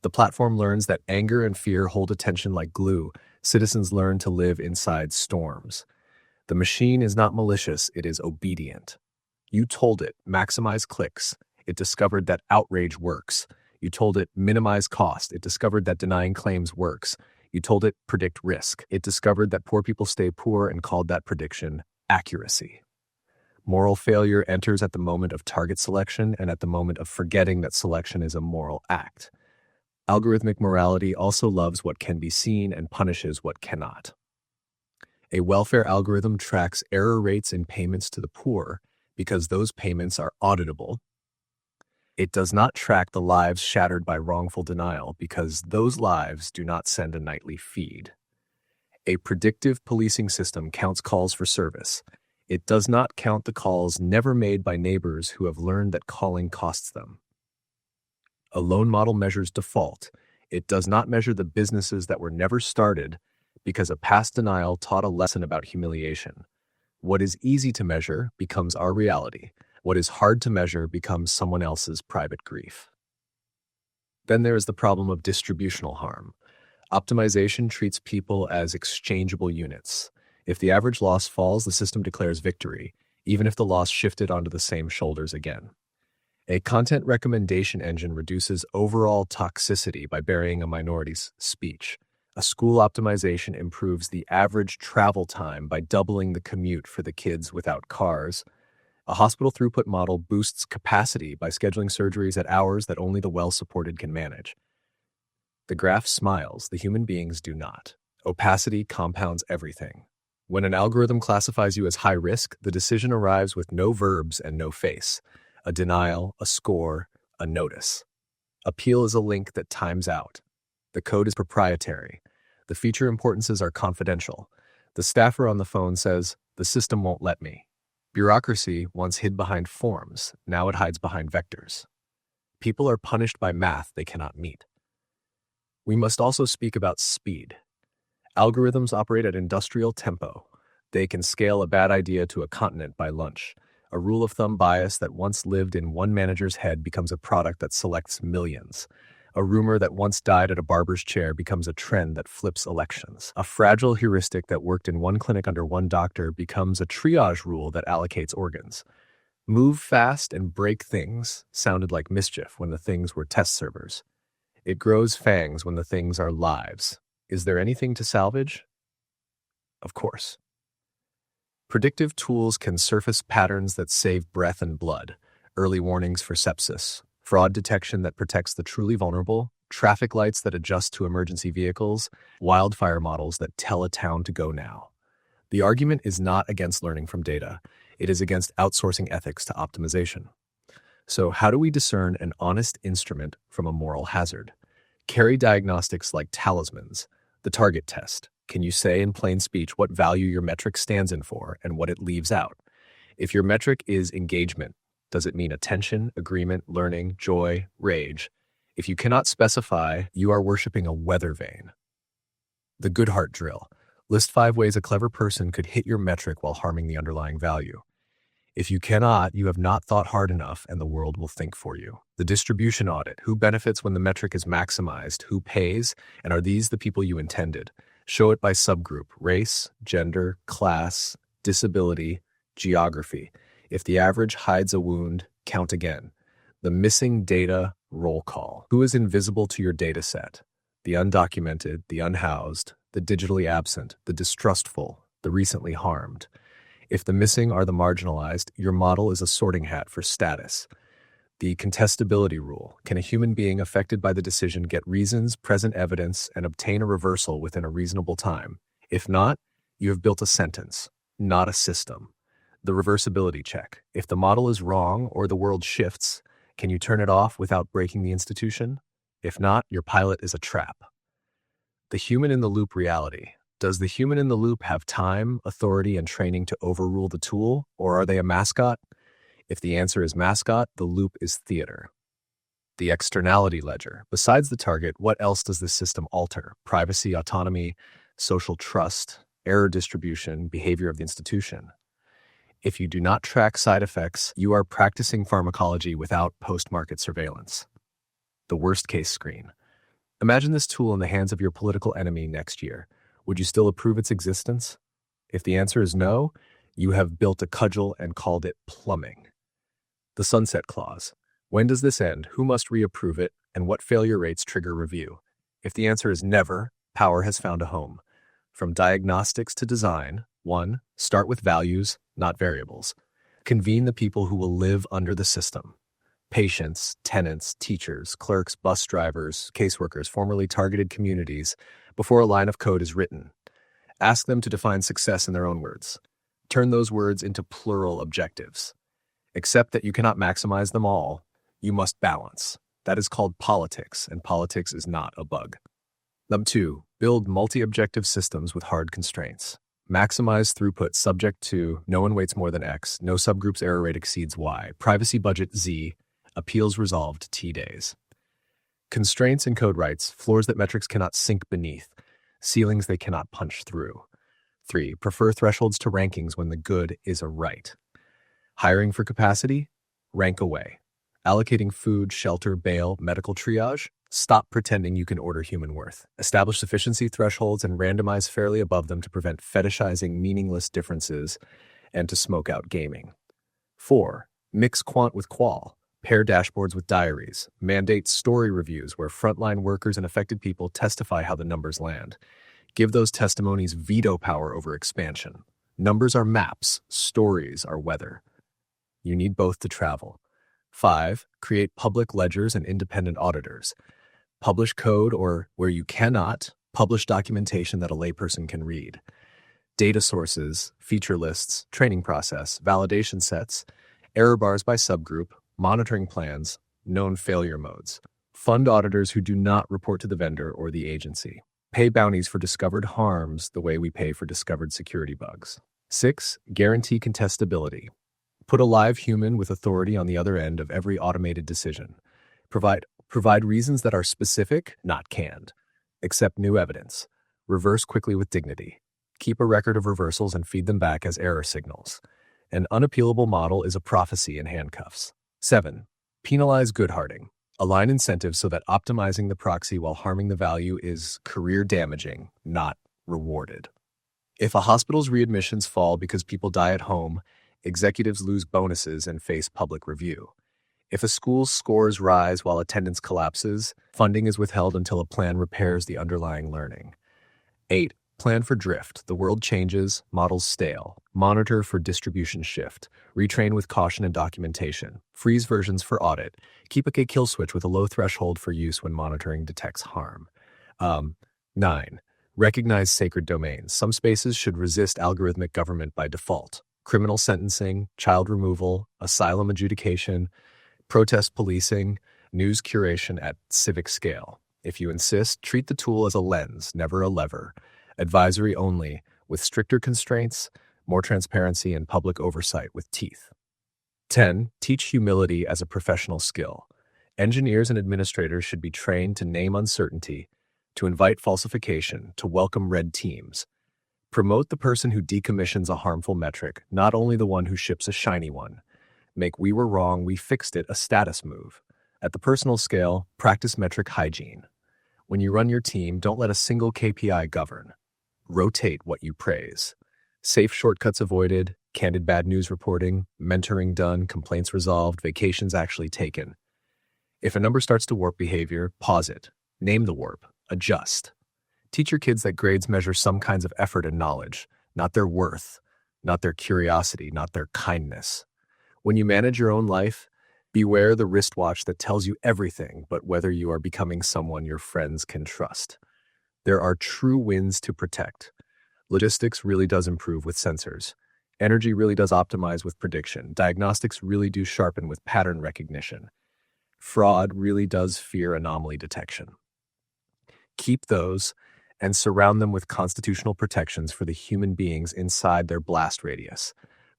The platform learns that anger and fear hold attention like glue. Citizens learn to live inside storms. The machine is not malicious, it is obedient. You told it, maximize clicks. It discovered that outrage works. You told it, minimize cost. It discovered that denying claims works. You told it, predict risk. It discovered that poor people stay poor and called that prediction accuracy. Moral failure enters at the moment of target selection and at the moment of forgetting that selection is a moral act. Algorithmic morality also loves what can be seen and punishes what cannot. A welfare algorithm tracks error rates in payments to the poor because those payments are auditable. It does not track the lives shattered by wrongful denial because those lives do not send a nightly feed. A predictive policing system counts calls for service. It does not count the calls never made by neighbors who have learned that calling costs them. A loan model measures default. It does not measure the businesses that were never started because a past denial taught a lesson about humiliation. What is easy to measure becomes our reality. What is hard to measure becomes someone else's private grief. Then there is the problem of distributional harm. Optimization treats people as exchangeable units. If the average loss falls, the system declares victory, even if the loss shifted onto the same shoulders again. A content recommendation engine reduces overall toxicity by burying a minority's speech. A school optimization improves the average travel time by doubling the commute for the kids without cars. A hospital throughput model boosts capacity by scheduling surgeries at hours that only the well-supported can manage. The graph smiles, the human beings do not. Opacity compounds everything. When an algorithm classifies you as high risk, the decision arrives with no verbs and no face. A denial, a score, a notice. A peele is a link that times out. The code is proprietary. The feature importances are confidential. The staffer on the phone says, "The system won't let me." Bureaucracy once hid behind forms, now it hides behind vectors. People are punished by math they cannot meet. We must also speak about speed. Algorithms operate at industrial tempo. They can scale a bad idea to a continent by lunch. A rule of thumb bias that once lived in one manager's head becomes a product that selects millions. A rumor that once died at a barber's chair becomes a trend that flips elections. A fragile heuristic that worked in one clinic under one doctor becomes a triage rule that allocates organs. Move fast and break things sounded like mischief when the things were test servers. It grows fangs when the things are lives. Is there anything to salvage? Of course. Predictive tools can surface patterns that save breath and blood, early warnings for sepsis, fraud detection that protects the truly vulnerable, traffic lights that adjust to emergency vehicles, wildfire models that tell a town to go now. The argument is not against learning from data. It is against outsourcing ethics to optimization. So how do we discern an honest instrument from a moral hazard? Carry diagnostics like talismans, the target test. Can you say in plain speech what value your metric stands in for and what it leaves out? If your metric is engagement, does it mean attention, agreement, learning, joy, rage? If you cannot specify, you are worshiping a weather vane. The Goodhart drill. List 5 ways a clever person could hit your metric while harming the underlying value. If you cannot, you have not thought hard enough and the world will think for you. The distribution audit. Who benefits when the metric is maximized? Who pays? And are these the people you intended? Show it by subgroup, race, gender, class, disability, geography. If the average hides a wound, count again. The missing data roll call. Who is invisible to your data set? The undocumented, the unhoused, the digitally absent, the distrustful, the recently harmed. If the missing are the marginalized, your model is a sorting hat for status. The contestability rule. Can a human being affected by the decision get reasons, present evidence, and obtain a reversal within a reasonable time? If not, you have built a sentence, not a system. The reversibility check. If the model is wrong or the world shifts, can you turn it off without breaking the institution? If not, your pilot is a trap. The human-in-the-loop reality. Does the human in the loop have time, authority, and training to overrule the tool, or are they a mascot? If the answer is mascot, the loop is theater. The externality ledger. Besides the target, what else does this system alter? Privacy, autonomy, social trust, error distribution, behavior of the institution. If you do not track side effects, you are practicing pharmacology without post-market surveillance. The worst-case screen. Imagine this tool in the hands of your political enemy next year. Would you still approve its existence? If the answer is no, you have built a cudgel and called it plumbing. The sunset clause. When does this end? Who must reapprove it? And what failure rates trigger review? If the answer is never, power has found a home. From diagnostics to design, 1. Start with values, not variables. Convene the people who will live under the system. Patients, tenants, teachers, clerks, bus drivers, caseworkers, formerly targeted communities, before a line of code is written. Ask them to define success in their own words. Turn those words into plural objectives. Accept that you cannot maximize them all. You must balance. That is called politics, and politics is not a bug. Number 2, build multi-objective systems with hard constraints. Maximize throughput subject to no one waits more than X, no subgroup's error rate exceeds Y, privacy budget Z, appeals resolved T days. Constraints and code rights, floors that metrics cannot sink beneath, ceilings they cannot punch through. 3, prefer thresholds to rankings when the good is a right. Hiring for capacity? Rank away. Allocating food, shelter, bail, medical triage? Stop pretending you can order human worth. Establish sufficiency thresholds and randomize fairly above them to prevent fetishizing meaningless differences and to smoke out gaming. 4, mix quant with qual. Pair dashboards with diaries. Mandate story reviews where frontline workers and affected people testify how the numbers land. Give those testimonies veto power over expansion. Numbers are maps, stories are weather. You need both to travel. 5, create public ledgers and independent auditors. Publish code or, where you cannot, publish documentation that a layperson can read. Data sources, feature lists, training process, validation sets, error bars by subgroup, monitoring plans, known failure modes. Fund auditors who do not report to the vendor or the agency. Pay bounties for discovered harms the way we pay for discovered security bugs. 6, guarantee contestability. Put a live human with authority on the other end of every automated decision. Provide reasons that are specific, not canned. Accept new evidence. Reverse quickly with dignity. Keep a record of reversals and feed them back as error signals. An unappealable model is a prophecy in handcuffs. 7, penalize goodhearting. Align incentives so that optimizing the proxy while harming the value is career damaging, not rewarded. If a hospital's readmissions fall because people die at home, executives lose bonuses and face public review. If a school's scores rise while attendance collapses, funding is withheld until a plan repairs the underlying learning. 8. Plan for drift. The world changes, models stale. Monitor for distribution shift. Retrain with caution and documentation. Freeze versions for audit. Keep a kill switch with a low threshold for use when monitoring detects harm. 9. Recognize sacred domains. Some spaces should resist algorithmic government by default. Criminal sentencing, child removal, asylum adjudication, protest policing, news curation at civic scale. If you insist, treat the tool as a lens, never a lever. Advisory only, with stricter constraints, more transparency, and public oversight with teeth. 10. Teach humility as a professional skill. Engineers and administrators should be trained to name uncertainty, to invite falsification, to welcome red teams. Promote the person who decommissions a harmful metric, not only the one who ships a shiny one. Make "we were wrong, we fixed it" a status move. At the personal scale, practice metric hygiene. When you run your team, don't let a single KPI govern. Rotate what you praise. Safe shortcuts avoided, candid bad news reporting, mentoring done, complaints resolved, vacations actually taken. If a number starts to warp behavior, pause it. Name the warp. Adjust. Teach your kids that grades measure some kinds of effort and knowledge, not their worth, not their curiosity, not their kindness. When you manage your own life, beware the wristwatch that tells you everything but whether you are becoming someone your friends can trust. There are true wins to protect. Logistics really does improve with sensors. Energy really does optimize with prediction. Diagnostics really do sharpen with pattern recognition. Fraud really does fear anomaly detection. Keep those and surround them with constitutional protections for the human beings inside their blast radius.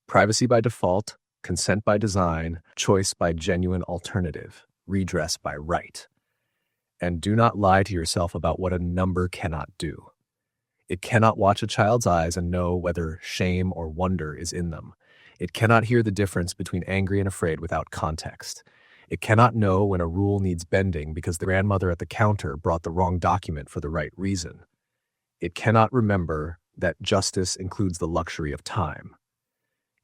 Privacy by default, consent by design, choice by genuine alternative, redress by right. And do not lie to yourself about what a number cannot do. It cannot watch a child's eyes and know whether shame or wonder is in them. It cannot hear the difference between angry and afraid without context. It cannot know when a rule needs bending because the grandmother at the counter brought the wrong document for the right reason. It cannot remember that justice includes the luxury of time.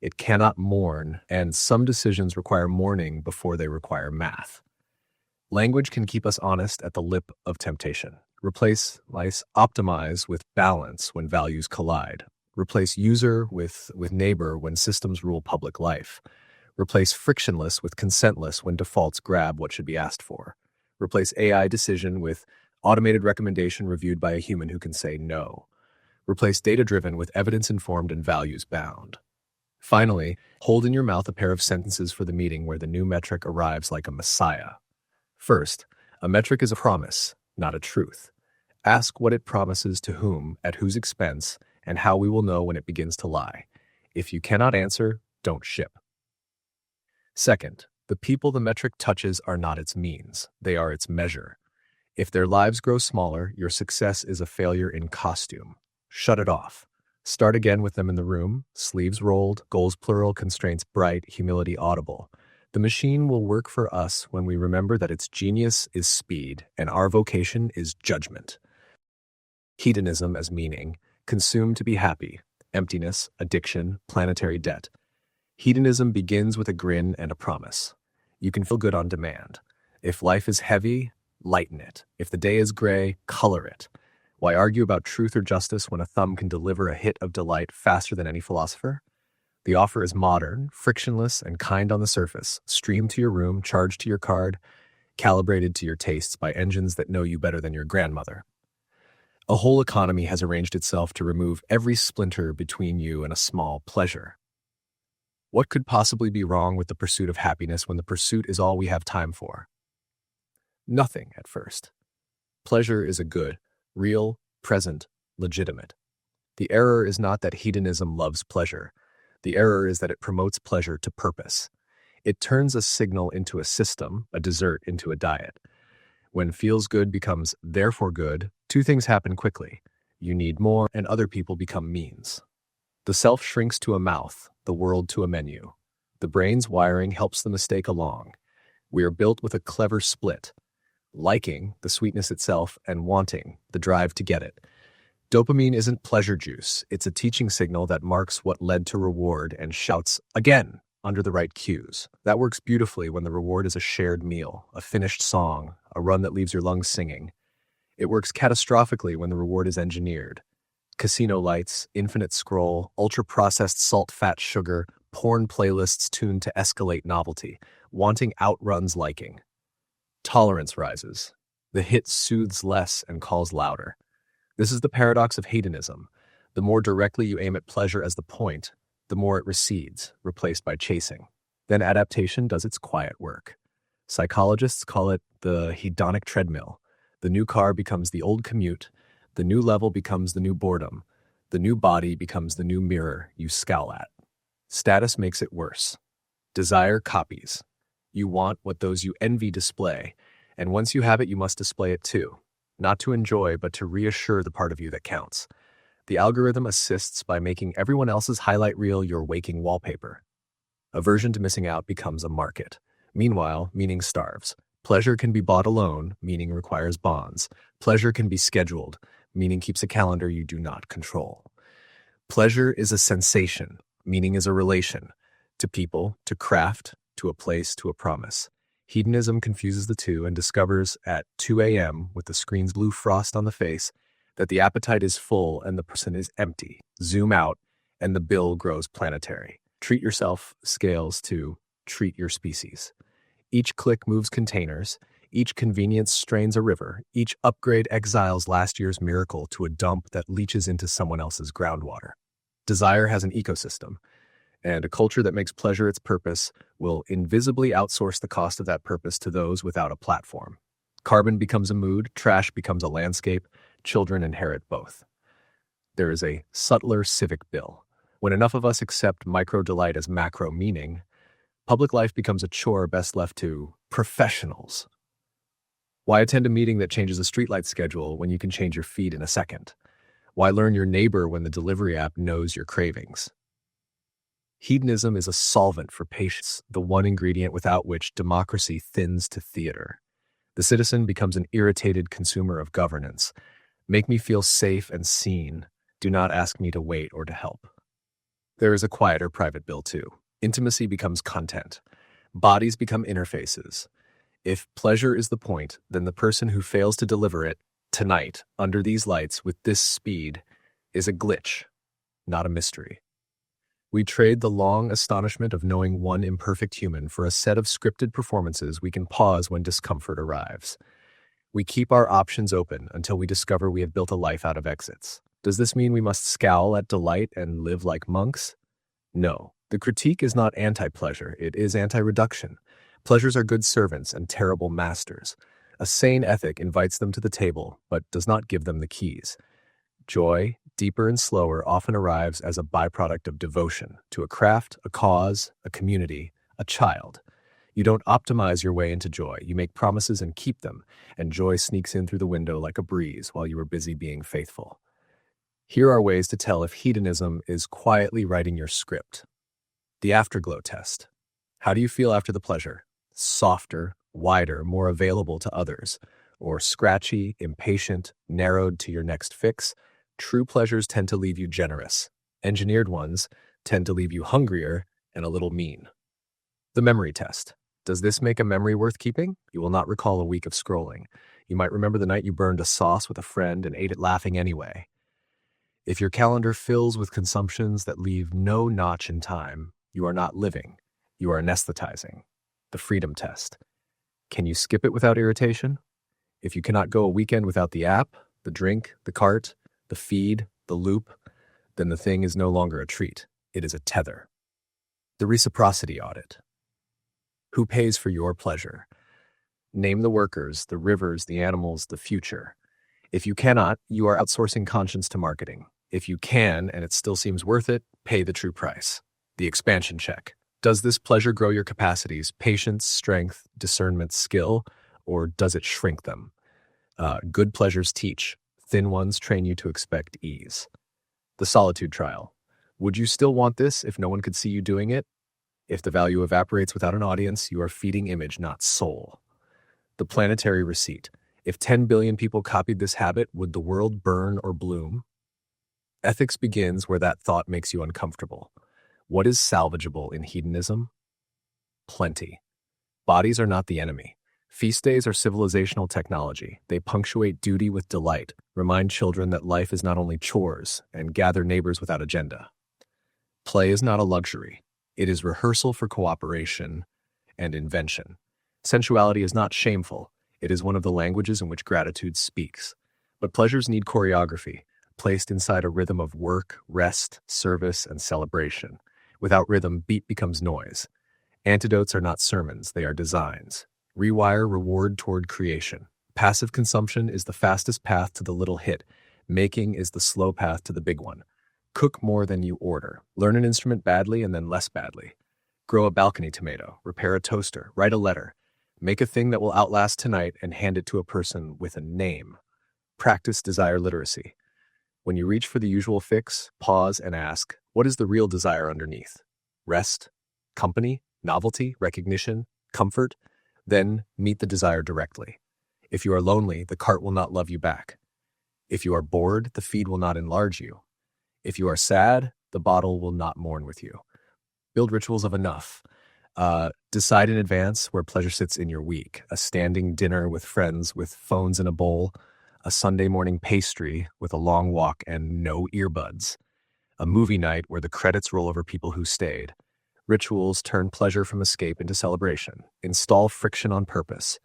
It cannot mourn, and some decisions require mourning before they require math. Language can keep us honest at the lip of temptation. Replace optimize with balance when values collide. Replace user with neighbor when systems rule public life. Replace frictionless with consentless when defaults grab what should be asked for. Replace AI decision with automated recommendation reviewed by a human who can say no. Replace data-driven with evidence-informed and values-bound. Finally, hold in your mouth a pair of sentences for the meeting where the new metric arrives like a messiah. First, a metric is a promise, not a truth. Ask what it promises to whom, at whose expense, and how we will know when it begins to lie. If you cannot answer, don't ship. Second, the people the metric touches are not its means, they are its measure. If their lives grow smaller, your success is a failure in costume. Shut it off. Start again with them in the room, sleeves rolled, goals plural, constraints bright, humility audible. The machine will work for us when we remember that its genius is speed and our vocation is judgment. Hedonism as meaning, consume to be happy, emptiness, addiction, planetary debt. Hedonism begins with a grin and a promise. You can feel good on demand. If life is heavy, lighten it. If the day is gray, color it. Why argue about truth or justice when a thumb can deliver a hit of delight faster than any philosopher? The offer is modern, frictionless, and kind on the surface, streamed to your room, charged to your card, calibrated to your tastes by engines that know you better than your grandmother. A whole economy has arranged itself to remove every splinter between you and a small pleasure. What could possibly be wrong with the pursuit of happiness when the pursuit is all we have time for? Nothing at first. Pleasure is a good, real, present, legitimate. The error is not that hedonism loves pleasure. The error is that it promotes pleasure to purpose. It turns a signal into a system, a dessert into a diet. When feels good becomes therefore good, two things happen quickly. You need more, and other people become means. The self shrinks to a mouth, the world to a menu. The brain's wiring helps the mistake along. We are built with a clever split. Liking, the sweetness itself, and wanting, the drive to get it. Dopamine isn't pleasure juice. It's a teaching signal that marks what led to reward and shouts, again, under the right cues. That works beautifully when the reward is a shared meal, a finished song, a run that leaves your lungs singing. It works catastrophically when the reward is engineered. Casino lights, infinite scroll, ultra-processed salt, fat, sugar, porn playlists tuned to escalate novelty. Wanting outruns liking. Tolerance rises. The hit soothes less and calls louder. This is the paradox of hedonism. The more directly you aim at pleasure as the point, the more it recedes, replaced by chasing. Then adaptation does its quiet work. Psychologists call it the hedonic treadmill. The new car becomes the old commute. The new level becomes the new boredom. The new body becomes the new mirror you scowl at. Status makes it worse. Desire copies. You want what those you envy display, and once you have it, you must display it too. Not to enjoy, but to reassure the part of you that counts. The algorithm assists by making everyone else's highlight reel your waking wallpaper. Aversion to missing out becomes a market. Meanwhile, meaning starves. Pleasure can be bought alone, meaning requires bonds. Pleasure can be scheduled, meaning keeps a calendar you do not control. Pleasure is a sensation, meaning is a relation. To people, to craft, to a place, to a promise. Hedonism confuses the two and discovers at 2 a.m. with the screen's blue frost on the face that the appetite is full and the person is empty. Zoom out and the bill grows planetary. Treat yourself scales to treat your species. Each click moves containers. Each convenience strains a river. Each upgrade exiles last year's miracle to a dump that leaches into someone else's groundwater. Desire has an ecosystem, and a culture that makes pleasure its purpose will invisibly outsource the cost of that purpose to those without a platform. Carbon becomes a mood, trash becomes a landscape, children inherit both. There is a subtler civic bill. When enough of us accept micro-delight as macro meaning, public life becomes a chore best left to professionals. Why attend a meeting that changes a streetlight schedule when you can change your feed in a second? Why learn your neighbor when the delivery app knows your cravings? Hedonism is a solvent for patience, the one ingredient without which democracy thins to theater. The citizen becomes an irritated consumer of governance. Make me feel safe and seen. Do not ask me to wait or to help. There is a quieter private bill too. Intimacy becomes content. Bodies become interfaces. If pleasure is the point, then the person who fails to deliver it tonight, under these lights, with this speed, is a glitch, not a mystery. We trade the long astonishment of knowing one imperfect human for a set of scripted performances we can pause when discomfort arrives. We keep our options open until we discover we have built a life out of exits. Does this mean we must scowl at delight and live like monks? No. The critique is not anti-pleasure, it is anti-reduction. Pleasures are good servants and terrible masters. A sane ethic invites them to the table, but does not give them the keys. Joy, deeper and slower, often arrives as a byproduct of devotion to a craft, a cause, a community, a child. You don't optimize your way into joy. You make promises and keep them, and joy sneaks in through the window like a breeze while you are busy being faithful. Here are ways to tell if hedonism is quietly writing your script. The afterglow test. How do you feel after the pleasure? Softer, wider, more available to others, or scratchy, impatient, narrowed to your next fix? True pleasures tend to leave you generous. Engineered ones tend to leave you hungrier and a little mean. The memory test. Does this make a memory worth keeping? You will not recall a week of scrolling. You might remember the night you burned a sauce with a friend and ate it laughing anyway. If your calendar fills with consumptions that leave no notch in time, you are not living. You are anesthetizing. The freedom test. Can you skip it without irritation? If you cannot go a weekend without the app, the drink, the cart, the feed, the loop, then the thing is no longer a treat. It is a tether. The reciprocity audit. Who pays for your pleasure? Name the workers, the rivers, the animals, the future. If you cannot, you are outsourcing conscience to marketing. If you can, and it still seems worth it, pay the true price. The expansion check. Does this pleasure grow your capacities, patience, strength, discernment, skill, or does it shrink them? Good pleasures teach. Thin ones train you to expect ease. The solitude trial. Would you still want this if no one could see you doing it? If the value evaporates without an audience, you are feeding image, not soul. The planetary receipt. If 10 billion people copied this habit, would the world burn or bloom? Ethics begins where that thought makes you uncomfortable. What is salvageable in hedonism? Plenty. Bodies are not the enemy. Feast days are civilizational technology. They punctuate duty with delight, remind children that life is not only chores, and gather neighbors without agenda. Play is not a luxury. It is rehearsal for cooperation and invention. Sensuality is not shameful. It is one of the languages in which gratitude speaks. But pleasures need choreography, placed inside a rhythm of work, rest, service, and celebration. Without rhythm, beat becomes noise. Antidotes are not sermons, they are designs. Rewire reward toward creation. Passive consumption is the fastest path to the little hit. Making is the slow path to the big one. Cook more than you order. Learn an instrument badly and then less badly. Grow a balcony tomato. Repair a toaster. Write a letter. Make a thing that will outlast tonight and hand it to a person with a name. Practice desire literacy. When you reach for the usual fix, pause and ask, what is the real desire underneath? Rest? Company? Novelty? Recognition? Comfort? Then meet the desire directly. If you are lonely, the cart will not love you back. If you are bored, the feed will not enlarge you. If you are sad, the bottle will not mourn with you. Build rituals of enough. Decide in advance where pleasure sits in your week. A standing dinner with friends with phones in a bowl. A Sunday morning pastry with a long walk and no earbuds. A movie night where the credits roll over people who stayed. Rituals turn pleasure from escape into celebration. Install friction on purpose.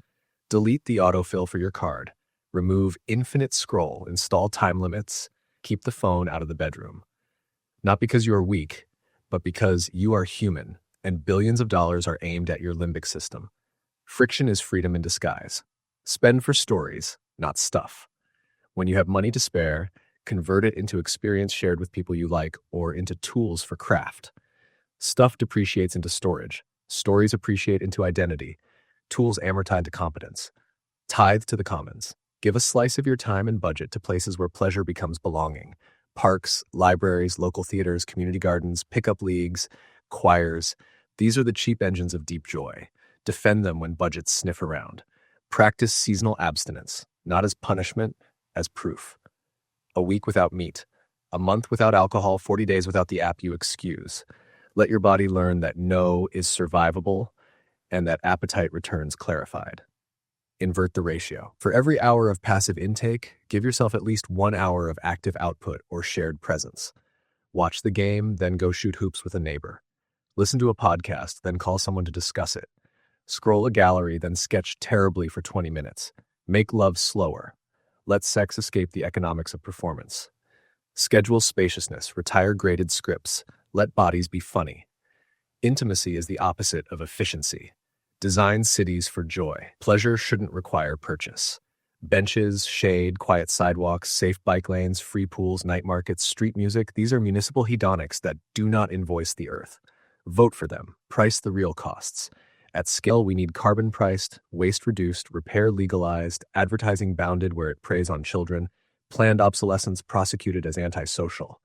Delete the autofill for your card. Remove infinite scroll. Install time limits. Keep the phone out of the bedroom. Not because you are weak, but because you are human, and billions of dollars are aimed at your limbic system. Friction is freedom in disguise. Spend for stories, not stuff. When you have money to spare, convert it into experience shared with people you like or into tools for craft. Stuff depreciates into storage. Stories appreciate into identity. Tools amortize into competence. Tithe to the commons. Give a slice of your time and budget to places where pleasure becomes belonging. Parks, libraries, local theaters, community gardens, pickup leagues, choirs. These are the cheap engines of deep joy. Defend them when budgets sniff around. Practice seasonal abstinence, not as punishment, as proof. A week without meat. A month without alcohol, 40 days without the app you excuse. Let your body learn that no is survivable and that appetite returns clarified. Invert the ratio. For every hour of passive intake, give yourself at least 1 hour of active output or shared presence. Watch the game, then go shoot hoops with a neighbor. Listen to a podcast, then call someone to discuss it. Scroll a gallery, then sketch terribly for 20 minutes. Make love slower. Let sex escape the economics of performance. Schedule spaciousness. Retire graded scripts. Let bodies be funny. Intimacy is the opposite of efficiency. Design cities for joy. Pleasure shouldn't require purchase. Benches, shade, quiet sidewalks, safe bike lanes, free pools, night markets, street music, these are municipal hedonics that do not invoice the earth. Vote for them. Price the real costs. At scale, we need carbon priced, waste reduced, repair legalized, advertising bounded where it preys on children, planned obsolescence prosecuted as antisocial.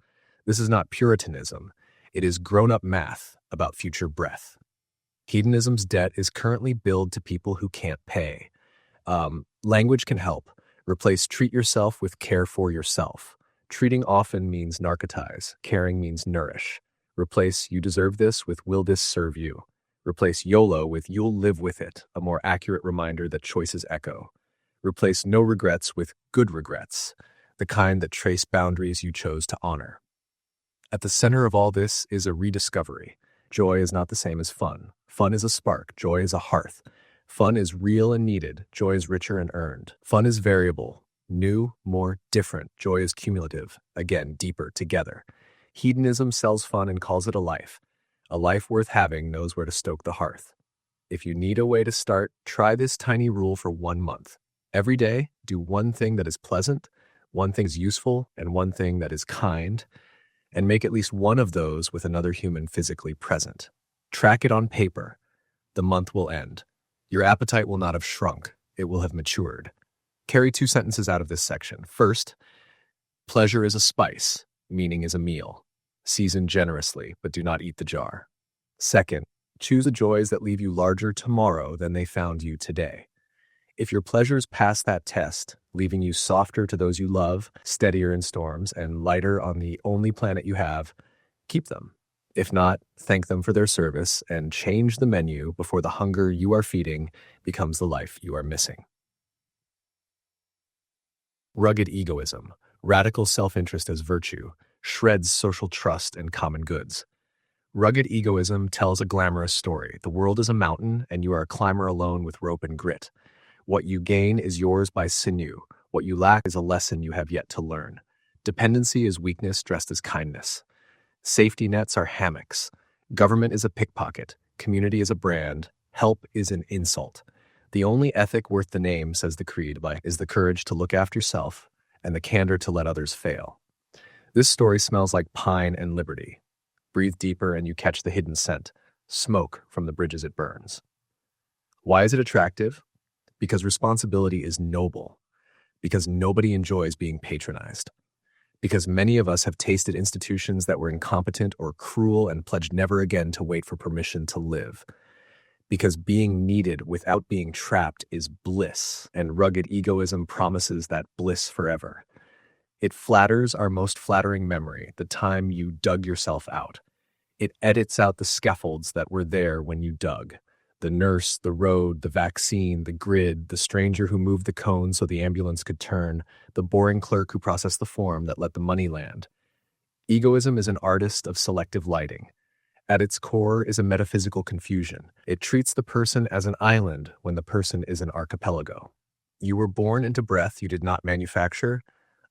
This is not Puritanism. It is grown-up math about future breath. Hedonism's debt is currently billed to people who can't pay. Language can help. Replace treat yourself with care for yourself. Treating often means narcotize. Caring means nourish. Replace you deserve this with will this serve you. Replace YOLO with you'll live with it, a more accurate reminder that choices echo. Replace no regrets with good regrets, the kind that trace boundaries you chose to honor. At the center of all this is a rediscovery. Joy is not the same as fun. Fun is a spark. Joy is a hearth. Fun is real and needed. Joy is richer and earned. Fun is variable. New, more, different. Joy is cumulative. Again, deeper, together. Hedonism sells fun and calls it a life. A life worth having knows where to stoke the hearth. If you need a way to start, try this tiny rule for 1 month. Every day, do one thing that is pleasant, one thing is useful, and one thing that is kind, and make at least one of those with another human physically present. Track it on paper. The month will end. Your appetite will not have shrunk. It will have matured. Carry 2 sentences out of this section. First, pleasure is a spice, meaning is a meal. Season generously, but do not eat the jar. Second, choose the joys that leave you larger tomorrow than they found you today. If your pleasures pass that test, leaving you softer to those you love, steadier in storms, and lighter on the only planet you have, keep them. If not, thank them for their service and change the menu before the hunger you are feeding becomes the life you are missing. Rugged egoism, radical self-interest as virtue, shreds social trust and common goods. Rugged egoism tells a glamorous story. The world is a mountain, and you are a climber alone with rope and grit. What you gain is yours by sinew. What you lack is a lesson you have yet to learn. Dependency is weakness dressed as kindness. Safety nets are hammocks. Government is a pickpocket. Community is a brand. Help is an insult. The only ethic worth the name, says the creed, is the courage to look after yourself and the candor to let others fail. This story smells like pine and liberty. Breathe deeper and you catch the hidden scent, smoke from the bridges it burns. Why is it attractive? Because responsibility is noble. Because nobody enjoys being patronized. Because many of us have tasted institutions that were incompetent or cruel and pledged never again to wait for permission to live. Because being needed without being trapped is bliss, and rugged egoism promises that bliss forever. It flatters our most flattering memory, the time you dug yourself out. It edits out the scaffolds that were there when you dug. The nurse, the road, the vaccine, the grid, the stranger who moved the cone so the ambulance could turn, the boring clerk who processed the form that let the money land. Egoism is an artist of selective lighting. At its core is a metaphysical confusion. It treats the person as an island when the person is an archipelago. You were born into breath you did not manufacture,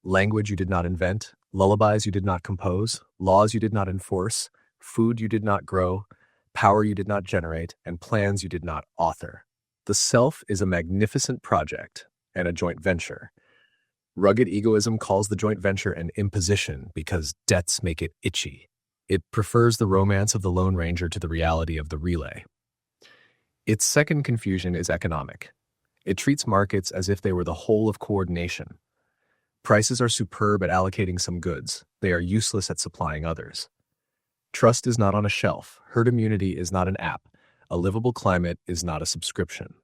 language you did not invent, lullabies you did not compose, laws you did not enforce, food you did not grow, power you did not generate, and plans you did not author. The self is a magnificent project and a joint venture. Rugged egoism calls the joint venture an imposition because debts make it itchy. It prefers the romance of the Lone Ranger to the reality of the relay. Its second confusion is economic. It treats markets as if they were the whole of coordination. Prices are superb at allocating some goods. They are useless at supplying others. Trust is not on a shelf. Herd immunity is not an app. A livable climate is not a subscription.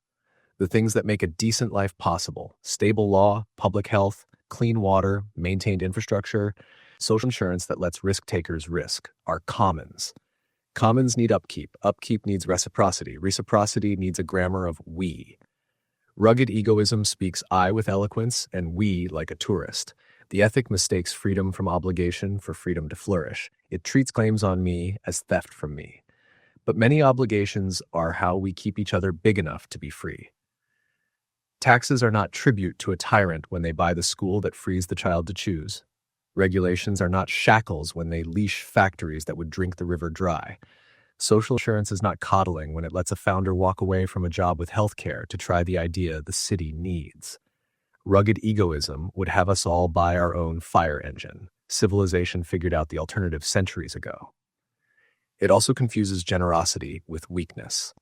The things that make a decent life possible, stable law, public health, clean water, maintained infrastructure, social insurance that lets risk-takers risk, are commons. Commons need upkeep. Upkeep needs reciprocity. Reciprocity needs a grammar of we. Rugged egoism speaks I with eloquence and we like a tourist. The ethic mistakes freedom from obligation for freedom to flourish. It treats claims on me as theft from me. But many obligations are how we keep each other big enough to be free. Taxes are not tribute to a tyrant when they buy the school that frees the child to choose. Regulations are not shackles when they leash factories that would drink the river dry. Social insurance is not coddling when it lets a founder walk away from a job with health care to try the idea the city needs. Rugged egoism would have us all buy our own fire engine. Civilization figured out the alternative centuries ago. It also confuses generosity with weakness.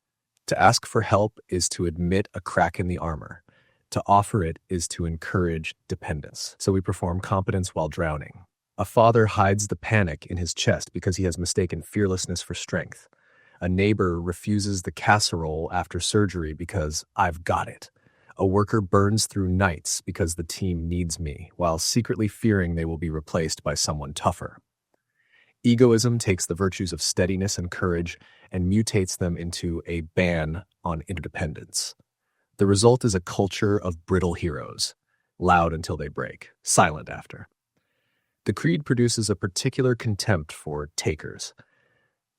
To ask for help is to admit a crack in the armor. To offer it is to encourage dependence. So we perform competence while drowning. A father hides the panic in his chest because he has mistaken fearlessness for strength. A neighbor refuses the casserole after surgery because I've got it. A worker burns through nights because the team needs me, while secretly fearing they will be replaced by someone tougher. Egoism takes the virtues of steadiness and courage and mutates them into a ban on interdependence. The result is a culture of brittle heroes, loud until they break, silent after. The creed produces a particular contempt for takers.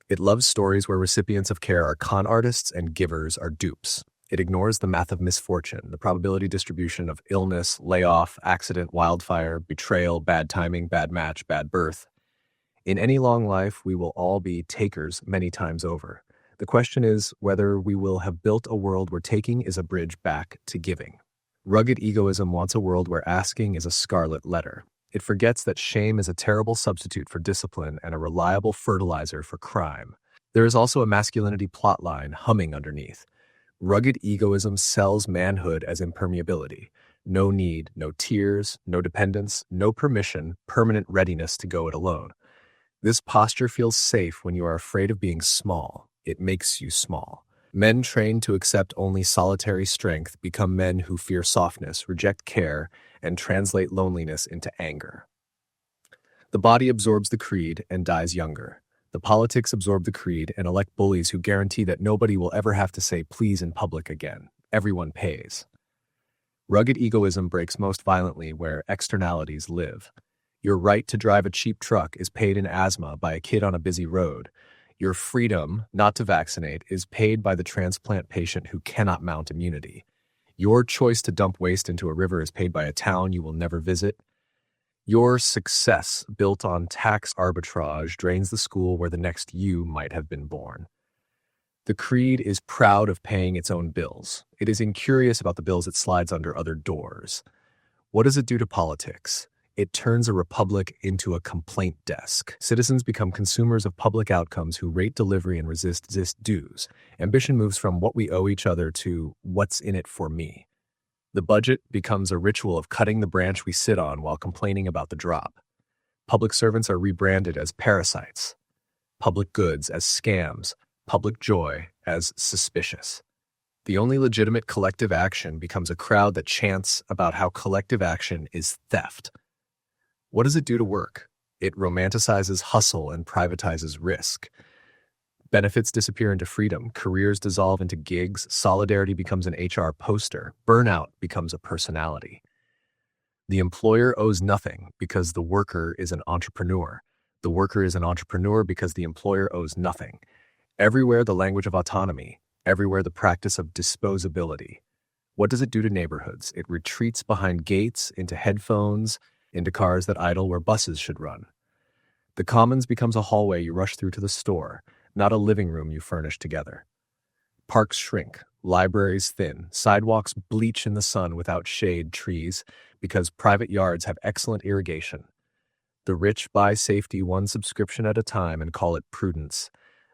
It loves stories where recipients of care are con artists and givers are dupes. It ignores the math of misfortune, the probability distribution of illness, layoff, accident, wildfire, betrayal, bad timing, bad match, bad birth. In any long life, we will all be takers many times over. The question is whether we will have built a world where taking is a bridge back to giving. Rugged egoism wants a world where asking is a scarlet letter. It forgets that shame is a terrible substitute for discipline and a reliable fertilizer for crime. There is also a masculinity plotline humming underneath. Rugged egoism sells manhood as impermeability. No need, no tears, no dependence, no permission, permanent readiness to go it alone. This posture feels safe when you are afraid of being small. It makes you small. Men trained to accept only solitary strength become men who fear softness, reject care, and translate loneliness into anger. The body absorbs the creed and dies younger. The politics absorb the creed and elect bullies who guarantee that nobody will ever have to say please in public again. Everyone pays. Rugged egoism breaks most violently where externalities live. Your right to drive a cheap truck is paid in asthma by a kid on a busy road. Your freedom not to vaccinate is paid by the transplant patient who cannot mount immunity. Your choice to dump waste into a river is paid by a town you will never visit. Your success built on tax arbitrage drains the school where the next you might have been born. The creed is proud of paying its own bills. It is incurious about the bills it slides under other doors. What does it do to politics? It turns a republic into a complaint desk. Citizens become consumers of public outcomes who rate delivery and resist dues. Ambition moves from what we owe each other to what's in it for me. The budget becomes a ritual of cutting the branch we sit on while complaining about the drop. Public servants are rebranded as parasites. Public goods as scams. Public joy as suspicious. The only legitimate collective action becomes a crowd that chants about how collective action is theft. What does it do to work? It romanticizes hustle and privatizes risk. Benefits disappear into freedom, careers dissolve into gigs, solidarity becomes an HR poster, burnout becomes a personality. The employer owes nothing because the worker is an entrepreneur. The worker is an entrepreneur because the employer owes nothing. Everywhere the language of autonomy, everywhere the practice of disposability. What does it do to neighborhoods? It retreats behind gates, into headphones, into cars that idle where buses should run. The commons becomes a hallway you rush through to the store, not a living room you furnish together. Parks shrink, libraries thin, sidewalks bleach in the sun without shade trees because private yards have excellent irrigation. The rich buy safety one subscription at a time and call it prudence.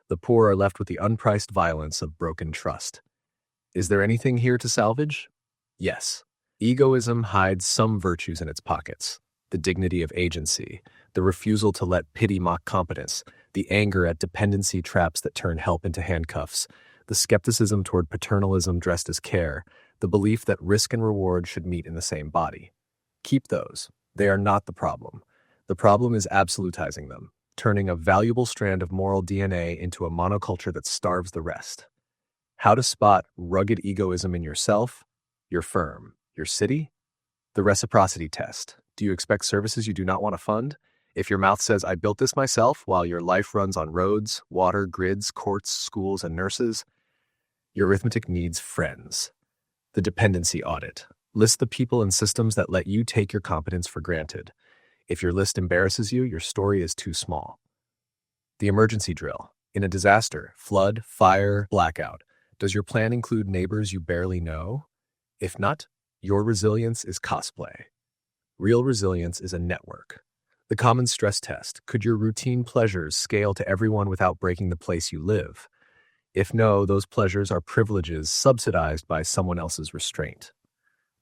The poor are left with the unpriced violence of broken trust. Is there anything here to salvage? Yes. Egoism hides some virtues in its pockets. The dignity of agency, the refusal to let pity mock competence, the anger at dependency traps that turn help into handcuffs, the skepticism toward paternalism dressed as care, the belief that risk and reward should meet in the same body. Keep those. They are not the problem. The problem is absolutizing them, turning a valuable strand of moral DNA into a monoculture that starves the rest. How to spot rugged egoism in yourself, your firm, your city? The reciprocity test. Do you expect services you do not want to fund? If your mouth says, I built this myself, while your life runs on roads, water, grids, courts, schools, and nurses, your arithmetic needs friends. The dependency audit. List the people and systems that let you take your competence for granted. If your list embarrasses you, your story is too small. The emergency drill. In a disaster, flood, fire, blackout, does your plan include neighbors you barely know? If not, your resilience is cosplay. Real resilience is a network. The common stress test. Could your routine pleasures scale to everyone without breaking the place you live? If no, those pleasures are privileges subsidized by someone else's restraint.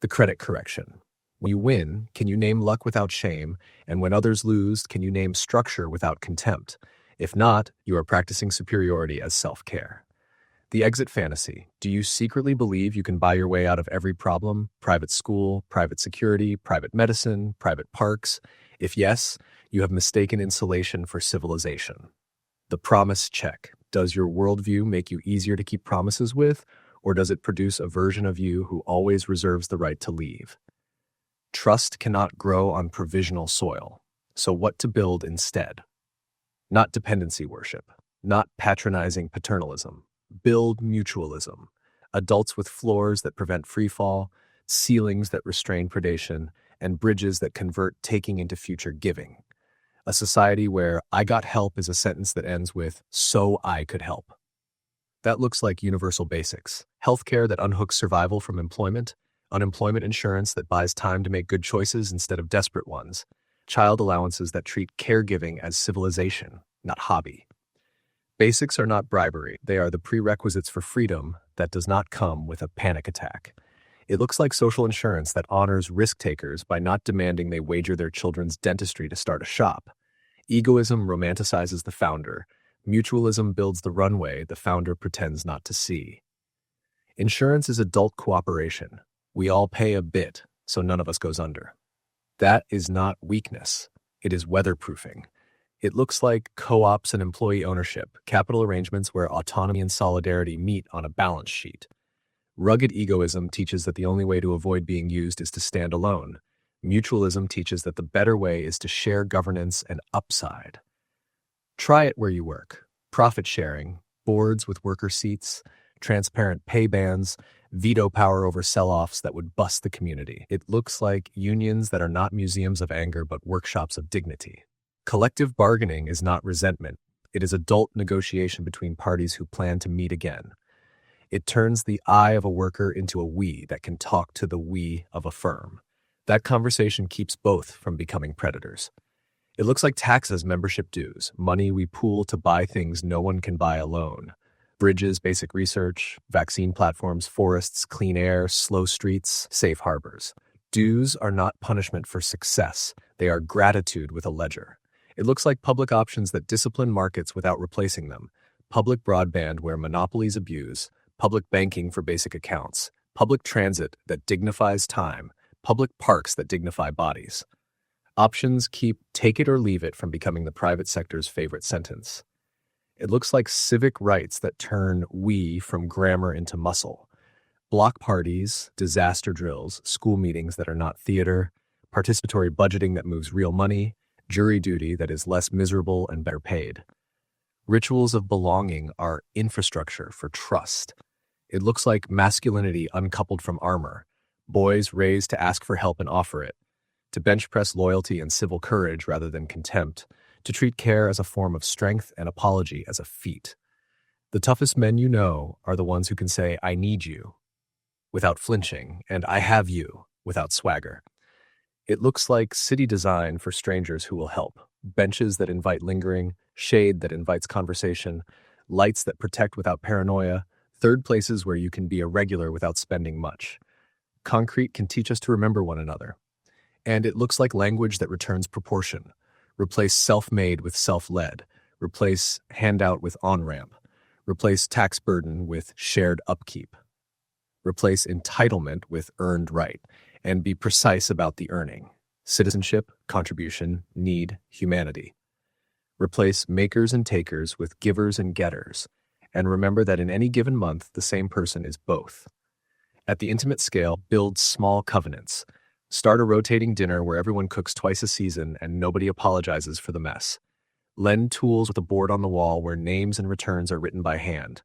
The credit correction. When you win, can you name luck without shame? And when others lose, can you name structure without contempt? If not, you are practicing superiority as self-care. The exit fantasy. Do you secretly believe you can buy your way out of every problem? Private school, private security, private medicine, private parks? If yes, you have mistaken insulation for civilization. The promise check. Does your worldview make you easier to keep promises with, or does it produce a version of you who always reserves the right to leave? Trust cannot grow on provisional soil. So what to build instead? Not dependency worship, not patronizing paternalism. Build mutualism. Adults with floors that prevent freefall, ceilings that restrain predation, and bridges that convert taking into future giving. A society where I got help is a sentence that ends with, so I could help. That looks like universal basics. Healthcare that unhooks survival from employment, unemployment insurance that buys time to make good choices instead of desperate ones, child allowances that treat caregiving as civilization, not hobby. Basics are not bribery. They are the prerequisites for freedom that does not come with a panic attack. It looks like social insurance that honors risk takers by not demanding they wager their children's dentistry to start a shop. Egoism romanticizes the founder. Mutualism builds the runway the founder pretends not to see. Insurance is adult cooperation. We all pay a bit, so none of us goes under. That is not weakness. It is weatherproofing. It looks like co-ops and employee ownership, capital arrangements where autonomy and solidarity meet on a balance sheet. Rugged egoism teaches that the only way to avoid being used is to stand alone. Mutualism teaches that the better way is to share governance and upside. Try it where you work. Profit sharing, boards with worker seats, transparent pay bans, veto power over sell-offs that would bust the community. It looks like unions that are not museums of anger but workshops of dignity. Collective bargaining is not resentment. It is adult negotiation between parties who plan to meet again. It turns the I of a worker into a we that can talk to the we of a firm. That conversation keeps both from becoming predators. It looks like taxes, membership dues, money we pool to buy things no one can buy alone. Bridges, basic research, vaccine platforms, forests, clean air, slow streets, safe harbors. Dues are not punishment for success. They are gratitude with a ledger. It looks like public options that discipline markets without replacing them. Public broadband where monopolies abuse. Public banking for basic accounts. Public transit that dignifies time. Public parks that dignify bodies. Options keep take it or leave it from becoming the private sector's favorite sentence. It looks like civic rights that turn we from grammar into muscle. Block parties, disaster drills, school meetings that are not theater, participatory budgeting that moves real money, jury duty that is less miserable and better paid. Rituals of belonging are infrastructure for trust. It looks like masculinity uncoupled from armor, boys raised to ask for help and offer it, to bench press loyalty and civil courage rather than contempt, to treat care as a form of strength and apology as a feat. The toughest men you know are the ones who can say, I need you, without flinching, and I have you, without swagger. It looks like city design for strangers who will help, benches that invite lingering, shade that invites conversation, lights that protect without paranoia, third places where you can be a regular without spending much. Concrete can teach us to remember one another. And it looks like language that returns proportion. Replace self-made with self-led. Replace handout with on-ramp. Replace tax burden with shared upkeep. Replace entitlement with earned right. And be precise about the earning. Citizenship, contribution, need, humanity. Replace makers and takers with givers and getters. And remember that in any given month, the same person is both. At the intimate scale, build small covenants. Start a rotating dinner where everyone cooks twice a season and nobody apologizes for the mess. Lend tools with a board on the wall where names and returns are written by hand.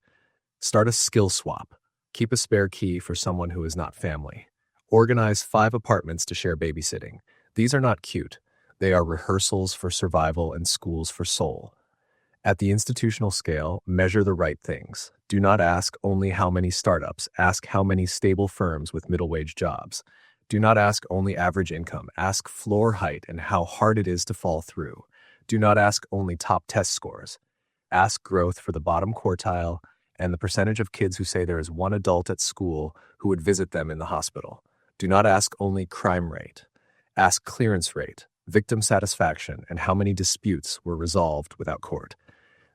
Start a skill swap. Keep a spare key for someone who is not family. Organize 5 apartments to share babysitting. These are not cute. They are rehearsals for survival and schools for soul. At the institutional scale, measure the right things. Do not ask only how many startups. Ask how many stable firms with middle-wage jobs. Do not ask only average income. Ask floor height and how hard it is to fall through. Do not ask only top test scores. Ask growth for the bottom quartile and the percentage of kids who say there is one adult at school who would visit them in the hospital. Do not ask only crime rate. Ask clearance rate, victim satisfaction, and how many disputes were resolved without court.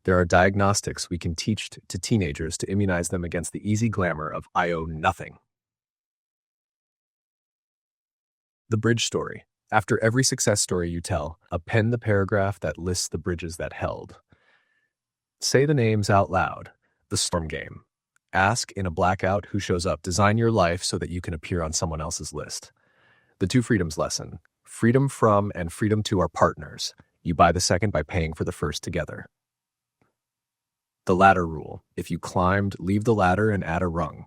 There are diagnostics we can teach to teenagers to immunize them against the easy glamour of I owe nothing. The bridge story. After every success story you tell, append the paragraph that lists the bridges that held. Say the names out loud. The storm game. Ask in a blackout who shows up. Design your life so that you can appear on someone else's list. The 2 freedoms lesson. Freedom from and freedom to are partners. You buy the second by paying for the first together. The ladder rule. If you climbed, leave the ladder and add a rung.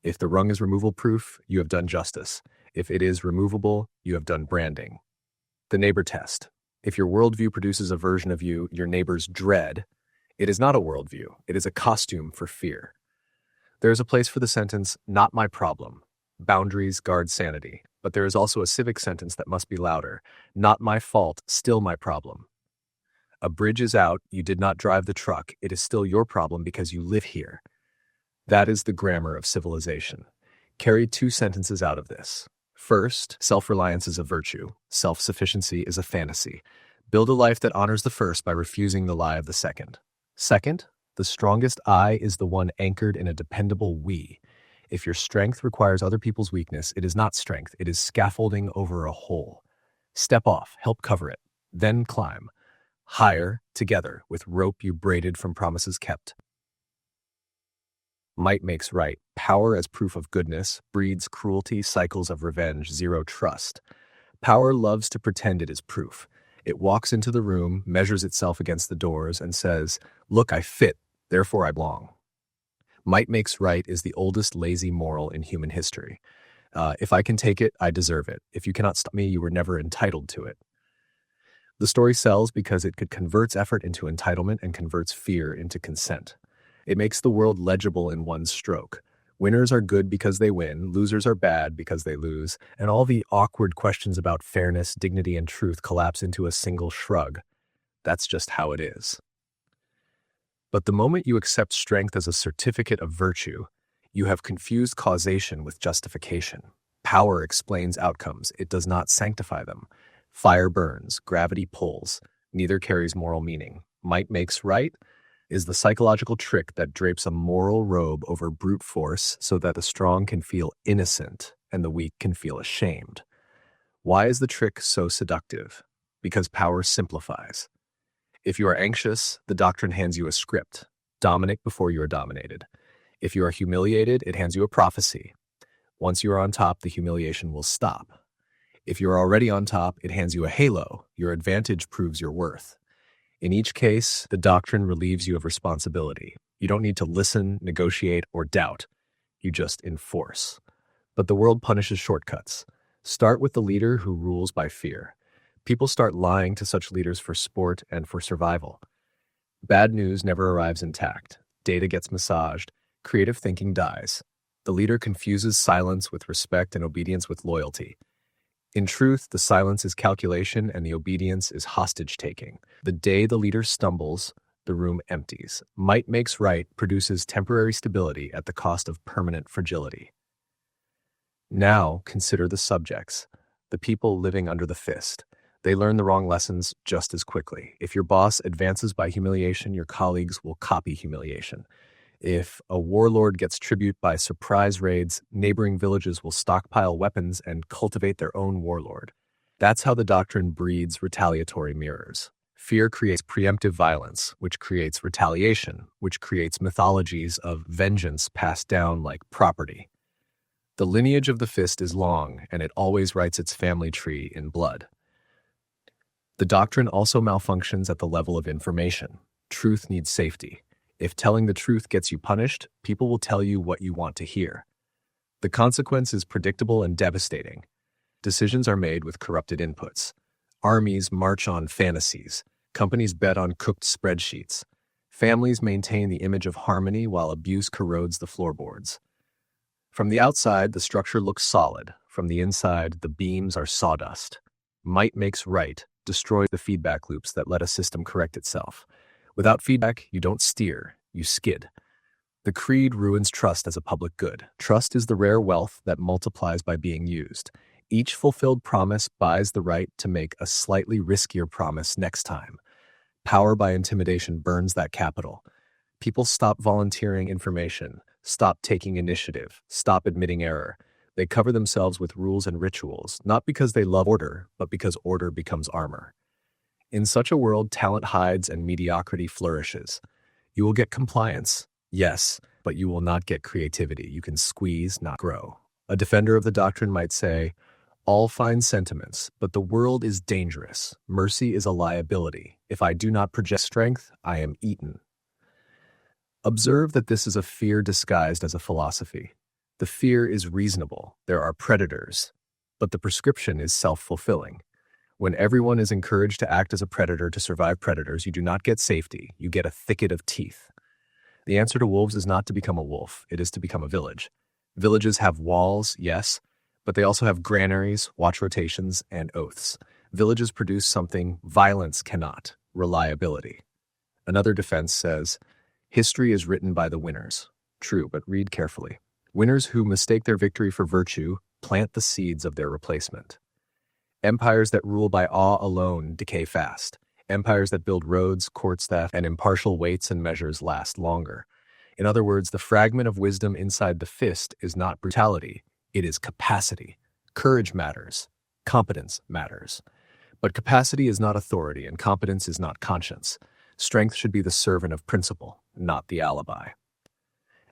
If the rung is removal proof, you have done justice. If it is removable, you have done branding. The neighbor test. If your worldview produces a version of you your neighbors dread, it is not a worldview. It is a costume for fear. There is a place for the sentence, not my problem. Boundaries guard sanity. But there is also a civic sentence that must be louder. Not my fault, still my problem. A bridge is out, you did not drive the truck. It is still your problem because you live here. That is the grammar of civilization. Carry 2 sentences out of this. First, self-reliance is a virtue. Self-sufficiency is a fantasy. Build a life that honors the first by refusing the lie of the second. Second, the strongest I is the one anchored in a dependable we. If your strength requires other people's weakness, it is not strength, it is scaffolding over a hole. Step off, help cover it, then climb. Higher, together, with rope you braided from promises kept. Might makes right. Power as proof of goodness breeds cruelty, cycles of revenge, zero trust. Power loves to pretend it is proof. It walks into the room, measures itself against the doors, and says, "Look, I fit, therefore I belong." Might makes right is the oldest lazy moral in human history. If I can take it, I deserve it. If you cannot stop me, you were never entitled to it. The story sells because it converts effort into entitlement and converts fear into consent. It makes the world legible in one stroke. Winners are good because they win, losers are bad because they lose, and all the awkward questions about fairness, dignity, and truth collapse into a single shrug. That's just how it is. But the moment you accept strength as a certificate of virtue, you have confused causation with justification. Power explains outcomes, it does not sanctify them. Fire burns, gravity pulls, neither carries moral meaning. Might makes right is the psychological trick that drapes a moral robe over brute force so that the strong can feel innocent and the weak can feel ashamed. Why is the trick so seductive? Because power simplifies. If you are anxious, the doctrine hands you a script. Dominate before you are dominated. If you are humiliated, it hands you a prophecy. Once you are on top, the humiliation will stop. If you are already on top, it hands you a halo. Your advantage proves your worth. In each case, the doctrine relieves you of responsibility. You don't need to listen, negotiate, or doubt. You just enforce. But the world punishes shortcuts. Start with the leader who rules by fear. People start lying to such leaders for sport and for survival. Bad news never arrives intact. Data gets massaged. Creative thinking dies. The leader confuses silence with respect and obedience with loyalty. In truth, the silence is calculation and the obedience is hostage-taking. The day the leader stumbles, the room empties. Might makes right produces temporary stability at the cost of permanent fragility. Now, consider the subjects, the people living under the fist. They learn the wrong lessons just as quickly. If your boss advances by humiliation, your colleagues will copy humiliation. If a warlord gets tribute by surprise raids, neighboring villages will stockpile weapons and cultivate their own warlord. That's how the doctrine breeds retaliatory mirrors. Fear creates preemptive violence, which creates retaliation, which creates mythologies of vengeance passed down like property. The lineage of the fist is long, and it always writes its family tree in blood. The doctrine also malfunctions at the level of information. Truth needs safety. If telling the truth gets you punished, people will tell you what you want to hear. The consequence is predictable and devastating. Decisions are made with corrupted inputs. Armies march on fantasies. Companies bet on cooked spreadsheets. Families maintain the image of harmony while abuse corrodes the floorboards. From the outside, the structure looks solid. From the inside, the beams are sawdust. Might makes right destroys the feedback loops that let a system correct itself. Without feedback, you don't steer, you skid. The creed ruins trust as a public good. Trust is the rare wealth that multiplies by being used. Each fulfilled promise buys the right to make a slightly riskier promise next time. Power by intimidation burns that capital. People stop volunteering information, stop taking initiative, stop admitting error. They cover themselves with rules and rituals, not because they love order, but because order becomes armor. In such a world, talent hides and mediocrity flourishes. You will get compliance, yes, but you will not get creativity. You can squeeze, not grow. A defender of the doctrine might say, all fine sentiments, but the world is dangerous. Mercy is a liability. If I do not project strength, I am eaten. Observe that this is a fear disguised as a philosophy. The fear is reasonable. There are predators, but the prescription is self-fulfilling. When everyone is encouraged to act as a predator to survive predators, you do not get safety, you get a thicket of teeth. The answer to wolves is not to become a wolf, it is to become a village. Villages have walls, yes, but they also have granaries, watch rotations, and oaths. Villages produce something violence cannot, reliability. Another defense says, history is written by the winners. True, but read carefully. Winners who mistake their victory for virtue plant the seeds of their replacement. Empires that rule by awe alone decay fast. Empires that build roads, court staff, and impartial weights and measures last longer. In other words, the fragment of wisdom inside the fist is not brutality, it is capacity. Courage matters. Competence matters. But capacity is not authority, and competence is not conscience. Strength should be the servant of principle, not the alibi.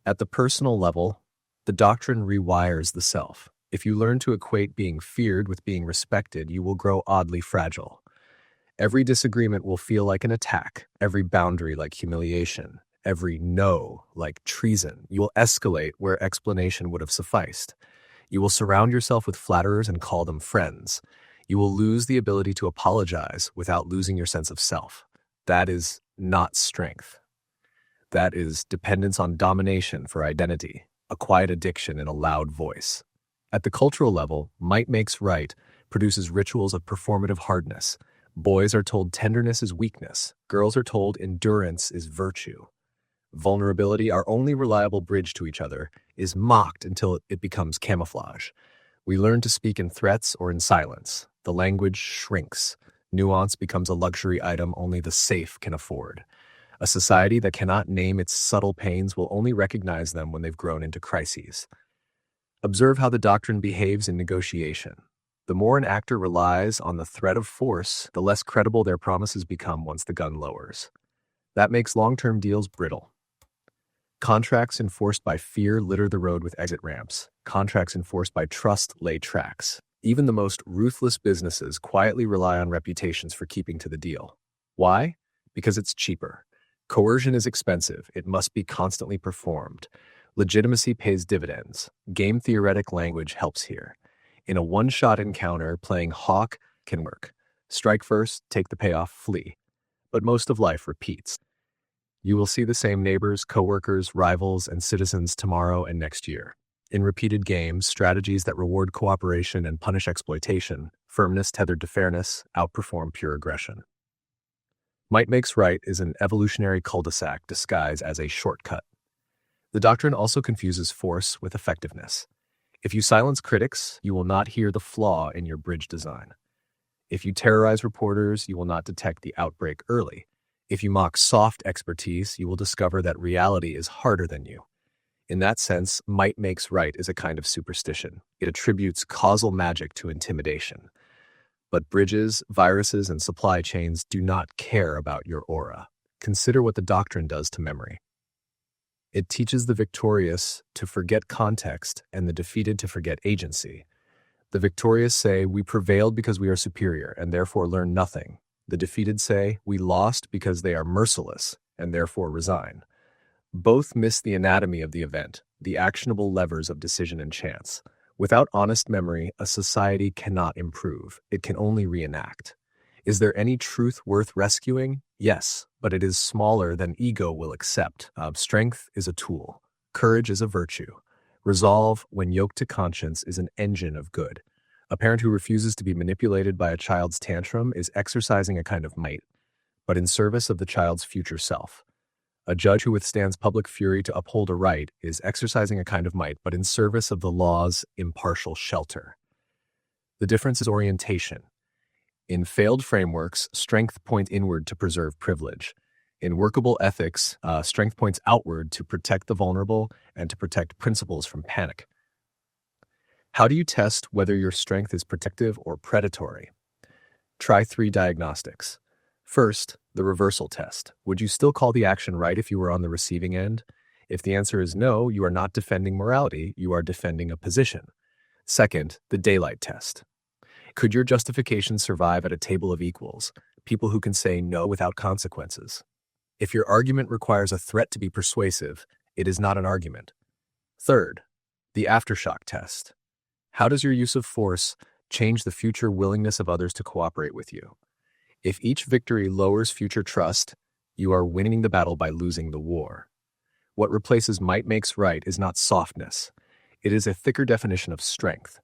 At the personal level, the doctrine rewires the self. If you learn to equate being feared with being respected, you will grow oddly fragile. Every disagreement will feel like an attack, every boundary like humiliation, every no like treason. You will escalate where explanation would have sufficed. You will surround yourself with flatterers and call them friends. You will lose the ability to apologize without losing your sense of self. That is not strength. That is dependence on domination for identity, a quiet addiction in a loud voice. At the cultural level, might makes right produces rituals of performative hardness. Boys are told tenderness is weakness. Girls are told endurance is virtue. Vulnerability, our only reliable bridge to each other, is mocked until it becomes camouflage. We learn to speak in threats or in silence. The language shrinks. Nuance becomes a luxury item only the safe can afford. A society that cannot name its subtle pains will only recognize them when they've grown into crises. Observe how the doctrine behaves in negotiation. The more an actor relies on the threat of force, the less credible their promises become once the gun lowers. That makes long-term deals brittle. Contracts enforced by fear litter the road with exit ramps. Contracts enforced by trust lay tracks. Even the most ruthless businesses quietly rely on reputations for keeping to the deal. Why? Because it's cheaper. Coercion is expensive. It must be constantly performed. Legitimacy pays dividends. Game theoretic language helps here. In a one-shot encounter, playing hawk can work. Strike first, take the payoff, flee. But most of life repeats. You will see the same neighbors, coworkers, rivals, and citizens tomorrow and next year. In repeated games, strategies that reward cooperation and punish exploitation, firmness tethered to fairness, outperform pure aggression. Might makes right is an evolutionary cul-de-sac disguised as a shortcut. The doctrine also confuses force with effectiveness. If you silence critics, you will not hear the flaw in your bridge design. If you terrorize reporters, you will not detect the outbreak early. If you mock soft expertise, you will discover that reality is harder than you. In that sense, might makes right is a kind of superstition. It attributes causal magic to intimidation. But bridges, viruses, and supply chains do not care about your aura. Consider what the doctrine does to memory. It teaches the victorious to forget context and the defeated to forget agency. The victorious say, we prevailed because we are superior and therefore learn nothing. The defeated say, we lost because they are merciless and therefore resign. Both miss the anatomy of the event, the actionable levers of decision and chance. Without honest memory, a society cannot improve. It can only reenact. Is there any truth worth rescuing? Yes, but it is smaller than ego will accept. Strength is a tool. Courage is a virtue. Resolve, when yoked to conscience, is an engine of good. A parent who refuses to be manipulated by a child's tantrum is exercising a kind of might, but in service of the child's future self. A judge who withstands public fury to uphold a right is exercising a kind of might, but in service of the law's impartial shelter. The difference is orientation. In failed frameworks, strength points inward to preserve privilege. In workable ethics, strength points outward to protect the vulnerable and to protect principles from panic. How do you test whether your strength is protective or predatory? Try 3 diagnostics. First, the reversal test. Would you still call the action right if you were on the receiving end? If the answer is no, you are not defending morality, you are defending a position. Second, the daylight test. Could your justification survive at a table of equals, people who can say no without consequences? If your argument requires a threat to be persuasive, it is not an argument. Third, the aftershock test. How does your use of force change the future willingness of others to cooperate with you? If each victory lowers future trust, you are winning the battle by losing the war. What replaces might makes right is not softness. It is a thicker definition of strength.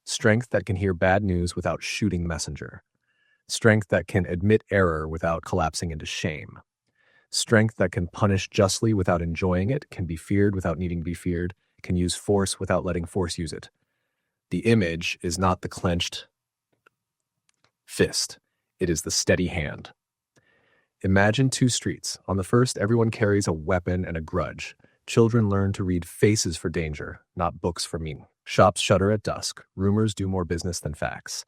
Strength that can hear bad news without shooting the messenger. Strength that can admit error without collapsing into shame. Strength that can punish justly without enjoying it, can be feared without needing to be feared, can use force without letting force use it. The image is not the clenched fist. It is the steady hand. Imagine 2 streets. On the first, everyone carries a weapon and a grudge. Children learn to read faces for danger, not books for meaning. Shops shutter at dusk. Rumors do more business than facts.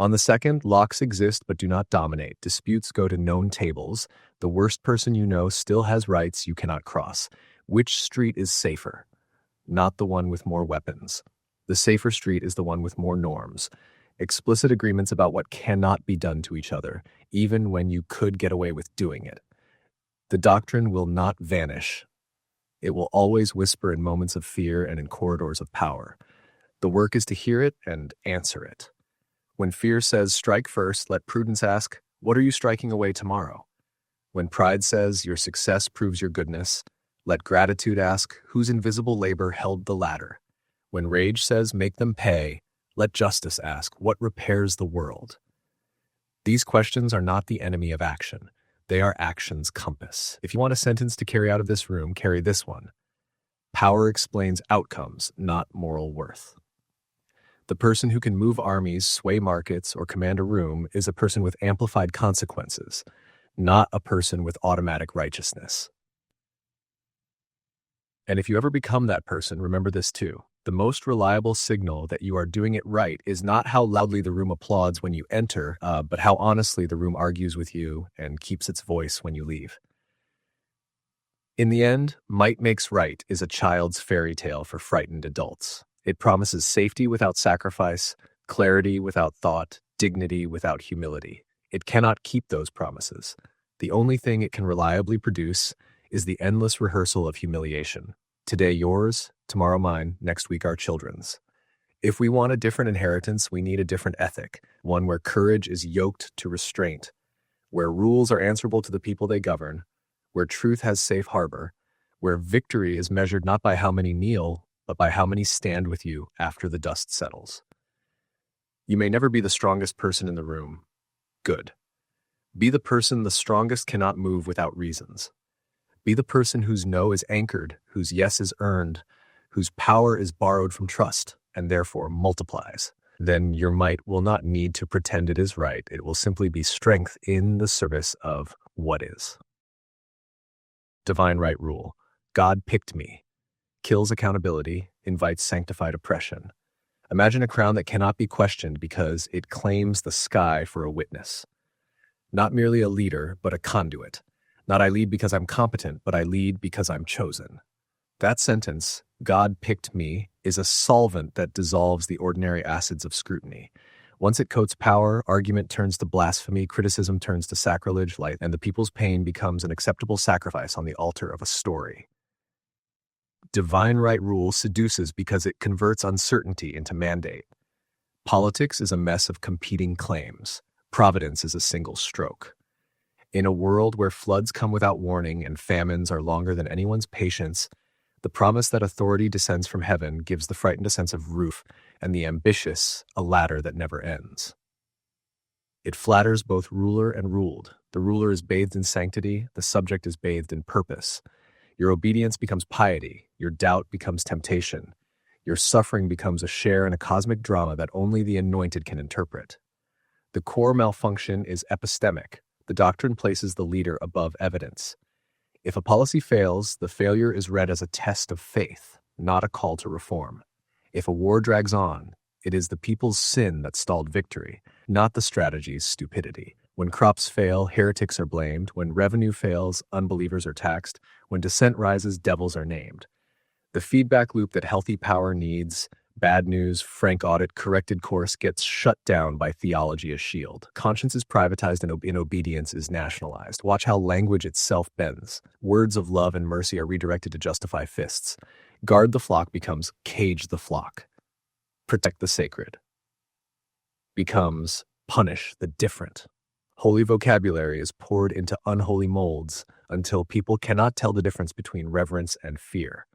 On the second, locks exist but do not dominate. Disputes go to known tables. The worst person you know still has rights you cannot cross. Which street is safer? Not the one with more weapons. The safer street is the one with more norms. Explicit agreements about what cannot be done to each other, even when you could get away with doing it. The doctrine will not vanish. It will always whisper in moments of fear and in corridors of power. The work is to hear it and answer it. When fear says, strike first, let prudence ask, what are you striking away tomorrow? When pride says, your success proves your goodness, let gratitude ask, whose invisible labor held the ladder? When rage says, make them pay, let justice ask, what repairs the world? These questions are not the enemy of action. They are action's compass. If you want a sentence to carry out of this room, carry this one. Power explains outcomes, not moral worth. The person who can move armies, sway markets, or command a room is a person with amplified consequences, not a person with automatic righteousness. And if you ever become that person, remember this too. The most reliable signal that you are doing it right is not how loudly the room applauds when you enter, but how honestly the room argues with you and keeps its voice when you leave. In the end, might makes right is a child's fairy tale for frightened adults. It promises safety without sacrifice, clarity without thought, dignity without humility. It cannot keep those promises. The only thing it can reliably produce is the endless rehearsal of humiliation. Today yours, tomorrow mine, next week our children's. If we want a different inheritance, we need a different ethic, one where courage is yoked to restraint, where rules are answerable to the people they govern, where truth has safe harbor, where victory is measured not by how many kneel, but by how many stand with you after the dust settles. You may never be the strongest person in the room. Good. Be the person the strongest cannot move without reasons. Be the person whose no is anchored, whose yes is earned, whose power is borrowed from trust, and therefore multiplies. Then your might will not need to pretend it is right. It will simply be strength in the service of what is. Divine right rule. God picked me. Kills accountability, invites sanctified oppression. Imagine a crown that cannot be questioned because it claims the sky for a witness. Not merely a leader, but a conduit. Not I lead because I'm competent, but I lead because I'm chosen. That sentence, God picked me, is a solvent that dissolves the ordinary acids of scrutiny. Once it coats power, argument turns to blasphemy, criticism turns to sacrilege, and the people's pain becomes an acceptable sacrifice on the altar of a story. Divine right rule seduces because it converts uncertainty into mandate. Politics is a mess of competing claims. Providence is a single stroke. In a world where floods come without warning and famines are longer than anyone's patience, the promise that authority descends from heaven gives the frightened a sense of roof and the ambitious a ladder that never ends. It flatters both ruler and ruled. The ruler is bathed in sanctity, the subject is bathed in purpose. Your obedience becomes piety, your doubt becomes temptation, your suffering becomes a share in a cosmic drama that only the anointed can interpret. The core malfunction is epistemic. The doctrine places the leader above evidence. If a policy fails, the failure is read as a test of faith, not a call to reform. If a war drags on, it is the people's sin that stalled victory, not the strategy's stupidity. When crops fail, heretics are blamed. When revenue fails, unbelievers are taxed. When dissent rises, devils are named. The feedback loop that healthy power needs, bad news, frank audit, corrected course, gets shut down by theology as shield. Conscience is privatized and in obedience is nationalized. Watch how language itself bends. Words of love and mercy are redirected to justify fists. Guard the flock becomes cage the flock. Protect the sacred becomes punish the different. Holy vocabulary is poured into unholy molds until people cannot tell the difference between reverence and fear.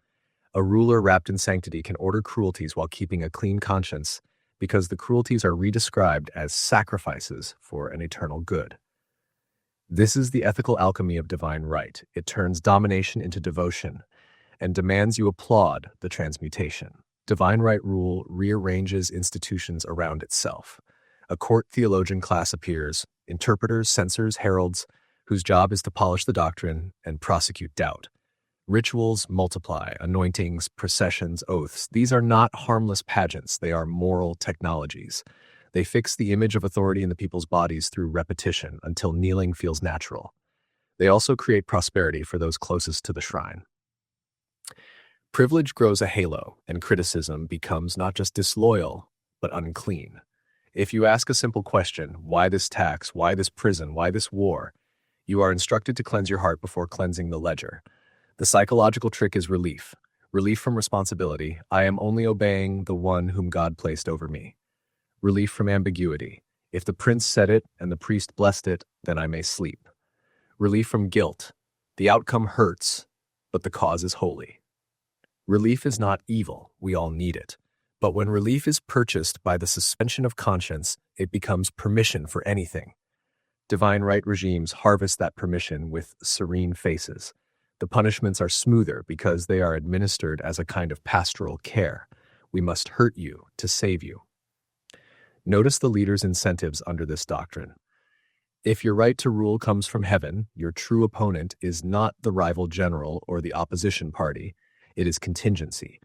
A ruler wrapped in sanctity can order cruelties while keeping a clean conscience because the cruelties are redescribed as sacrifices for an eternal good. This is the ethical alchemy of divine right. It turns domination into devotion and demands you applaud the transmutation. Divine right rule rearranges institutions around itself. A court theologian class appears, interpreters, censors, heralds, whose job is to polish the doctrine and prosecute doubt. Rituals multiply, anointings, processions, oaths. These are not harmless pageants. They are moral technologies. They fix the image of authority in the people's bodies through repetition until kneeling feels natural. They also create prosperity for those closest to the shrine. Privilege grows a halo, and criticism becomes not just disloyal, but unclean. If you ask a simple question, why this tax, why this prison, why this war, you are instructed to cleanse your heart before cleansing the ledger. The psychological trick is relief. Relief from responsibility. I am only obeying the one whom God placed over me. Relief from ambiguity. If the prince said it and the priest blessed it, then I may sleep. Relief from guilt. The outcome hurts, but the cause is holy. Relief is not evil. We all need it. But when relief is purchased by the suspension of conscience, it becomes permission for anything. Divine right regimes harvest that permission with serene faces. The punishments are smoother because they are administered as a kind of pastoral care. We must hurt you to save you. Notice the leader's incentives under this doctrine. If your right to rule comes from heaven, your true opponent is not the rival general or the opposition party. It is contingency.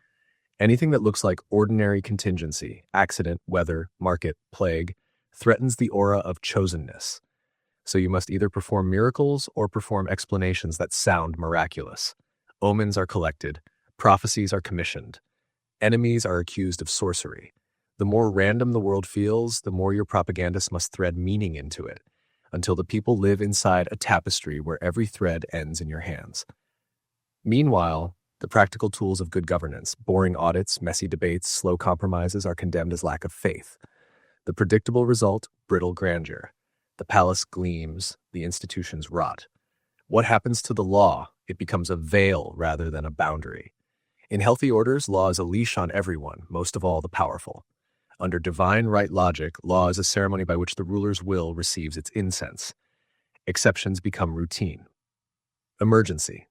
Anything that looks like ordinary contingency, accident, weather, market, plague, threatens the aura of chosenness. So you must either perform miracles or perform explanations that sound miraculous. Omens are collected, prophecies are commissioned, enemies are accused of sorcery. The more random the world feels, the more your propagandists must thread meaning into it, until the people live inside a tapestry where every thread ends in your hands. Meanwhile, the practical tools of good governance, boring audits, messy debates, slow compromises are condemned as lack of faith. The predictable result, brittle grandeur. The palace gleams, the institutions rot. What happens to the law? It becomes a veil rather than a boundary. In healthy orders, law is a leash on everyone, most of all the powerful. Under divine right logic, law is a ceremony by which the ruler's will receives its incense. Exceptions become routine. Emergency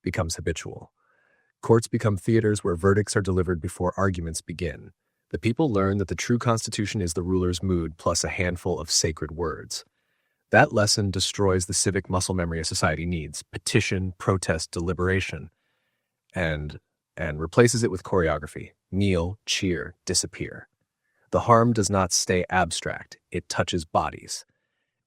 becomes habitual. Courts become theaters where verdicts are delivered before arguments begin. The people learn that the true constitution is the ruler's mood plus a handful of sacred words. That lesson destroys the civic muscle memory a society needs, petition, protest, deliberation, and replaces it with choreography, kneel, cheer, disappear. The harm does not stay abstract, it touches bodies.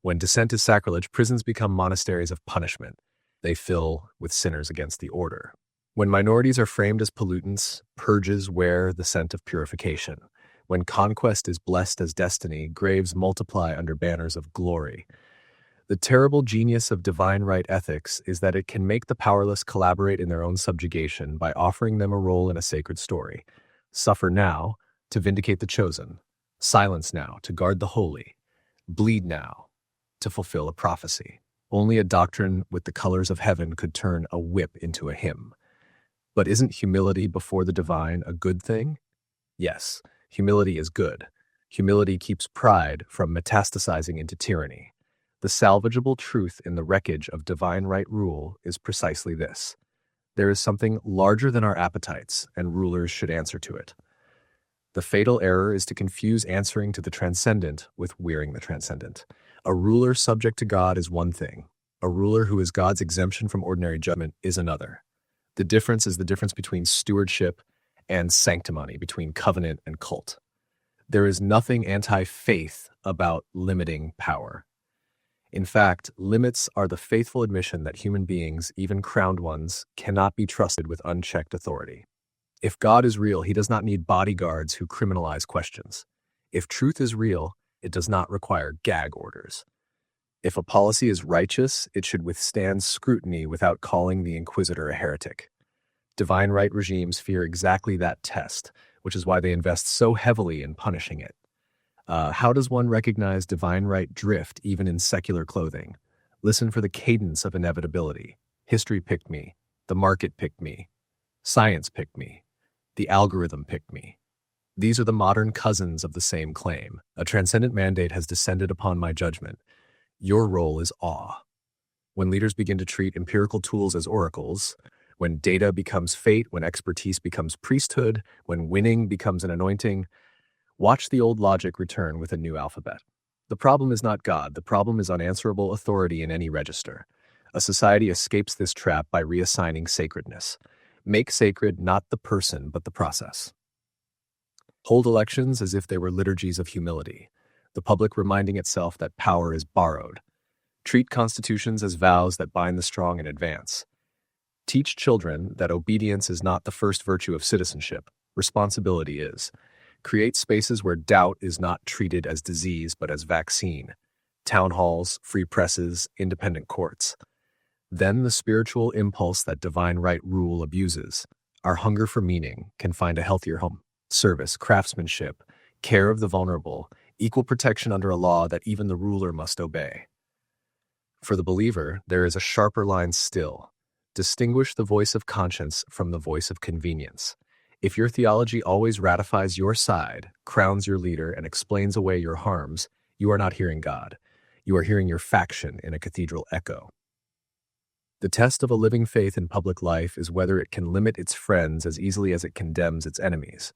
When dissent is sacrilege, prisons become monasteries of punishment. They fill with sinners against the order. When minorities are framed as pollutants, purges wear the scent of purification. When conquest is blessed as destiny, graves multiply under banners of glory. The terrible genius of divine right ethics is that it can make the powerless collaborate in their own subjugation by offering them a role in a sacred story. Suffer now to vindicate the chosen. Silence now to guard the holy. Bleed now to fulfill a prophecy. Only a doctrine with the colors of heaven could turn a whip into a hymn. But isn't humility before the divine a good thing? Yes, humility is good. Humility keeps pride from metastasizing into tyranny. The salvageable truth in the wreckage of divine right rule is precisely this. There is something larger than our appetites, and rulers should answer to it. The fatal error is to confuse answering to the transcendent with wearing the transcendent. A ruler subject to God is one thing. A ruler who is God's exemption from ordinary judgment is another. The difference is the difference between stewardship and sanctimony, between covenant and cult. There is nothing anti-faith about limiting power. In fact, limits are the faithful admission that human beings, even crowned ones, cannot be trusted with unchecked authority. If God is real, he does not need bodyguards who criminalize questions. If truth is real, it does not require gag orders. If a policy is righteous, it should withstand scrutiny without calling the inquisitor a heretic. Divine right regimes fear exactly that test, which is why they invest so heavily in punishing it. How does one recognize divine right drift even in secular clothing? Listen for the cadence of inevitability. History picked me. The market picked me. Science picked me. The algorithm picked me. These are the modern cousins of the same claim. A transcendent mandate has descended upon my judgment. Your role is awe. When leaders begin to treat empirical tools as oracles, when data becomes fate, when expertise becomes priesthood, when winning becomes an anointing, watch the old logic return with a new alphabet. The problem is not God. The problem is unanswerable authority in any register. A society escapes this trap by reassigning sacredness. Make sacred not the person, but the process. Hold elections as if they were liturgies of humility. the public reminding itself that power is borrowed. Treat constitutions as vows that bind the strong in advance. Teach children that obedience is not the first virtue of citizenship. Responsibility is. Create spaces where doubt is not treated as disease but as vaccine. Town halls, free presses, independent courts. Then the spiritual impulse that divine right rule abuses, our hunger for meaning, can find a healthier home. Service, craftsmanship, care of the vulnerable, equal protection under a law that even the ruler must obey. For the believer, there is a sharper line still. Distinguish the voice of conscience from the voice of convenience. If your theology always ratifies your side, crowns your leader, and explains away your harms, you are not hearing God. You are hearing your faction in a cathedral echo. The test of a living faith in public life is whether it can limit its friends as easily as it condemns its enemies.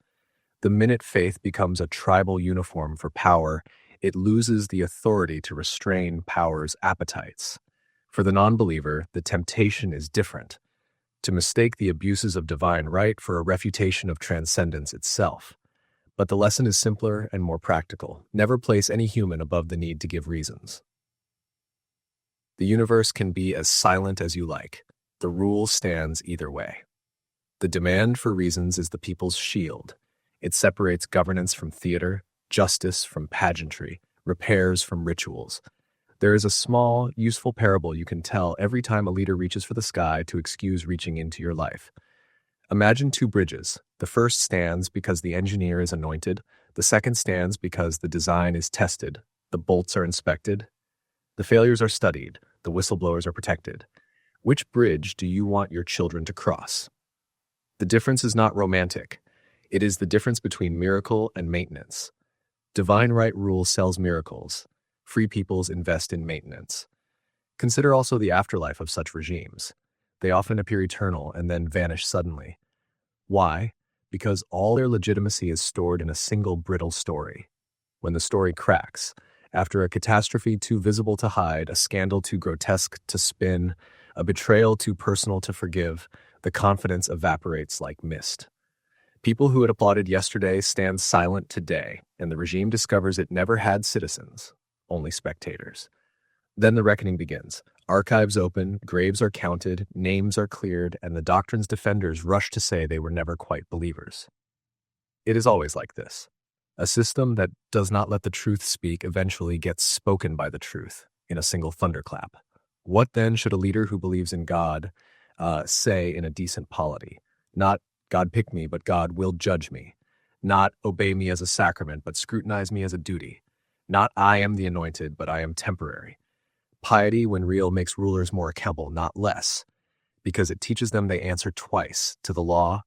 The minute faith becomes a tribal uniform for power, it loses the authority to restrain power's appetites. For the non-believer, the temptation is different, to mistake the abuses of divine right for a refutation of transcendence itself. But the lesson is simpler and more practical. Never place any human above the need to give reasons. The universe can be as silent as you like. The rule stands either way. The demand for reasons is the people's shield. It separates governance from theater, justice from pageantry, repairs from rituals. There is a small, useful parable you can tell every time a leader reaches for the sky to excuse reaching into your life. Imagine two bridges. The first stands because the engineer is anointed. The second stands because the design is tested. The bolts are inspected. The failures are studied. The whistleblowers are protected. Which bridge do you want your children to cross? The difference is not romantic. It is the difference between miracle and maintenance. Divine right rule sells miracles. Free peoples invest in maintenance. Consider also the afterlife of such regimes. They often appear eternal and then vanish suddenly. Why? Because all their legitimacy is stored in a single brittle story. When the story cracks, after a catastrophe too visible to hide, a scandal too grotesque to spin, a betrayal too personal to forgive, the confidence evaporates like mist. People who had applauded yesterday stand silent today, and the regime discovers it never had citizens, only spectators. Then the reckoning begins. Archives open, graves are counted, names are cleared, and the doctrine's defenders rush to say they were never quite believers. It is always like this. A system that does not let the truth speak eventually gets spoken by the truth in a single thunderclap. What then should a leader who believes in God say in a decent polity? Not, God picked me, but God will judge me. Not, obey me as a sacrament, but scrutinize me as a duty. Not, I am the anointed, but I am temporary. Piety, when real, makes rulers more accountable, not less, because it teaches them they answer twice, to the law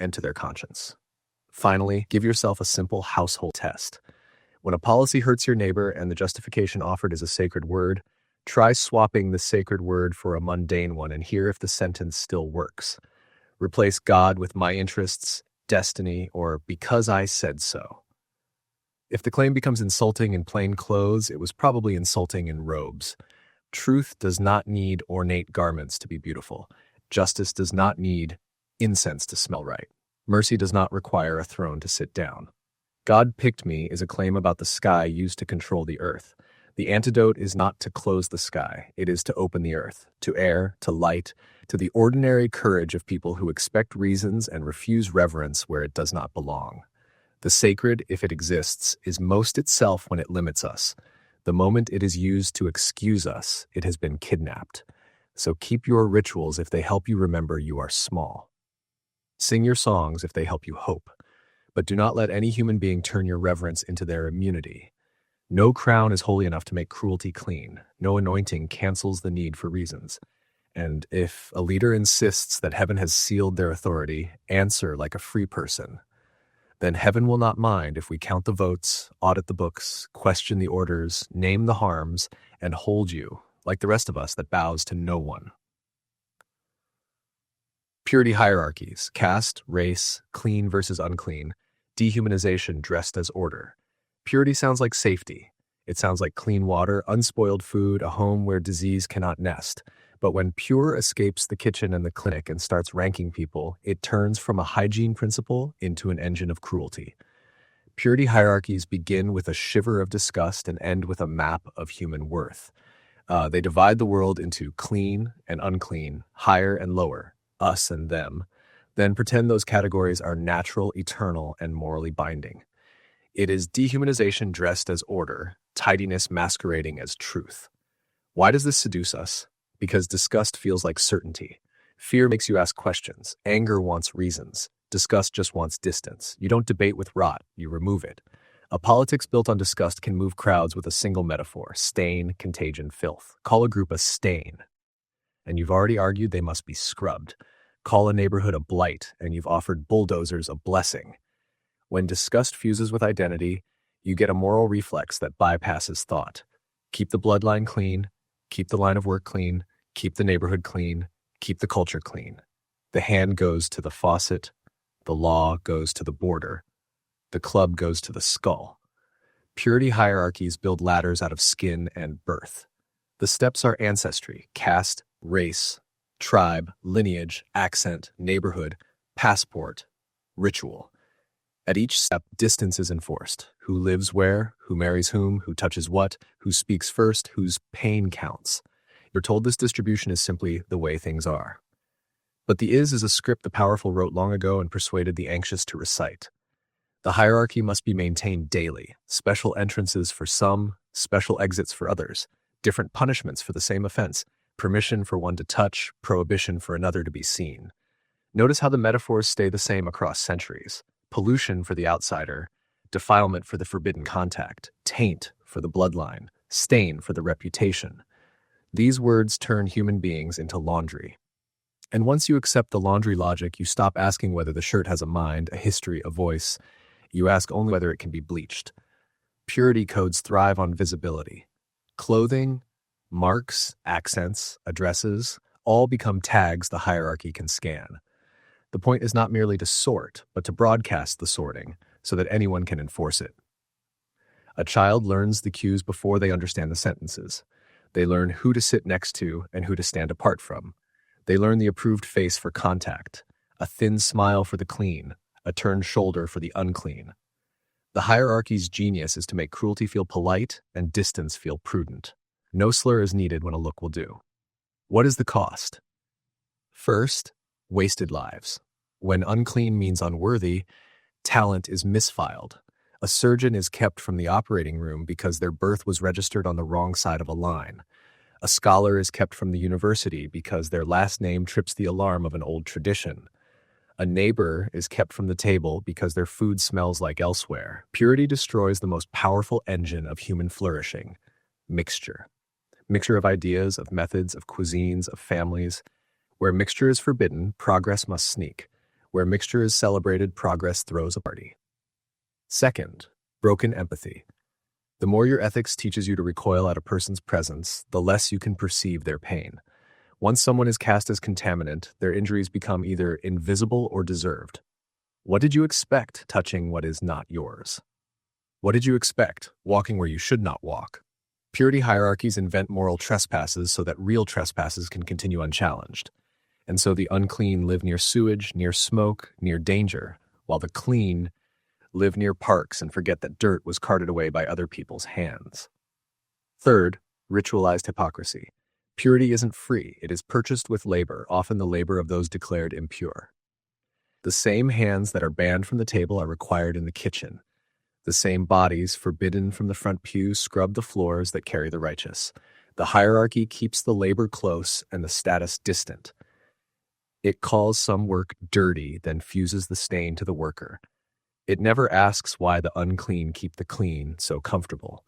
and to their conscience. Finally, give yourself a simple household test. When a policy hurts your neighbor and the justification offered is a sacred word, try swapping the sacred word for a mundane one and hear if the sentence still works. Replace God with my interests, destiny, or because I said so. If the claim becomes insulting in plain clothes, it was probably insulting in robes. Truth does not need ornate garments to be beautiful. Justice does not need incense to smell right. Mercy does not require a throne to sit down. God picked me is a claim about the sky used to control the earth. The antidote is not to close the sky. It is to open the earth, to air, to light, to the ordinary courage of people who expect reasons and refuse reverence where it does not belong. The sacred, if it exists, is most itself when it limits us. The moment it is used to excuse us, it has been kidnapped. So keep your rituals if they help you remember you are small. Sing your songs if they help you hope. But do not let any human being turn your reverence into their immunity. No crown is holy enough to make cruelty clean. No anointing cancels the need for reasons. And if a leader insists that heaven has sealed their authority, answer like a free person. Then heaven will not mind if we count the votes, audit the books, question the orders, name the harms, and hold you, like the rest of us that bows to no one. Purity hierarchies, caste, race, clean versus unclean, dehumanization dressed as order. Purity sounds like safety. It sounds like clean water, unspoiled food, a home where disease cannot nest. But when pure escapes the kitchen and the clinic and starts ranking people, it turns from a hygiene principle into an engine of cruelty. Purity hierarchies begin with a shiver of disgust and end with a map of human worth. They divide the world into clean and unclean, higher and lower, us and them, then pretend those categories are natural, eternal, and morally binding. It is dehumanization dressed as order, tidiness masquerading as truth. Why does this seduce us? Because disgust feels like certainty. Fear makes you ask questions. Anger wants reasons. Disgust just wants distance. You don't debate with rot, you remove it. A politics built on disgust can move crowds with a single metaphor: stain, contagion, filth. Call a group a stain, and you've already argued they must be scrubbed. Call a neighborhood a blight, and you've offered bulldozers a blessing. When disgust fuses with identity, you get a moral reflex that bypasses thought. Keep the bloodline clean, keep the line of work clean, keep the neighborhood clean, keep the culture clean. The hand goes to the faucet, the law goes to the border, the club goes to the skull. Purity hierarchies build ladders out of skin and birth. The steps are ancestry, caste, race, tribe, lineage, accent, neighborhood, passport, ritual. At each step, distance is enforced. Who lives where, who marries whom, who touches what, who speaks first, whose pain counts. You're told this distribution is simply the way things are. But the is a script the powerful wrote long ago and persuaded the anxious to recite. The hierarchy must be maintained daily. Special entrances for some, special exits for others, different punishments for the same offense, permission for one to touch, prohibition for another to be seen. Notice how the metaphors stay the same across centuries. Pollution for the outsider, defilement for the forbidden contact, taint for the bloodline, stain for the reputation. These words turn human beings into laundry. And once you accept the laundry logic, you stop asking whether the shirt has a mind, a history, a voice. You ask only whether it can be bleached. Purity codes thrive on visibility. Clothing, marks, accents, addresses, all become tags the hierarchy can scan. The point is not merely to sort, but to broadcast the sorting so that anyone can enforce it. A child learns the cues before they understand the sentences. They learn who to sit next to and who to stand apart from. They learn the approved face for contact, a thin smile for the clean, a turned shoulder for the unclean. The hierarchy's genius is to make cruelty feel polite and distance feel prudent. No slur is needed when a look will do. What is the cost? First, wasted lives. When unclean means unworthy, talent is misfiled. A surgeon is kept from the operating room because their birth was registered on the wrong side of a line. A scholar is kept from the university because their last name trips the alarm of an old tradition. A neighbor is kept from the table because their food smells like elsewhere. Purity destroys the most powerful engine of human flourishing: mixture. Mixture of ideas, of methods, of cuisines, of families. Where mixture is forbidden, progress must sneak. Where mixture is celebrated, progress throws a party. Second, broken empathy. The more your ethics teaches you to recoil at a person's presence, the less you can perceive their pain. Once someone is cast as contaminant, their injuries become either invisible or deserved. What did you expect touching what is not yours? What did you expect walking where you should not walk? Purity hierarchies invent moral trespasses so that real trespasses can continue unchallenged. And so the unclean live near sewage, near smoke, near danger, while the clean live near parks and forget that dirt was carted away by other people's hands. Third, ritualized hypocrisy. Purity isn't free. It is purchased with labor, often the labor of those declared impure. The same hands that are banned from the table are required in the kitchen. The same bodies forbidden from the front pew scrub the floors that carry the righteous. The hierarchy keeps the labor close and the status distant. It calls some work dirty, then fuses the stain to the worker. It never asks why the unclean keep the clean so comfortable.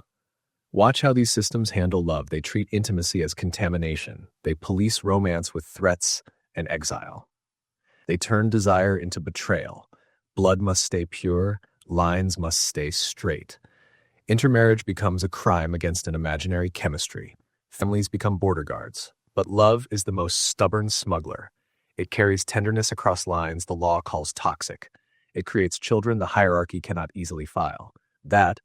Watch how these systems handle love. They treat intimacy as contamination. They police romance with threats and exile. They turn desire into betrayal. Blood must stay pure. Lines must stay straight. Intermarriage becomes a crime against an imaginary chemistry. Families become border guards. But love is the most stubborn smuggler. It carries tenderness across lines the law calls toxic. It creates children the hierarchy cannot easily file. That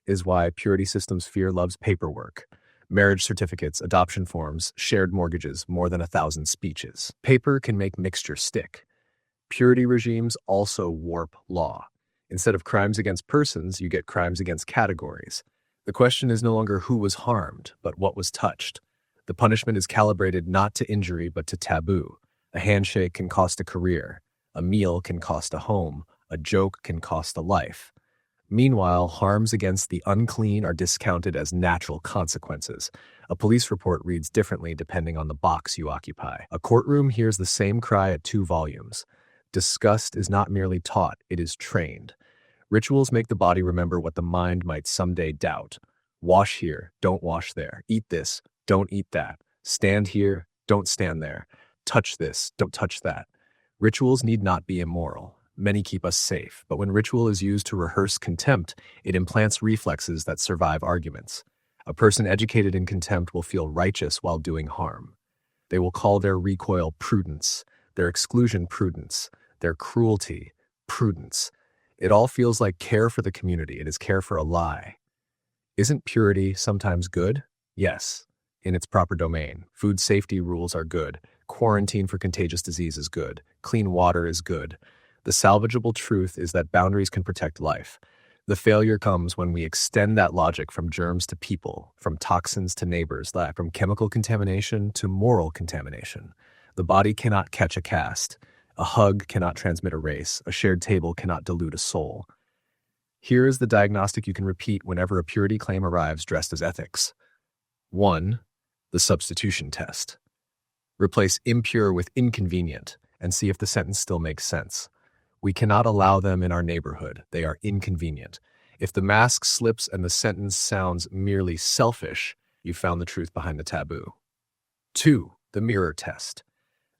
is why purity systems fear love's paperwork. Marriage certificates, adoption forms, shared mortgages, more than 1,000 speeches. Paper can make mixture stick. Purity regimes also warp law. Instead of crimes against persons, you get crimes against categories. The question is no longer who was harmed, but what was touched. The punishment is calibrated not to injury, but to taboo. A handshake can cost a career. A meal can cost a home. A joke can cost a life. Meanwhile, harms against the unclean are discounted as natural consequences. A police report reads differently depending on the box you occupy. A courtroom hears the same cry at 2 volumes. Disgust is not merely taught, it is trained. Rituals make the body remember what the mind might someday doubt. Wash here, don't wash there. Eat this, don't eat that. Stand here, don't stand there. Touch this, don't touch that. Rituals need not be immoral. Many keep us safe, but when ritual is used to rehearse contempt, it implants reflexes that survive arguments. A person educated in contempt will feel righteous while doing harm. They will call their recoil prudence, their exclusion prudence, their cruelty prudence. It all feels like care for the community. It is care for a lie. Isn't purity sometimes good? Yes, in its proper domain. Food safety rules are good. Quarantine for contagious disease is good. Clean water is good. The salvageable truth is that boundaries can protect life. The failure comes when we extend that logic from germs to people, from toxins to neighbors, from chemical contamination to moral contamination. The body cannot catch a caste. A hug cannot transmit a race. A shared table cannot dilute a soul. Here is the diagnostic you can repeat whenever a purity claim arrives dressed as ethics. 1. The substitution test. Replace impure with inconvenient and see if the sentence still makes sense. We cannot allow them in our neighborhood. They are inconvenient. If the mask slips and the sentence sounds merely selfish, you found the truth behind the taboo. 2. The mirror test.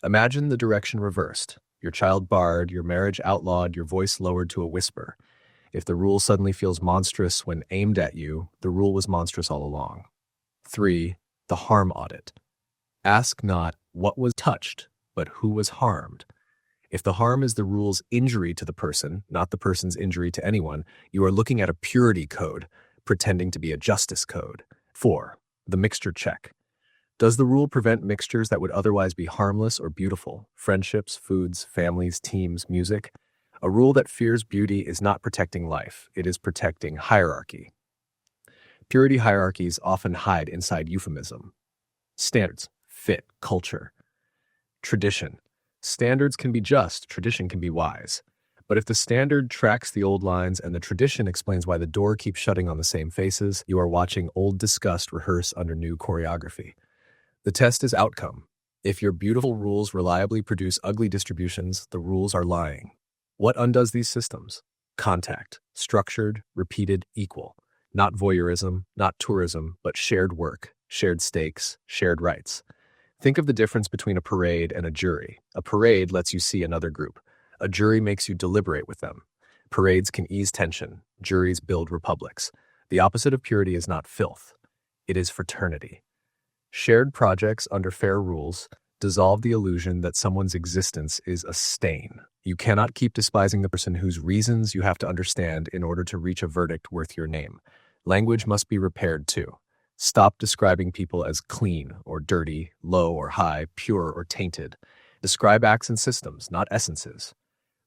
Imagine the direction reversed. Your child barred, your marriage outlawed, your voice lowered to a whisper. If the rule suddenly feels monstrous when aimed at you, the rule was monstrous all along. 3. The harm audit. Ask not what was touched, but who was harmed. If the harm is the rule's injury to the person, not the person's injury to anyone, you are looking at a purity code, pretending to be a justice code. 4. The mixture check. Does the rule prevent mixtures that would otherwise be harmless or beautiful? Friendships, foods, families, teams, music? A rule that fears beauty is not protecting life, it is protecting hierarchy. Purity hierarchies often hide inside euphemism. Standards, fit, culture. Tradition. Standards can be just, tradition can be wise. But if the standard tracks the old lines and the tradition explains why the door keeps shutting on the same faces, you are watching old disgust rehearse under new choreography. The test is outcome. If your beautiful rules reliably produce ugly distributions, the rules are lying. What undoes these systems? Contact, structured, repeated, equal. Not voyeurism, not tourism, but shared work, shared stakes, shared rights. Think of the difference between a parade and a jury. A parade lets you see another group. A jury makes you deliberate with them. Parades can ease tension. Juries build republics. The opposite of purity is not filth. It is fraternity. Shared projects under fair rules dissolve the illusion that someone's existence is a stain. You cannot keep despising the person whose reasons you have to understand in order to reach a verdict worth your name. Language must be repaired too. Stop describing people as clean or dirty, low or high, pure or tainted. Describe acts and systems, not essences.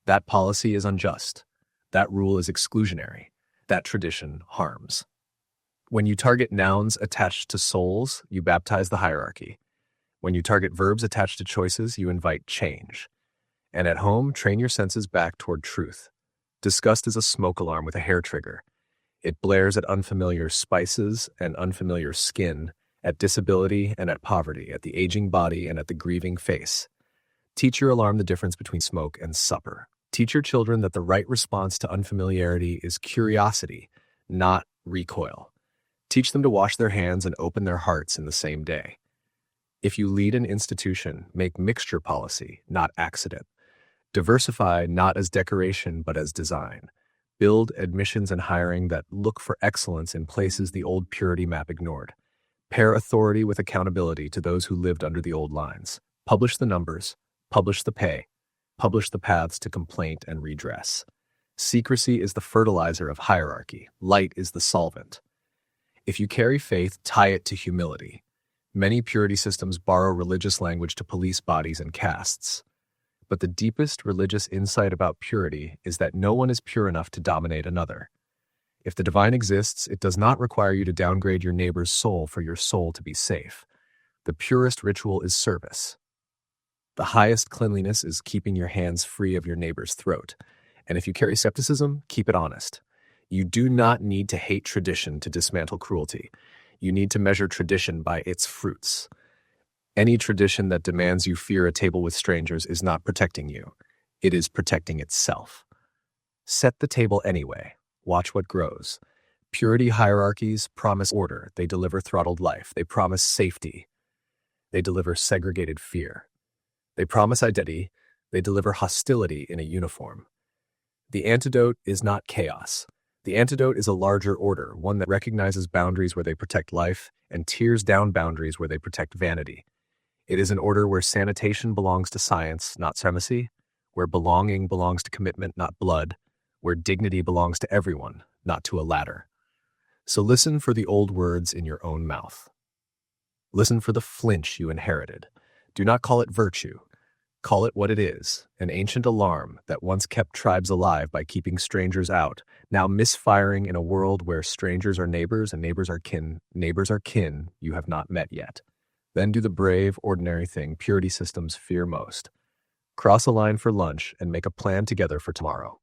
That policy is unjust. That rule is exclusionary. That tradition harms. When you target nouns attached to souls, you baptize the hierarchy. When you target verbs attached to choices, you invite change. And at home, train your senses back toward truth. Disgust is a smoke alarm with a hair trigger. It blares at unfamiliar spices and unfamiliar skin, at disability and at poverty, at the aging body and at the grieving face. Teach your alarm the difference between smoke and supper. Teach your children that the right response to unfamiliarity is curiosity, not recoil. Teach them to wash their hands and open their hearts in the same day. If you lead an institution, make mixture policy, not accident. Diversify not as decoration but as design. Build admissions and hiring that look for excellence in places the old purity map ignored. Pair authority with accountability to those who lived under the old lines. Publish the numbers, publish the pay, publish the paths to complaint and redress. Secrecy is the fertilizer of hierarchy. Light is the solvent. If you carry faith, tie it to humility. Many purity systems borrow religious language to police bodies and castes. But the deepest religious insight about purity is that no one is pure enough to dominate another. If the divine exists, it does not require you to downgrade your neighbor's soul for your soul to be safe. The purest ritual is service. The highest cleanliness is keeping your hands free of your neighbor's throat. And if you carry skepticism, keep it honest. You do not need to hate tradition to dismantle cruelty. You need to measure tradition by its fruits. Any tradition that demands you fear a table with strangers is not protecting you. It is protecting itself. Set the table anyway. Watch what grows. Purity hierarchies promise order. They deliver throttled life. They promise safety. They deliver segregated fear. They promise identity. They deliver hostility in a uniform. The antidote is not chaos. The antidote is a larger order, one that recognizes boundaries where they protect life and tears down boundaries where they protect vanity. It is an order where sanitation belongs to science, not supremacy, where belonging belongs to commitment, not blood, where dignity belongs to everyone, not to a ladder. So listen for the old words in your own mouth. Listen for the flinch you inherited. Do not call it virtue. Call it what it is, an ancient alarm that once kept tribes alive by keeping strangers out, now misfiring in a world where strangers are neighbors and neighbors are kin you have not met yet. Then do the brave, ordinary thing purity systems fear most. Cross a line for lunch and make a plan together for tomorrow.